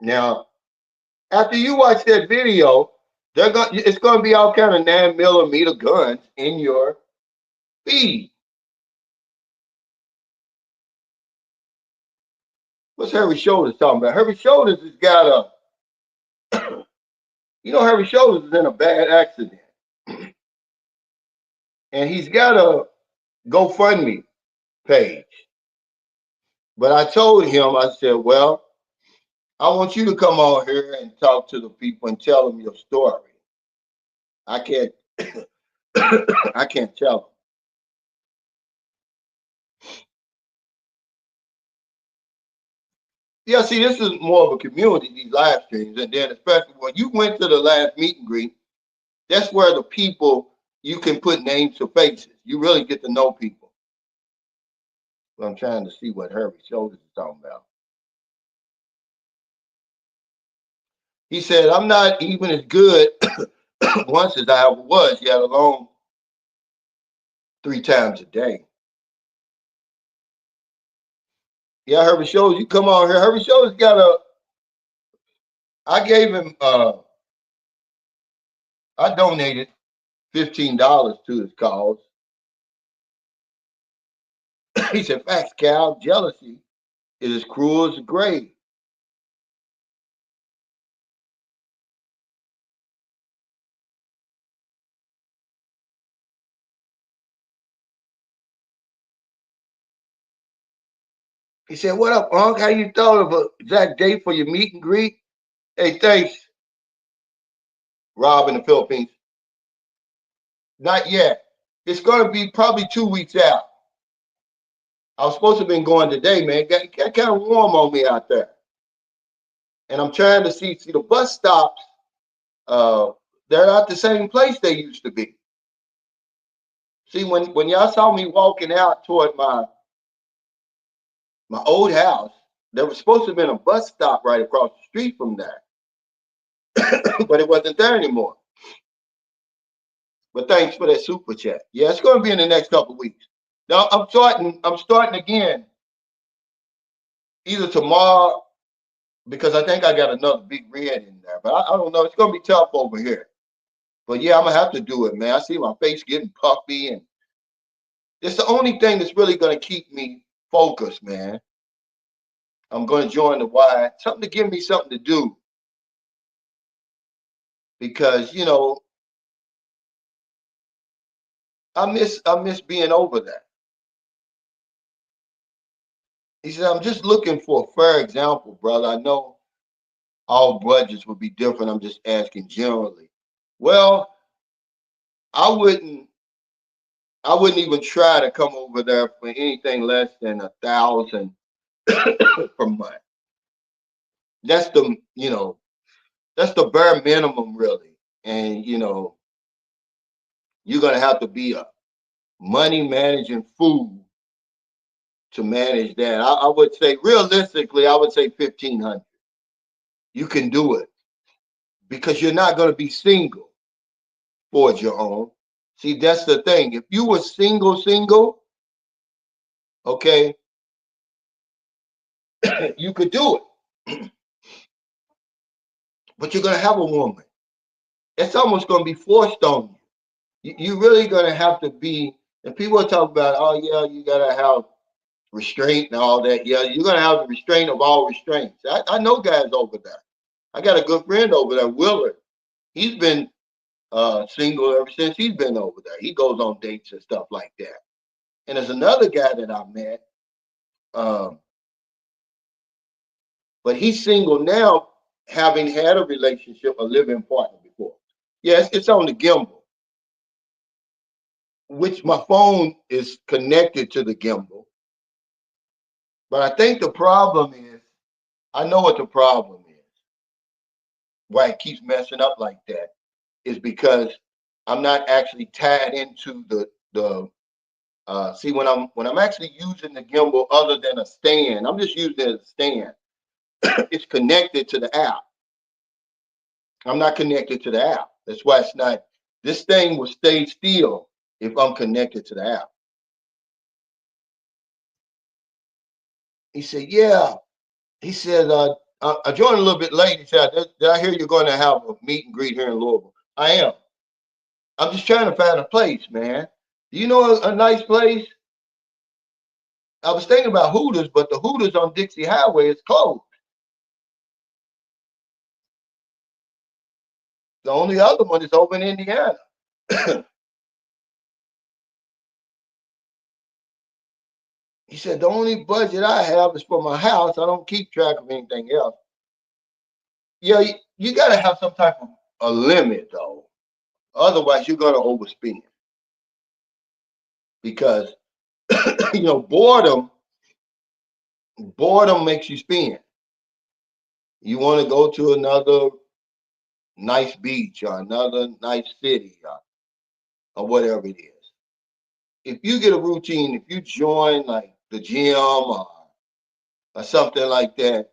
Now, after you watch that video, it's gonna be all kind of 9mm guns in your feed. What's Harry Shoulders talking about? Harry Shoulders has got Harry Shoulders is in a bad accident, and he's got a GoFundMe page. But I told him, I said, well, I want you to come on here and talk to the people and tell them your story. I can't, I can't tell them. Yeah, see, this is more of a community, these live streams. And then especially when you went to the last meet and greet, that's where the people, you can put names to faces. You really get to know people. So I'm trying to see what Harvey Shoulders is talking about. He said, I'm not even as good once as I ever was, yet alone 3 times a day. Yeah, Herbie Shoulders, you come on here. Herbie Shoulders got I gave him, I donated $15 to his cause. He said, facts, Cal, jealousy is as cruel as the grave. He said, what up, Unc? How you thought of a exact date for your meet and greet? Hey, thanks, Rob in the Philippines. Not yet. It's going to be probably 2 weeks out. I was supposed to have been going today, man. Got kind of warm on me out there. And I'm trying to see the bus stops, uh, they're not the same place they used to be. See, when y'all saw me walking out toward my old house, there was supposed to have been a bus stop right across the street from there, but it wasn't there anymore. But thanks for that super chat. Yeah, it's going to be in the next couple of weeks. Now I'm starting. I'm starting again either tomorrow because I think I got another big red in there. But I don't know. It's going to be tough over here. But yeah, I'm gonna have to do it, man. I see my face getting puffy, and it's the only thing that's really going to keep me focused, man. I'm going to join the Y, something to give me something to do because I miss being over that. He said, I'm just looking for a fair example, brother. I know all budgets would be different. I'm just asking generally. Well, I wouldn't I wouldn't even try to come over there for anything less than 1,000 per month. That's the, that's the bare minimum, really. And you're gonna have to be a money managing fool to manage that. I would say realistically, I would say 1,500. You can do it because you're not gonna be single for your own. See, that's the thing. If you were single, okay, you could do it, but you're gonna have a woman. It's almost gonna be forced on you. You're really gonna have to be. And people talk about, oh yeah, you gotta have restraint and all that. Yeah, you're gonna have the restraint of all restraints. I know guys over there. I got a good friend over there, Willard. He's been single ever since he's been over there. He goes on dates and stuff like that. And there's another guy that I met, um, but he's single now, having had a relationship, a living partner before. Yes, it's on the gimbal, which my phone is connected to the gimbal. But I think the problem is, I know what the problem is. Why it keeps messing up like that is because I'm not actually tied into the see, when I'm actually using the gimbal other than a stand, I'm just using it as a stand. It's connected to the app. I'm not connected to the app. That's why it's not. This thing will stay still if I'm connected to the app. He said, "Yeah." He said, "I joined a little bit late." He said, "Did I hear you're going to have a meet and greet here in Louisville?" I am. I'm just trying to find a place, man. Do you know a nice place? I was thinking about Hooters, but the Hooters on Dixie Highway is closed. The only other one is over in Indiana. He said, the only budget I have is for my house. I don't keep track of anything else. Yeah, you got to have some type of a limit, though. Otherwise, you're going to overspend because, boredom makes you spend. You want to go to another nice beach or another nice city or whatever it is. If you get a routine, if you join like the gym or something like that,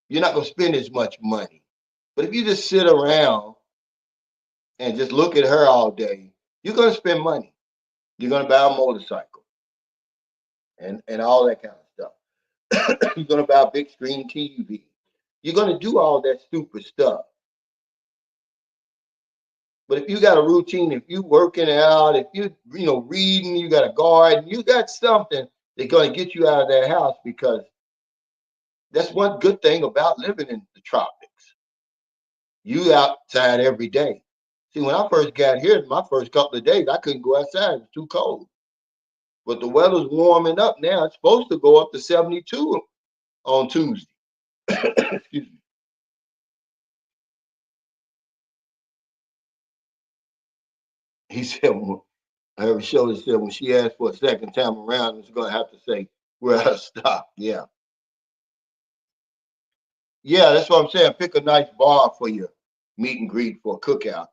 you're not going to spend as much money. But if you just sit around and just look at her all day, you're going to spend money. You're going to buy a motorcycle and all that kind of stuff. You're going to buy a big screen TV. You're going to do all that stupid stuff. But if you got a routine, if you working out, if you reading, you got a garden, you got something that's going to get you out of that house because that's one good thing about living in the tropics. You outside every day. See, when I first got here, my first couple of days, I couldn't go outside. It was too cold. But the weather's warming up now. It's supposed to go up to 72 on Tuesday. Excuse me. He said, I heard Shirley said when she asked for a second time around, she's going to have to say, we're out of stock. Yeah. Yeah, that's what I'm saying. Pick a nice bar for your meet and greet for a cookout.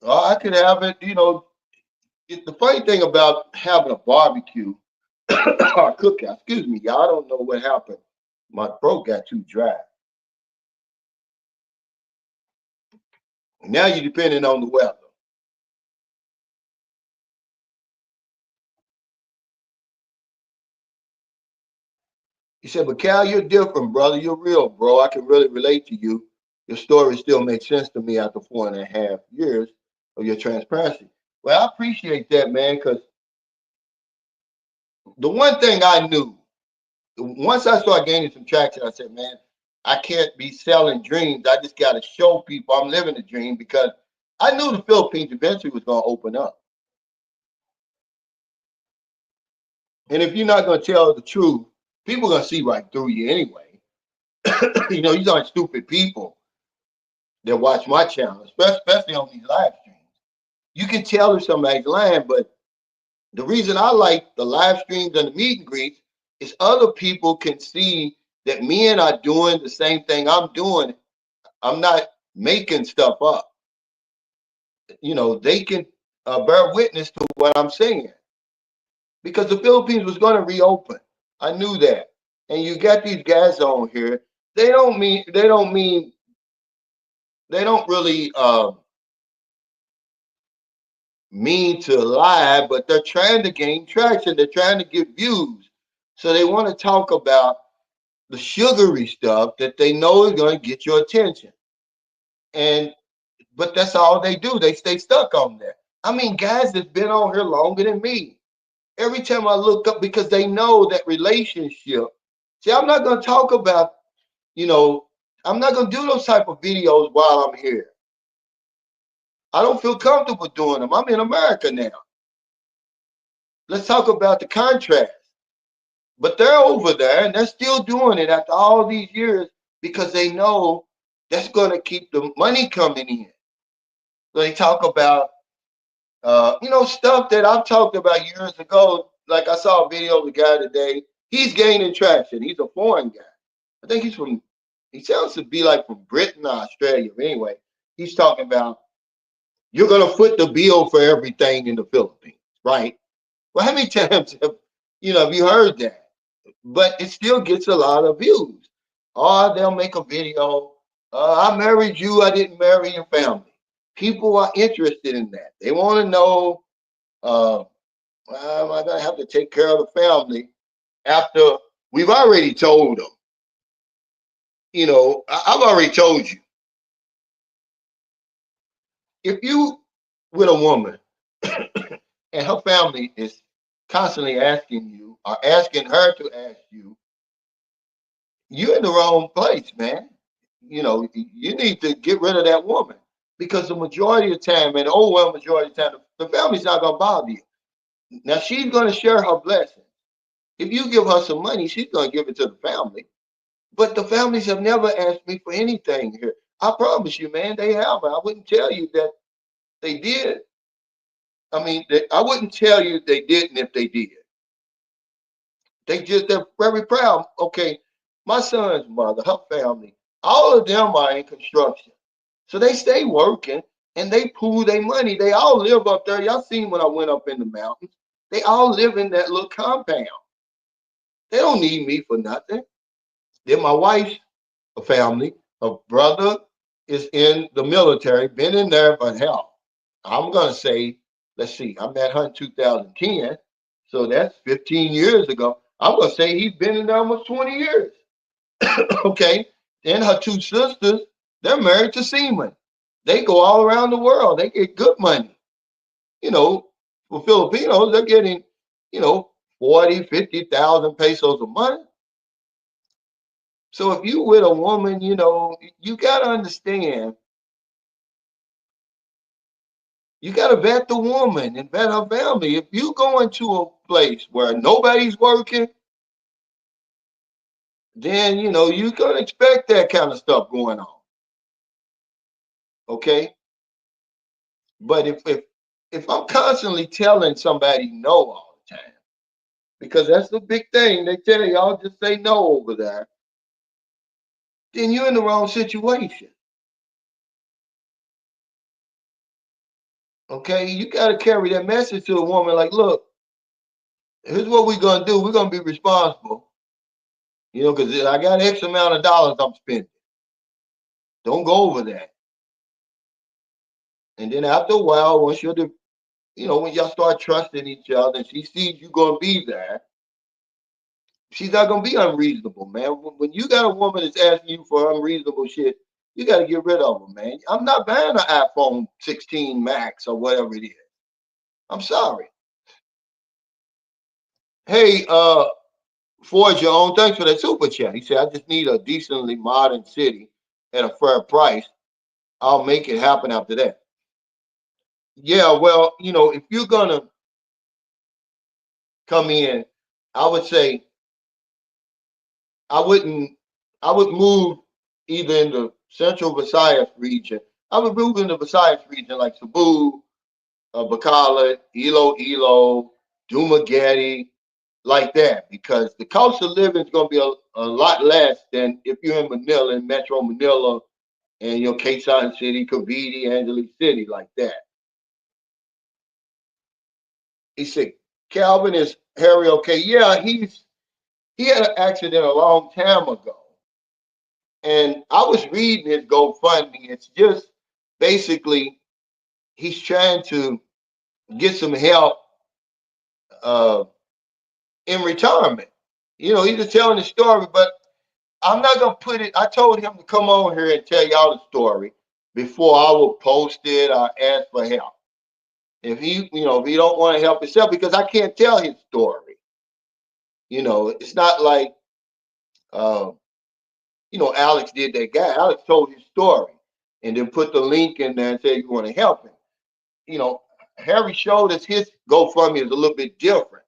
I could have it, the funny thing about having a barbecue or cookout, excuse me, y'all, I don't know what happened. My throat got too dry. Now you're depending on the weather. He said, but Cal, you're different, brother. You're real, bro. I can really relate to you. Your story still makes sense to me after 4.5 years of your transparency. Well, I appreciate that, man, because the one thing I knew, once I started gaining some traction, I said, man, I can't be selling dreams. I just got to show people I'm living the dream because I knew the Philippines eventually was going to open up. And if you're not going to tell the truth, people are going to see right through you anyway. These aren't stupid people that watch my channel, especially on these live streams. You can tell if somebody's lying, but the reason I like the live streams and the meet and greets is other people can see that men are doing the same thing I'm doing. I'm not making stuff up. They can bear witness to what I'm saying because the Philippines was going to reopen. I knew that. And you got these guys on here. They don't really mean to lie, but they're trying to gain traction. They're trying to get views. So they want to talk about the sugary stuff that they know is going to get your attention. And but that's all they do. They stay stuck on that. I mean, guys that's been on here longer than me. Every time I look up, because they know that relationship. See, I'm not going to talk about, you know, I'm not going to do those type of videos while I'm here. I don't feel comfortable doing them. I'm in America now. Let's talk about the contrast. But they're over there and they're still doing it after all these years because they know that's going to keep the money coming in. So they talk about, stuff that I've talked about years ago. Like I saw a video of a guy today. He's gaining traction. He's a foreign guy. I think he sounds to be like from Britain or Australia. But anyway, he's talking about you're going to foot the bill for everything in the Philippines, right? Well, how many times have you heard that? But it still gets a lot of views. Or they'll make a video. I married you. I didn't marry your family. People are interested in that. They want to know, well, am I going to have to take care of the family after we've already told them? I've already told you. If you with a woman and her family is constantly asking you or asking her to ask you, you're in the wrong place, man. You need to get rid of that woman because the majority of the time, and the overwhelming majority of the time, the family's not going to bother you. Now, she's going to share her blessings. If you give her some money, she's going to give it to the family. But the families have never asked me for anything here. I promise you, man, they haven't. I wouldn't tell you that they did. I mean, I wouldn't tell you they didn't if they did. They're very proud. Okay, my son's mother, her family, all of them are in construction. So they stay working and they pool their money. They all live up there. Y'all seen when I went up in the mountains. They all live in that little compound. They don't need me for nothing. Then my wife's family, her brother is in the military, been in there for help. I'm going to say, let's see, I met her in 2010. So that's 15 years ago. I'm going to say he's been in there almost 20 years. Okay. Then her two sisters, they're married to seamen. They go all around the world. They get good money. You know, for Filipinos, they're getting, 40, 50,000 pesos a month. So if you with a woman, you got to understand, you got to vet the woman and vet her family. If you go into a place where nobody's working, then, you're going to expect that kind of stuff going on. Okay. But if I'm constantly telling somebody no all the time, because that's the big thing, they tell y'all just say no over there, then you're in the wrong situation. Okay, you got to carry that message to a woman like, look, here's what we're going to do. We're going to be responsible, because I got X amount of dollars I'm spending. Don't go over that. And then after a while, once when y'all start trusting each other and she sees you going to be there, she's not gonna be unreasonable, man. When you got a woman that's asking you for unreasonable shit, you got to get rid of them, man. I'm not buying an iPhone 16 Max or whatever it is. I'm sorry. Hey, Ford your own. Thanks for that super chat. He said, I just need a decently modern city at a fair price. I'll make it happen after that. Yeah, well, if you're gonna come in, I would say I wouldn't. I would move either in the central Visayas region. I would move in the Visayas region like Cebu, Bacolod, Iloilo, Dumaguete. like that, because the cost of living is going to be a lot less than if you're in Manila, in Metro Manila, and Quezon City, Cavite, Angeles City, like that. He said, Calvin, is Harry okay? Yeah, he had an accident a long time ago. And I was reading his GoFundMe. It's just basically he's trying to get some help uh, in retirement. He's just telling the story, but I'm not gonna put it. I told him to come on here and tell y'all the story before I will post it or ask for help. If he don't want to help himself, because I can't tell his story. It's not like uh, Alex did that guy. Alex told his story and then put the link in there and said you want to help him. You know, Harry showed us his GoFundMe is a little bit different.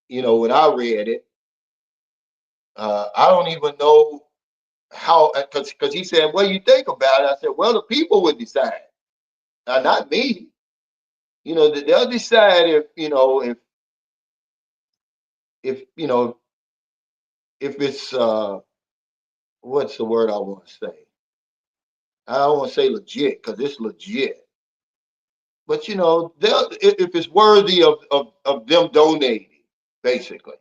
When I read it, I don't even know how, because he said, "What do you think about it?" I said, "Well, the people would decide, not me. They'll decide if if it's what's the word I want to say? I don't want to say legit because it's legit, but they'll if it's worthy of them donating, basically.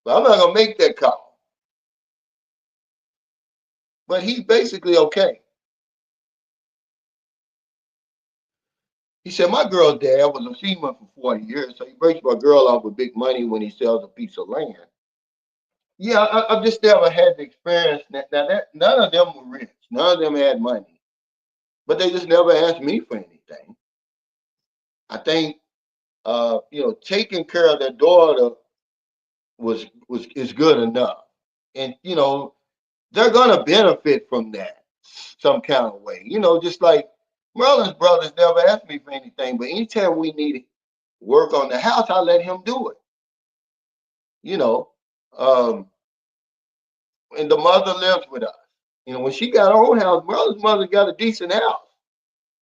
But I'm not gonna make that call. But he's basically okay. He said, my girl's dad was a seaman for 40 years, so he breaks my girl off with big money when he sells a piece of land. Yeah, I've just never had the experience. Now, none of them were rich. None of them had money. But they just never asked me for anything. I think, taking care of their daughter was is good enough. And, they're going to benefit from that some kind of way. Just like Merlin's brothers never asked me for anything, but anytime we needed work on the house, I let him do it. You know, um, and the mother lives with us. When she got her own house, Merlin's mother got a decent house.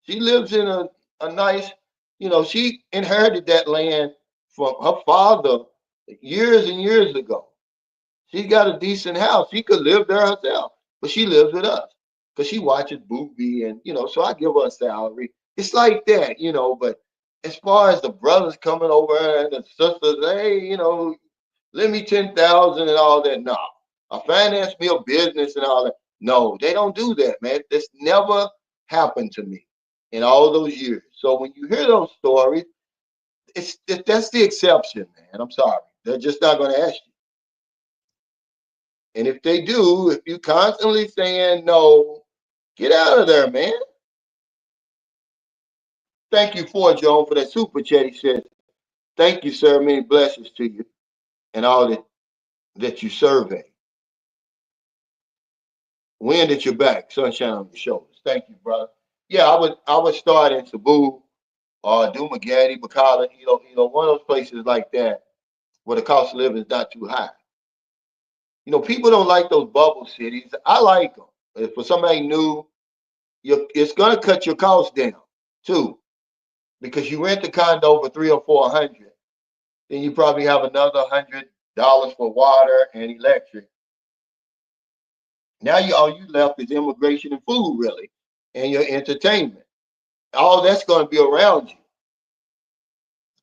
She lives in a nice, she inherited that land from her father years and years ago. She got a decent house. She could live there herself, but she lives with us because she watches Booby, and so I give her a salary. It's like that, But as far as the brothers coming over and the sisters, hey, lend me 10,000 and all that. No, finance me a business and all that. No, they don't do that, man. This never happened to me in all those years. So when you hear those stories, that's the exception, man. I'm sorry, they're just not going to ask you. And if they do, if you constantly saying no, get out of there, man. Thank you, for Joan, for that super chat. He says, thank you, sir. Many blessings to you and all that you survey. Wind at your back, sunshine on your shoulders. Thank you, brother. Yeah, I would start in Cebu or Dumaguete, Bacala, one of those places like that where the cost of living is not too high. People don't like those bubble cities. I like them. If for somebody new, it's gonna cut your costs down too, because you rent the condo for 300 or 400, then you probably have another $100 for water and electric. Now all you left is immigration and food, really, and your entertainment. All that's going to be around you,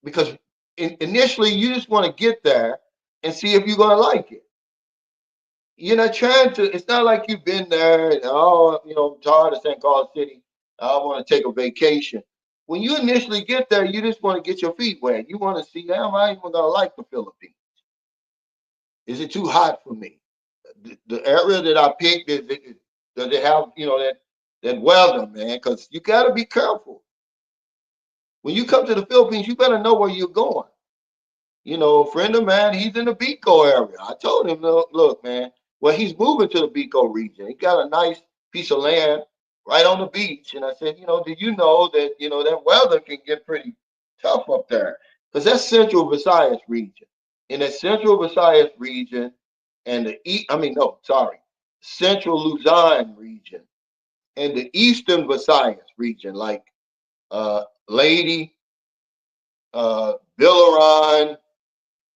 because initially you just want to get there and see if you're going to like it. You're not trying to. It's not like you've been there and I'm tired of St. Carl City. I want to take a vacation. When you initially get there, you just want to get your feet wet. You want to see, am I even going to like the Philippines? Is it too hot for me? The area that I picked does it have that weather, man? Because you got to be careful when you come to the Philippines. You better know where you're going. A friend of mine, he's in the Bicol area. I told him, look, man, well, he's moving to the Bicol region. He got a nice piece of land right on the beach. And I said, do you know that, that weather can get pretty tough up there? Because that's Central Visayas region. In the Central Visayas region and no, sorry, Central Luzon region and the Eastern Visayas region, like Lady, Billaron,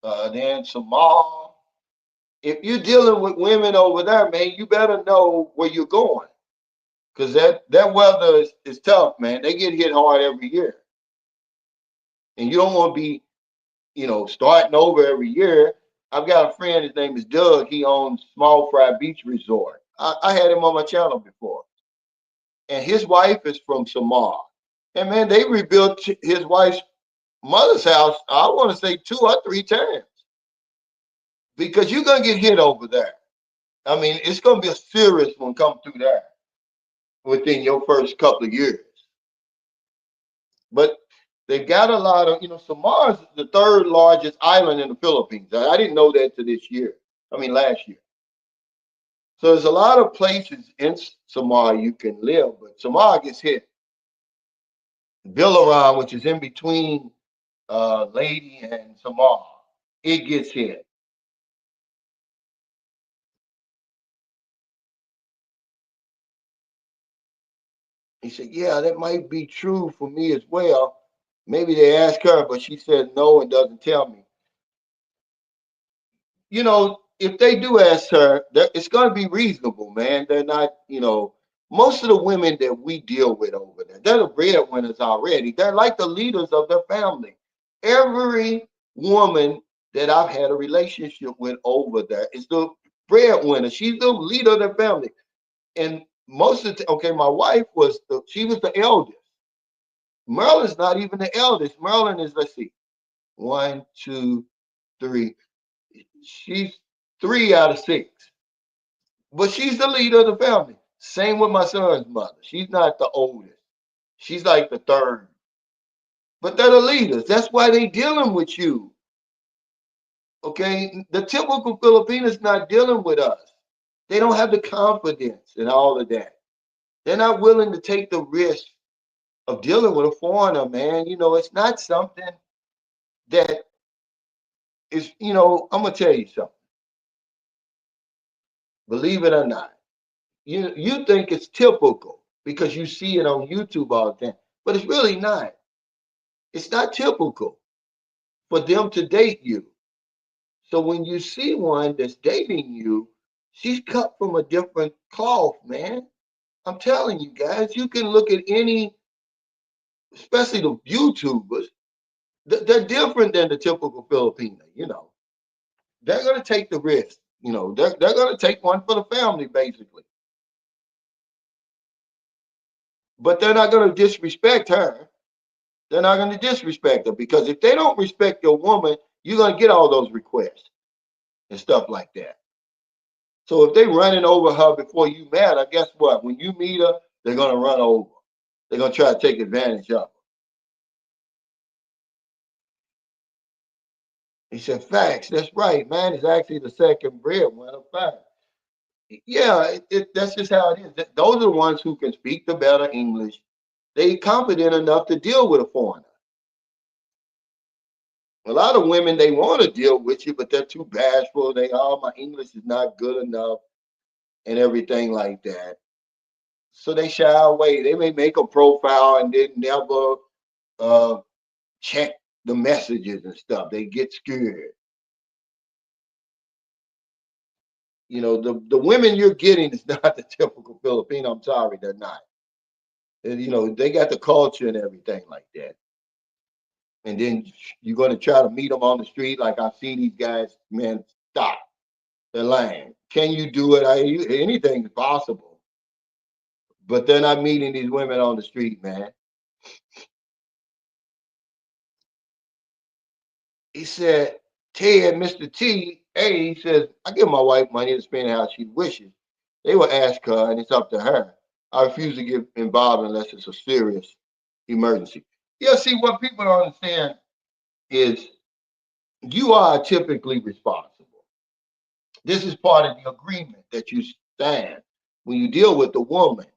then Samal. If you're dealing with women over there, man, you better know where you're going. Because that weather is tough, man. They get hit hard every year. And you don't want to be, starting over every year. I've got a friend, his name is Doug. He owns Small Fry Beach Resort. I had him on my channel before. And his wife is from Samar. And man, they rebuilt his wife's mother's house, I want to say 2 or 3 times. Because you're gonna get hit over there. I mean, it's gonna be a serious one come through there within your first couple of years. But they've got a lot of, Samar is the third largest island in the Philippines. I didn't know that to this year. I mean, last year. So there's a lot of places in Samar you can live, but Samar gets hit. Villaron, which is in between Lady and Samar, it gets hit. He said, yeah, that might be true for me as well. Maybe they asked her, but she said no and doesn't tell me. If they do ask her, it's going to be reasonable, man. They're not, most of the women that we deal with over there, they're the breadwinners already. They're like the leaders of their family. Every woman that I've had a relationship with over there is the breadwinner. She's the leader of their family. And most of the okay, my wife she was the eldest. Maryland's not even the eldest. Maryland is, let's see, one, two, three. She's 3 out of 6. But she's the leader of the family. Same with my son's mother. She's not the oldest. She's like the third. But they're the leaders. That's why they dealing with you. Okay? The typical Filipino's not dealing with us. They don't have the confidence and all of that. They're not willing to take the risk of dealing with a foreigner, man. It's not something that is, I'm gonna tell you something. Believe it or not. You think it's typical because you see it on YouTube all the time, but it's really not. It's not typical for them to date you. So when you see one that's dating you, she's cut from a different cloth, man. I'm telling you guys, you can look at any, especially the YouTubers, they're different than the typical Filipino. They're gonna take the risk. They're gonna take one for the family, basically. But they're not gonna disrespect her. They're not gonna disrespect her because if they don't respect your woman, you're gonna get all those requests and stuff like that. So if they running over her before you met her, guess what? When you meet her, they're gonna run over. They're gonna try to take advantage of her. He said, facts. That's right. Man is actually the second breadwinner. Fact. Yeah, that's just how it is. Those are the ones who can speak the better English. They confident enough to deal with a foreigner. A lot of women they want to deal with you, but they're too bashful. My English is not good enough and everything like that. So they shy away. They may make a profile and then never uh, check the messages and stuff. They get scared. The women you're getting is not the typical Filipino. I'm sorry, they're not. And, they got the culture and everything like that. And then you're going to try to meet them on the street. Like I see these guys, man, stop. They're lying. Can you do it? Anything is possible. But they're not meeting these women on the street, man. He said, Ted, Mr. T, hey, he says, I give my wife money to spend how she wishes. They will ask her, and it's up to her. I refuse to get involved unless it's a serious emergency. Yeah, see, what people don't understand is you are typically responsible. This is part of the agreement that you stand when you deal with the woman.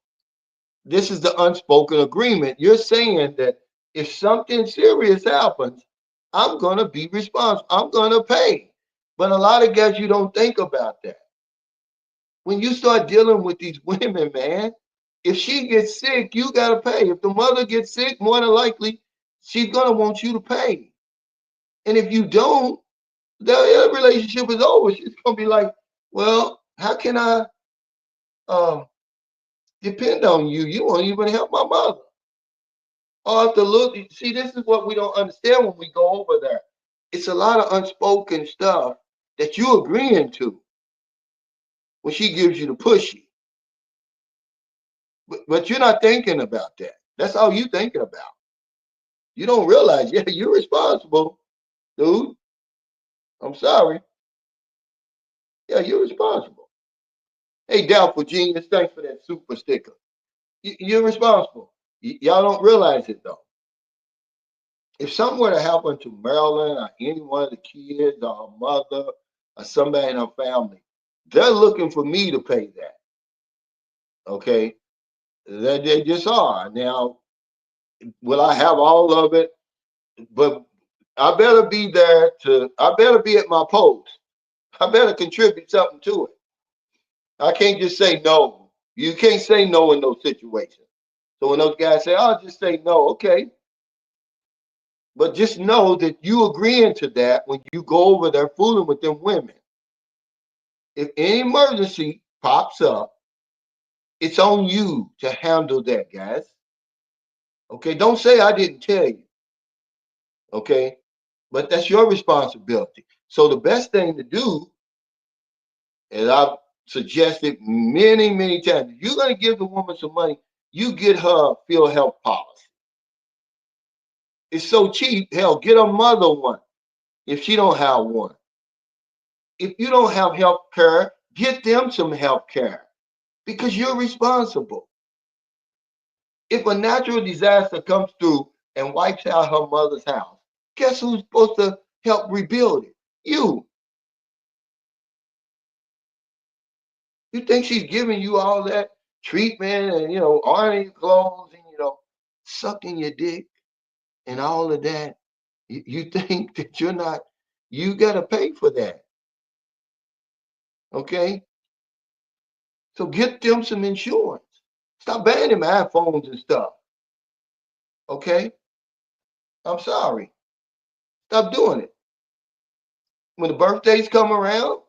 This is the unspoken agreement. You're saying that if something serious happens, I'm going to be responsible. I'm going to pay. But a lot of guys, you don't think about that. When you start dealing with these women, man, if she gets sick, you got to pay. If the mother gets sick, more than likely, she's gonna want you to pay. And if you don't, the relationship is over. She's gonna be like, well, how can I uh, depend on you? You won't even help my mother. Or have to look. See, this is what we don't understand when we go over there. It's a lot of unspoken stuff that you agreeing to when she gives you the pushy. But you're not thinking about that. That's all you thinking about. You don't realize, yeah, you're responsible, dude. I'm sorry. Yeah, you're responsible. Hey, Doubtful Genius, thanks for that super sticker. You're responsible. Y'all don't realize it though. If something were to happen to Marilyn or any one of the kids or her mother or somebody in her family, they're looking for me to pay that. Okay, they just are. Now, will I have all of it? But I better be there to. I better be at my post. I better contribute something to it. I can't just say no. You can't say no in those situations. So when those guys say, "I'll just say no," okay, but just know that you agreeing to that when you go over there fooling with them women. If any emergency pops up, it's on you to handle that, guys. Okay, don't say I didn't tell you. Okay, but that's your responsibility. So the best thing to do, as I've suggested many, many times, if you're going to give the woman some money, you get her field health policy. It's so cheap. Hell, get her mother one if she don't have one. If you don't have health care, get them some health care because you're responsible. If a natural disaster comes through and wipes out her mother's house, guess who's supposed to help rebuild it? You. You think she's giving you all that treatment and ironing your clothes and sucking your dick and all of that? You think that you're not? You got to pay for that. Okay, so get them some insurance. Stop banning my iPhones and stuff. Okay, I'm sorry. Stop doing it. When the birthdays come around,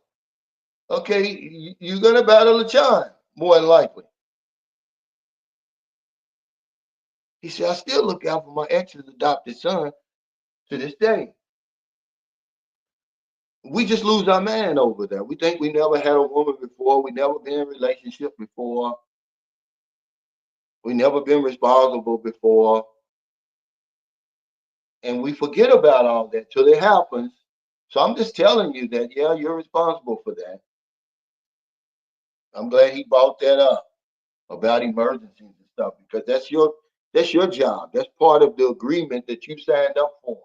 okay, you're gonna battle a child more than likely. He said, I still look out for my ex's adopted son to this day. We just lose our man over there. We think we never had a woman before. We never been in a relationship before. We never been responsible before. And we forget about all that till it happens. So I'm just telling you that, yeah, you're responsible for that. I'm glad he brought that up about emergencies and stuff because that's your job. That's part of the agreement that you signed up for.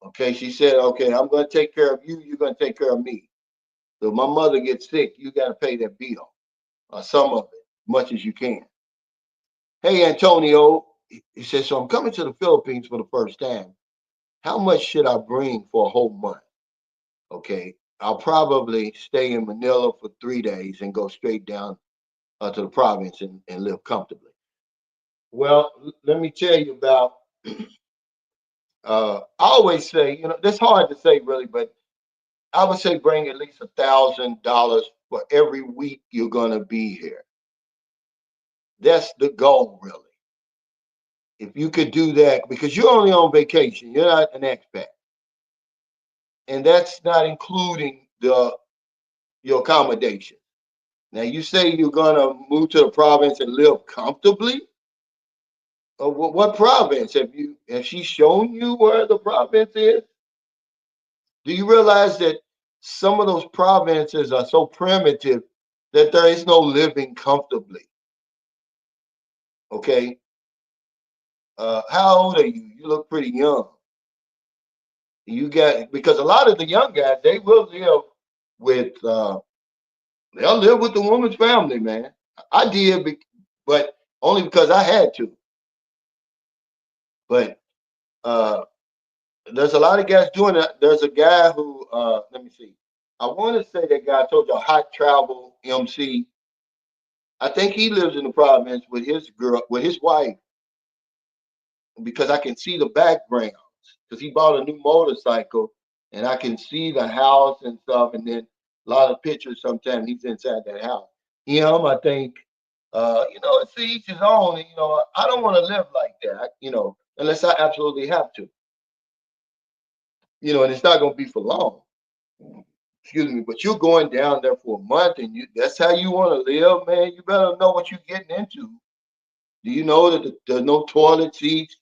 Okay, she said, okay, I'm going to take care of you. You're going to take care of me. So if my mother gets sick, you got to pay that bill, or some of it, much as you can. Hey, Antonio, he says, so I'm coming to the Philippines for the first time. How much should I bring for a whole month? Okay, I'll probably stay in Manila for 3 days and go straight down to the province and live comfortably. Well, let me tell you about. I always say, that's hard to say really, but I would say bring at least $1,000 for every week you're gonna be here. That's the goal, really. If you could do that, because you're only on vacation, you're not an expat, and that's not including your accommodation. Now, you say you're gonna move to the province and live comfortably. What province have she shown you where the province is? Do you realize that some of those provinces are so primitive that there is no living comfortably? Okay. How old are you? You look pretty young. You got because a lot of the young guys they will live with they'll live with the woman's family, man. I did, but only because I had to. But uh, there's a lot of guys doing that. There's a guy who let me see. I want to say that guy I told you, Hot Travel MC. I think he lives in the province with his girl, with his wife, because I can see the backgrounds. Because he bought a new motorcycle, and I can see the house and stuff. And then a lot of pictures. Sometimes he's inside that house. I think, it's to each his own. And, I don't want to live like that. Unless I absolutely have to. And it's not going to be for long. Excuse me, but you're going down there for a month, and that's how you want to live, man. You better know what you're getting into. Do you know that there's no toilet seats?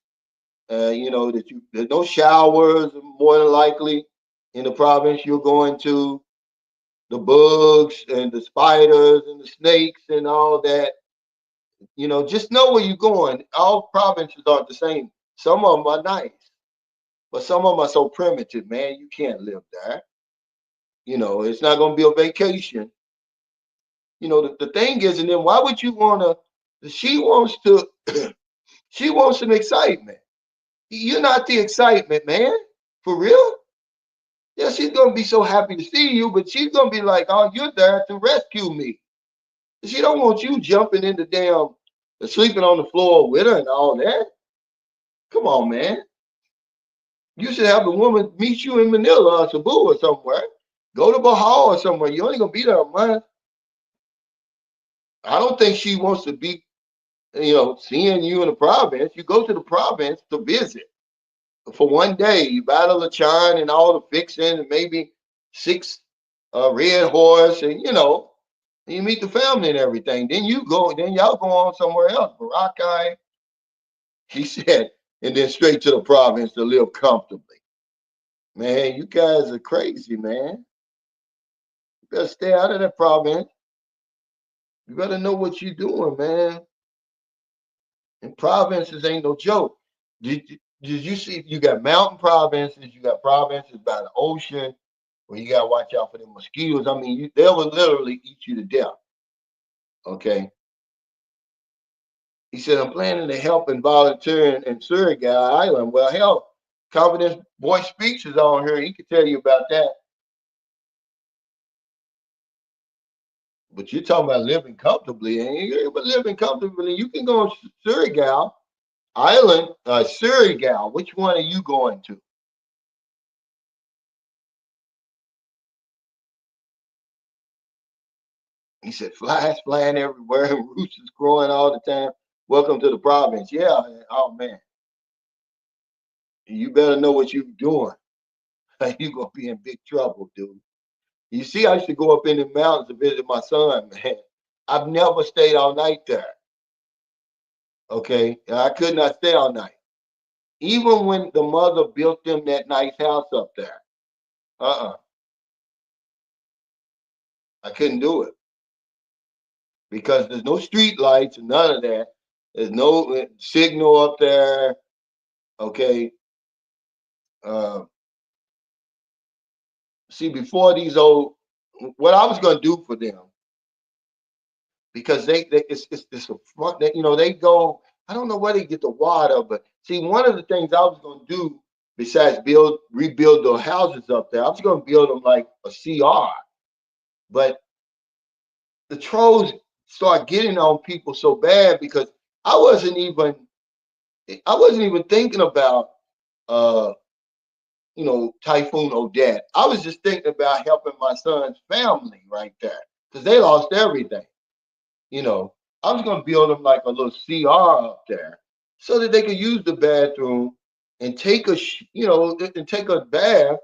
There's no showers more than likely in the province you're going to. The bugs and the spiders and the snakes and all that. Just know where you're going. All provinces aren't the same. Some of them are nice, but some of them are so primitive, man. You can't live there. It's not going to be a vacation. The thing is, and then why would you want to? She wants to. She wants some excitement. You're not the excitement, man. For real? Yeah, she's gonna be so happy to see you, but she's gonna be like, "Oh, you're there to rescue me." She don't want you jumping in the damn, sleeping on the floor with her and all that. Come on, man. You should have the woman meet you in Manila or Cebu or somewhere. Go to Bahia or somewhere. You're only gonna be there a month. I don't think she wants to be, seeing you in the province. You go to the province to visit for one day. You battle the chine and all the fixing and maybe six red horse and you meet the family and everything. Then y'all go on somewhere else. Boracay, he said, and then straight to the province to live comfortably. Man, you guys are crazy, man. You better stay out of that province. You better know what you're doing, man. And provinces ain't no joke. Did you see you got mountain provinces, you got provinces by the ocean where you gotta watch out for the mosquitoes. I mean, they will literally eat you to death. Okay. He said, I'm planning to help and volunteer in Surigao Island. Well, hell, Confidence Boy Speaks is on here. He can tell you about that. But you're talking about living comfortably, and you're living comfortably. You can go to Surigao Island, Surigao. Which one are you going to? He said, flies flying everywhere, roosters growing all the time. Welcome to the province. Yeah. Oh man, you better know what you're doing. You're gonna be in big trouble, dude. You see, I used to go up in the mountains to visit my son, man. I've never stayed all night there. Okay. I could not stay all night. Even when the mother built them that nice house up there. Uh-uh. I couldn't do it because there's no street lights and none of that. There's no signal up there. Okay. Uh, See, before these old, what I was going to do for them, because it's a front, they go, I don't know where they get the water, but see, one of the things I was going to do besides rebuild the houses up there, I was going to build them like a CR, but the trolls start getting on people so bad because I wasn't even, I wasn't even thinking about, uh, Typhoon Odette. I was just thinking about helping my son's family right there because they lost everything. You know, I was going to build them like a little CR up there so that they could use the bathroom and take and take a bath,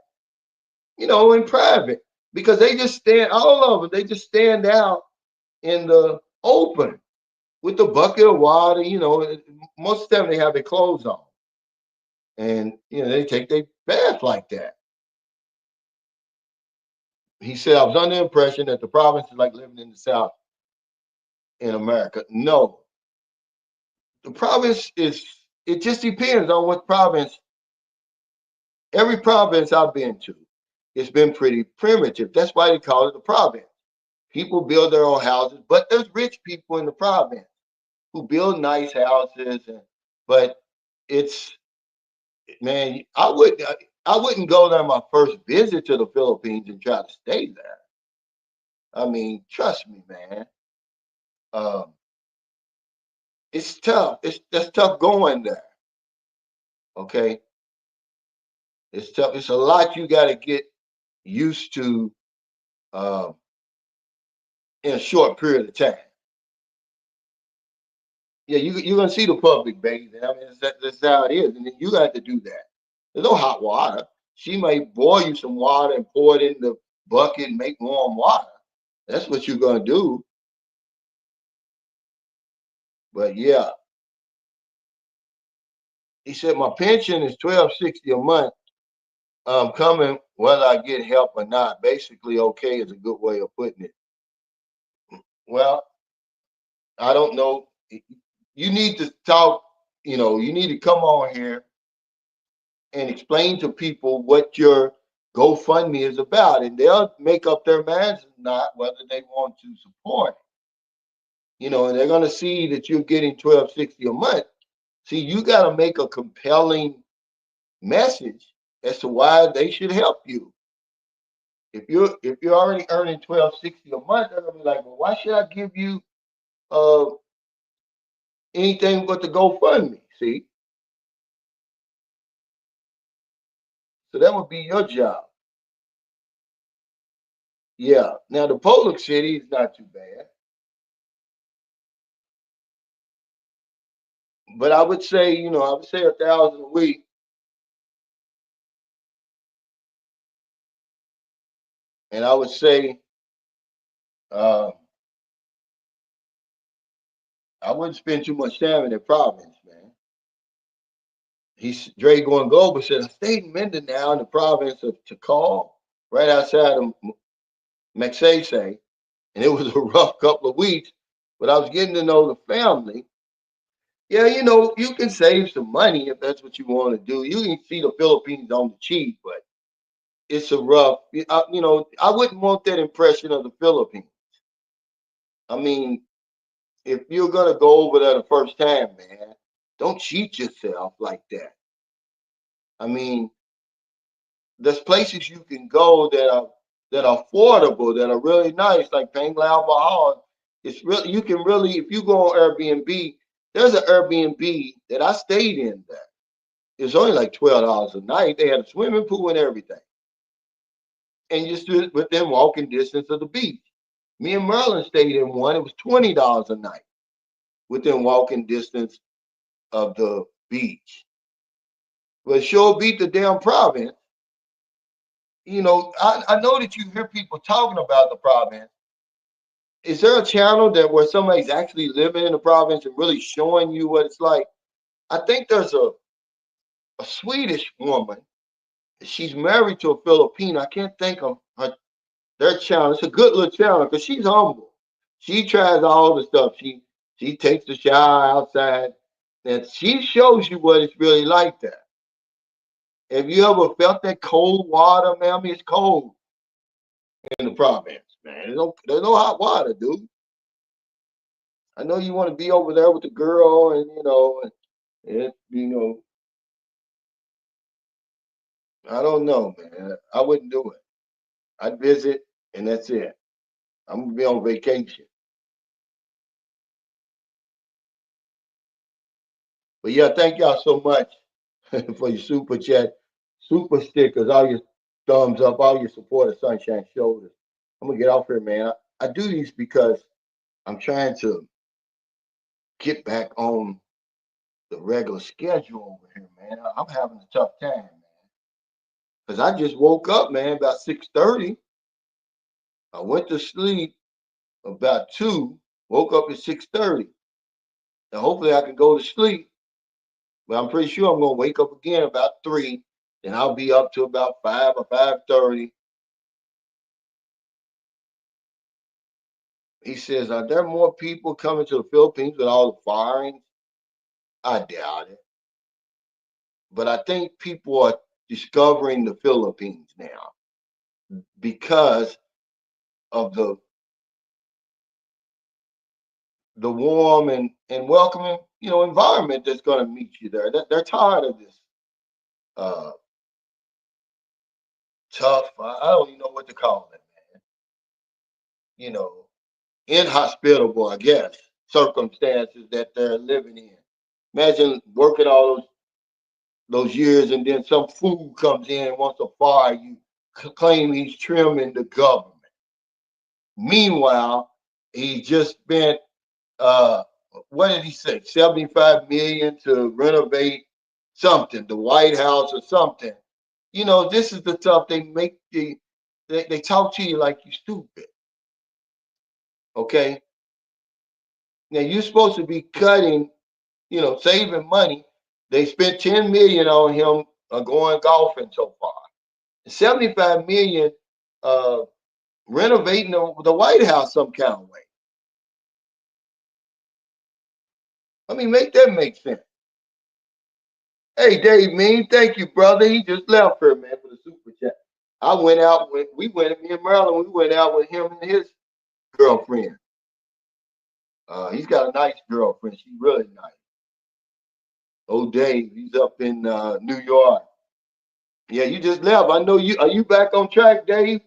in private because they just stand, all of them, they just stand out in the open with the bucket of water. Most of the time they have their clothes on and, they take their bath like that. He said, I was under the impression that the province is like living in the South in America. No, the province it just depends on what province. Every province I've been to, it's been pretty primitive. That's why they call it a province. People build their own houses, but there's rich people in the province who build nice houses. But it's, man, I wouldn't go there my first visit to the Philippines and try to stay there. I mean, trust me, man. Um, it's tough. That's tough going there. Okay, it's tough. It's a lot you got to get used to uh, in a short period of time. Yeah, you're gonna see the public bathing. I mean, that's how it is, and then you got to do that. There's no hot water. She may boil you some water and pour it in the bucket and make warm water. That's what you're gonna do. But yeah, he said my pension is 1260 a month. Coming whether I get help or not. Basically, okay is a good way of putting it. Well, I don't know. You need to talk. You need to come on here and explain to people what your GoFundMe is about, and they'll make up their minds or not whether they want to support it. And they're going to see that you're getting 1260 a month. See, you got to make a compelling message as to why they should help you. If you're already earning 1260 a month, they're gonna be like, well, why should I give you uh anything but the GoFundMe? See, so that would be your job. Yeah. Now the Pollock City is not too bad, but I would say 1,000 a week, and I would say uh, I wouldn't spend too much time in the province, man. Dre going global said I stayed in Mindanao in the province of Tikal, right outside of Maxese, and it was a rough couple of weeks, but I was getting to know the family. Yeah, you can save some money if that's what you want to do. You can see the Philippines on the cheap, but it's a rough. I wouldn't want that impression of the Philippines. I mean, if you're gonna go over there the first time, man, don't cheat yourself like that. I mean, there's places you can go that are affordable, that are really nice, like Panglao Bahal. It's really you can really if you go on Airbnb. There's an Airbnb that I stayed in there. It was only like $12 a night. They had a swimming pool and everything, and you stood within walking distance of the beach. Me and Merlin stayed in one. It was $20 a night within walking distance of the beach. But sure beat the damn province. I know that you hear people talking about the province. Is there a channel that where somebody's actually living in the province and really showing you what it's like? I think there's a Swedish woman. She's married to a Filipino. I can't think of her their channel. It's a good little channel because she's humble. She tries all the stuff. She takes the shower outside, and she shows you what it's really like there. Have you ever felt that cold water, man? I mean, it's cold in the province, man. There's no hot water, dude. I know you want to be over there with the girl, and I don't know, man. I wouldn't do it. I'd visit, and that's it. I'm gonna be on vacation. But yeah, thank y'all so much for your super chat, super stickers, all your thumbs up, all your support of Sunshine Shoulders. I'm gonna get off here, man. I do these because I'm trying to get back on the regular schedule over here, man. I'm having a tough time, man. Because I just woke up, man, about 6:30. I went to sleep about 2, woke up at 6:30. And hopefully I can go to sleep. But I'm pretty sure I'm gonna wake up again about 3. Then I'll be up to about 5 or 5:30. He says, are there more people coming to the Philippines with all the firings? I doubt it. But I think people are discovering the Philippines now because of the warm and welcoming, environment that's going to meet you there. They're tired of this uh, tough, I don't even know what to call it, man. You know, inhospitable, I guess, circumstances that they're living in. Imagine working all those years, and then some fool comes in and wants to fire you, claim he's trimming the government. Meanwhile, he just spent uh what did he say? 75 million to renovate something, the White House or something. You know, this is the stuff they make they talk to you like you stupid. Okay. Now you're supposed to be cutting, saving money. They spent 10 million on him going golfing so far. 75 million uh renovating the White House some kind of way. I mean, make that make sense. Hey, Dave Mean, thank you, brother. He just left here, man, for the super chat. I went out with, we went, me and Maryland, we went out with him and his girlfriend. He's got a nice girlfriend. She's really nice. Oh, Dave, he's up in New York. Yeah, you just left. I know you. Are you back on track, Dave?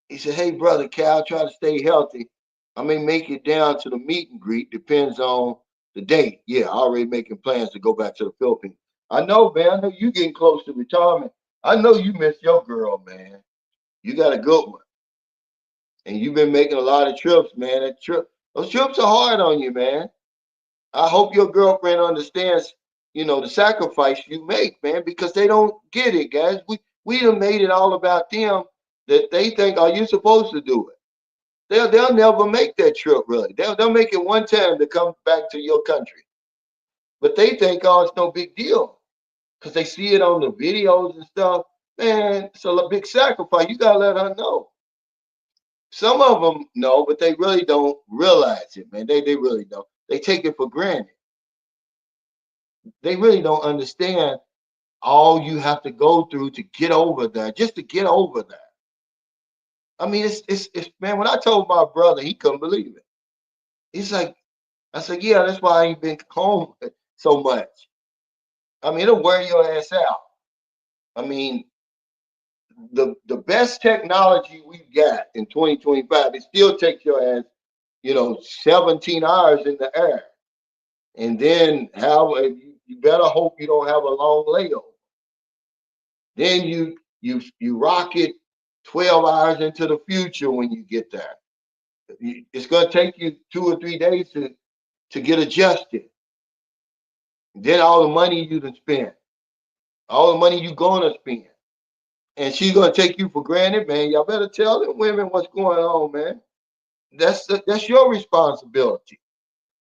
He said, hey, brother Cal, try to stay healthy. I may make it down to the meet and greet. Depends on the date. Yeah, already making plans to go back to the Philippines. I know, man. I know you getting close to retirement. I know you miss your girl, man. You got a good one. And you've been making a lot of trips, man. Those trips are hard on you, man. I hope your girlfriend understands, the sacrifice you make, man, because they don't get it, guys. We done made it all about them that they think, are you supposed to do it? They'll never make that trip, really. They'll make it one time to come back to your country. But they think, oh, it's no big deal. Because they see it on the videos and stuff. Man, it's a big sacrifice. You gotta let her know. Some of them know, but they really don't realize it, man. They really don't. They take it for granted. They really don't understand all you have to go through to get over that, just to get over that. I mean, it's man. When I told my brother, he couldn't believe it. He's like, I said, yeah, that's why I ain't been home so much. I mean, it'll wear your ass out. I mean, the best technology we've got in 2025, it still takes your ass, 17 hours in the air. And then you better hope you don't have a long layover. Then you rocket 12 hours into the future when you get there. It's gonna take you 2 or 3 days to get adjusted. Then all the money you done spent, all the money you gonna spend. And she's gonna take you for granted, man. Y'all better tell them women what's going on, man. That's your responsibility.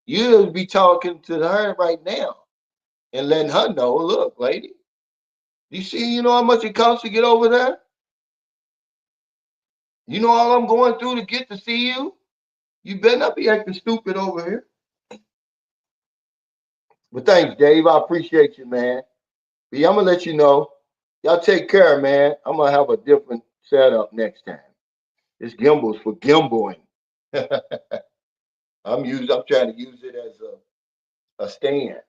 You'll be talking to her right now and letting her know, look, lady, you see, how much it costs to get over there? You know all I'm going through to get to see you? You better not be acting stupid over here. But thanks, Dave. I appreciate you, man. But yeah, I'm gonna let you know. Y'all take care, man. I'm gonna have a different setup next time. This gimbal's for gimbaling. I'm trying to use it as a stand.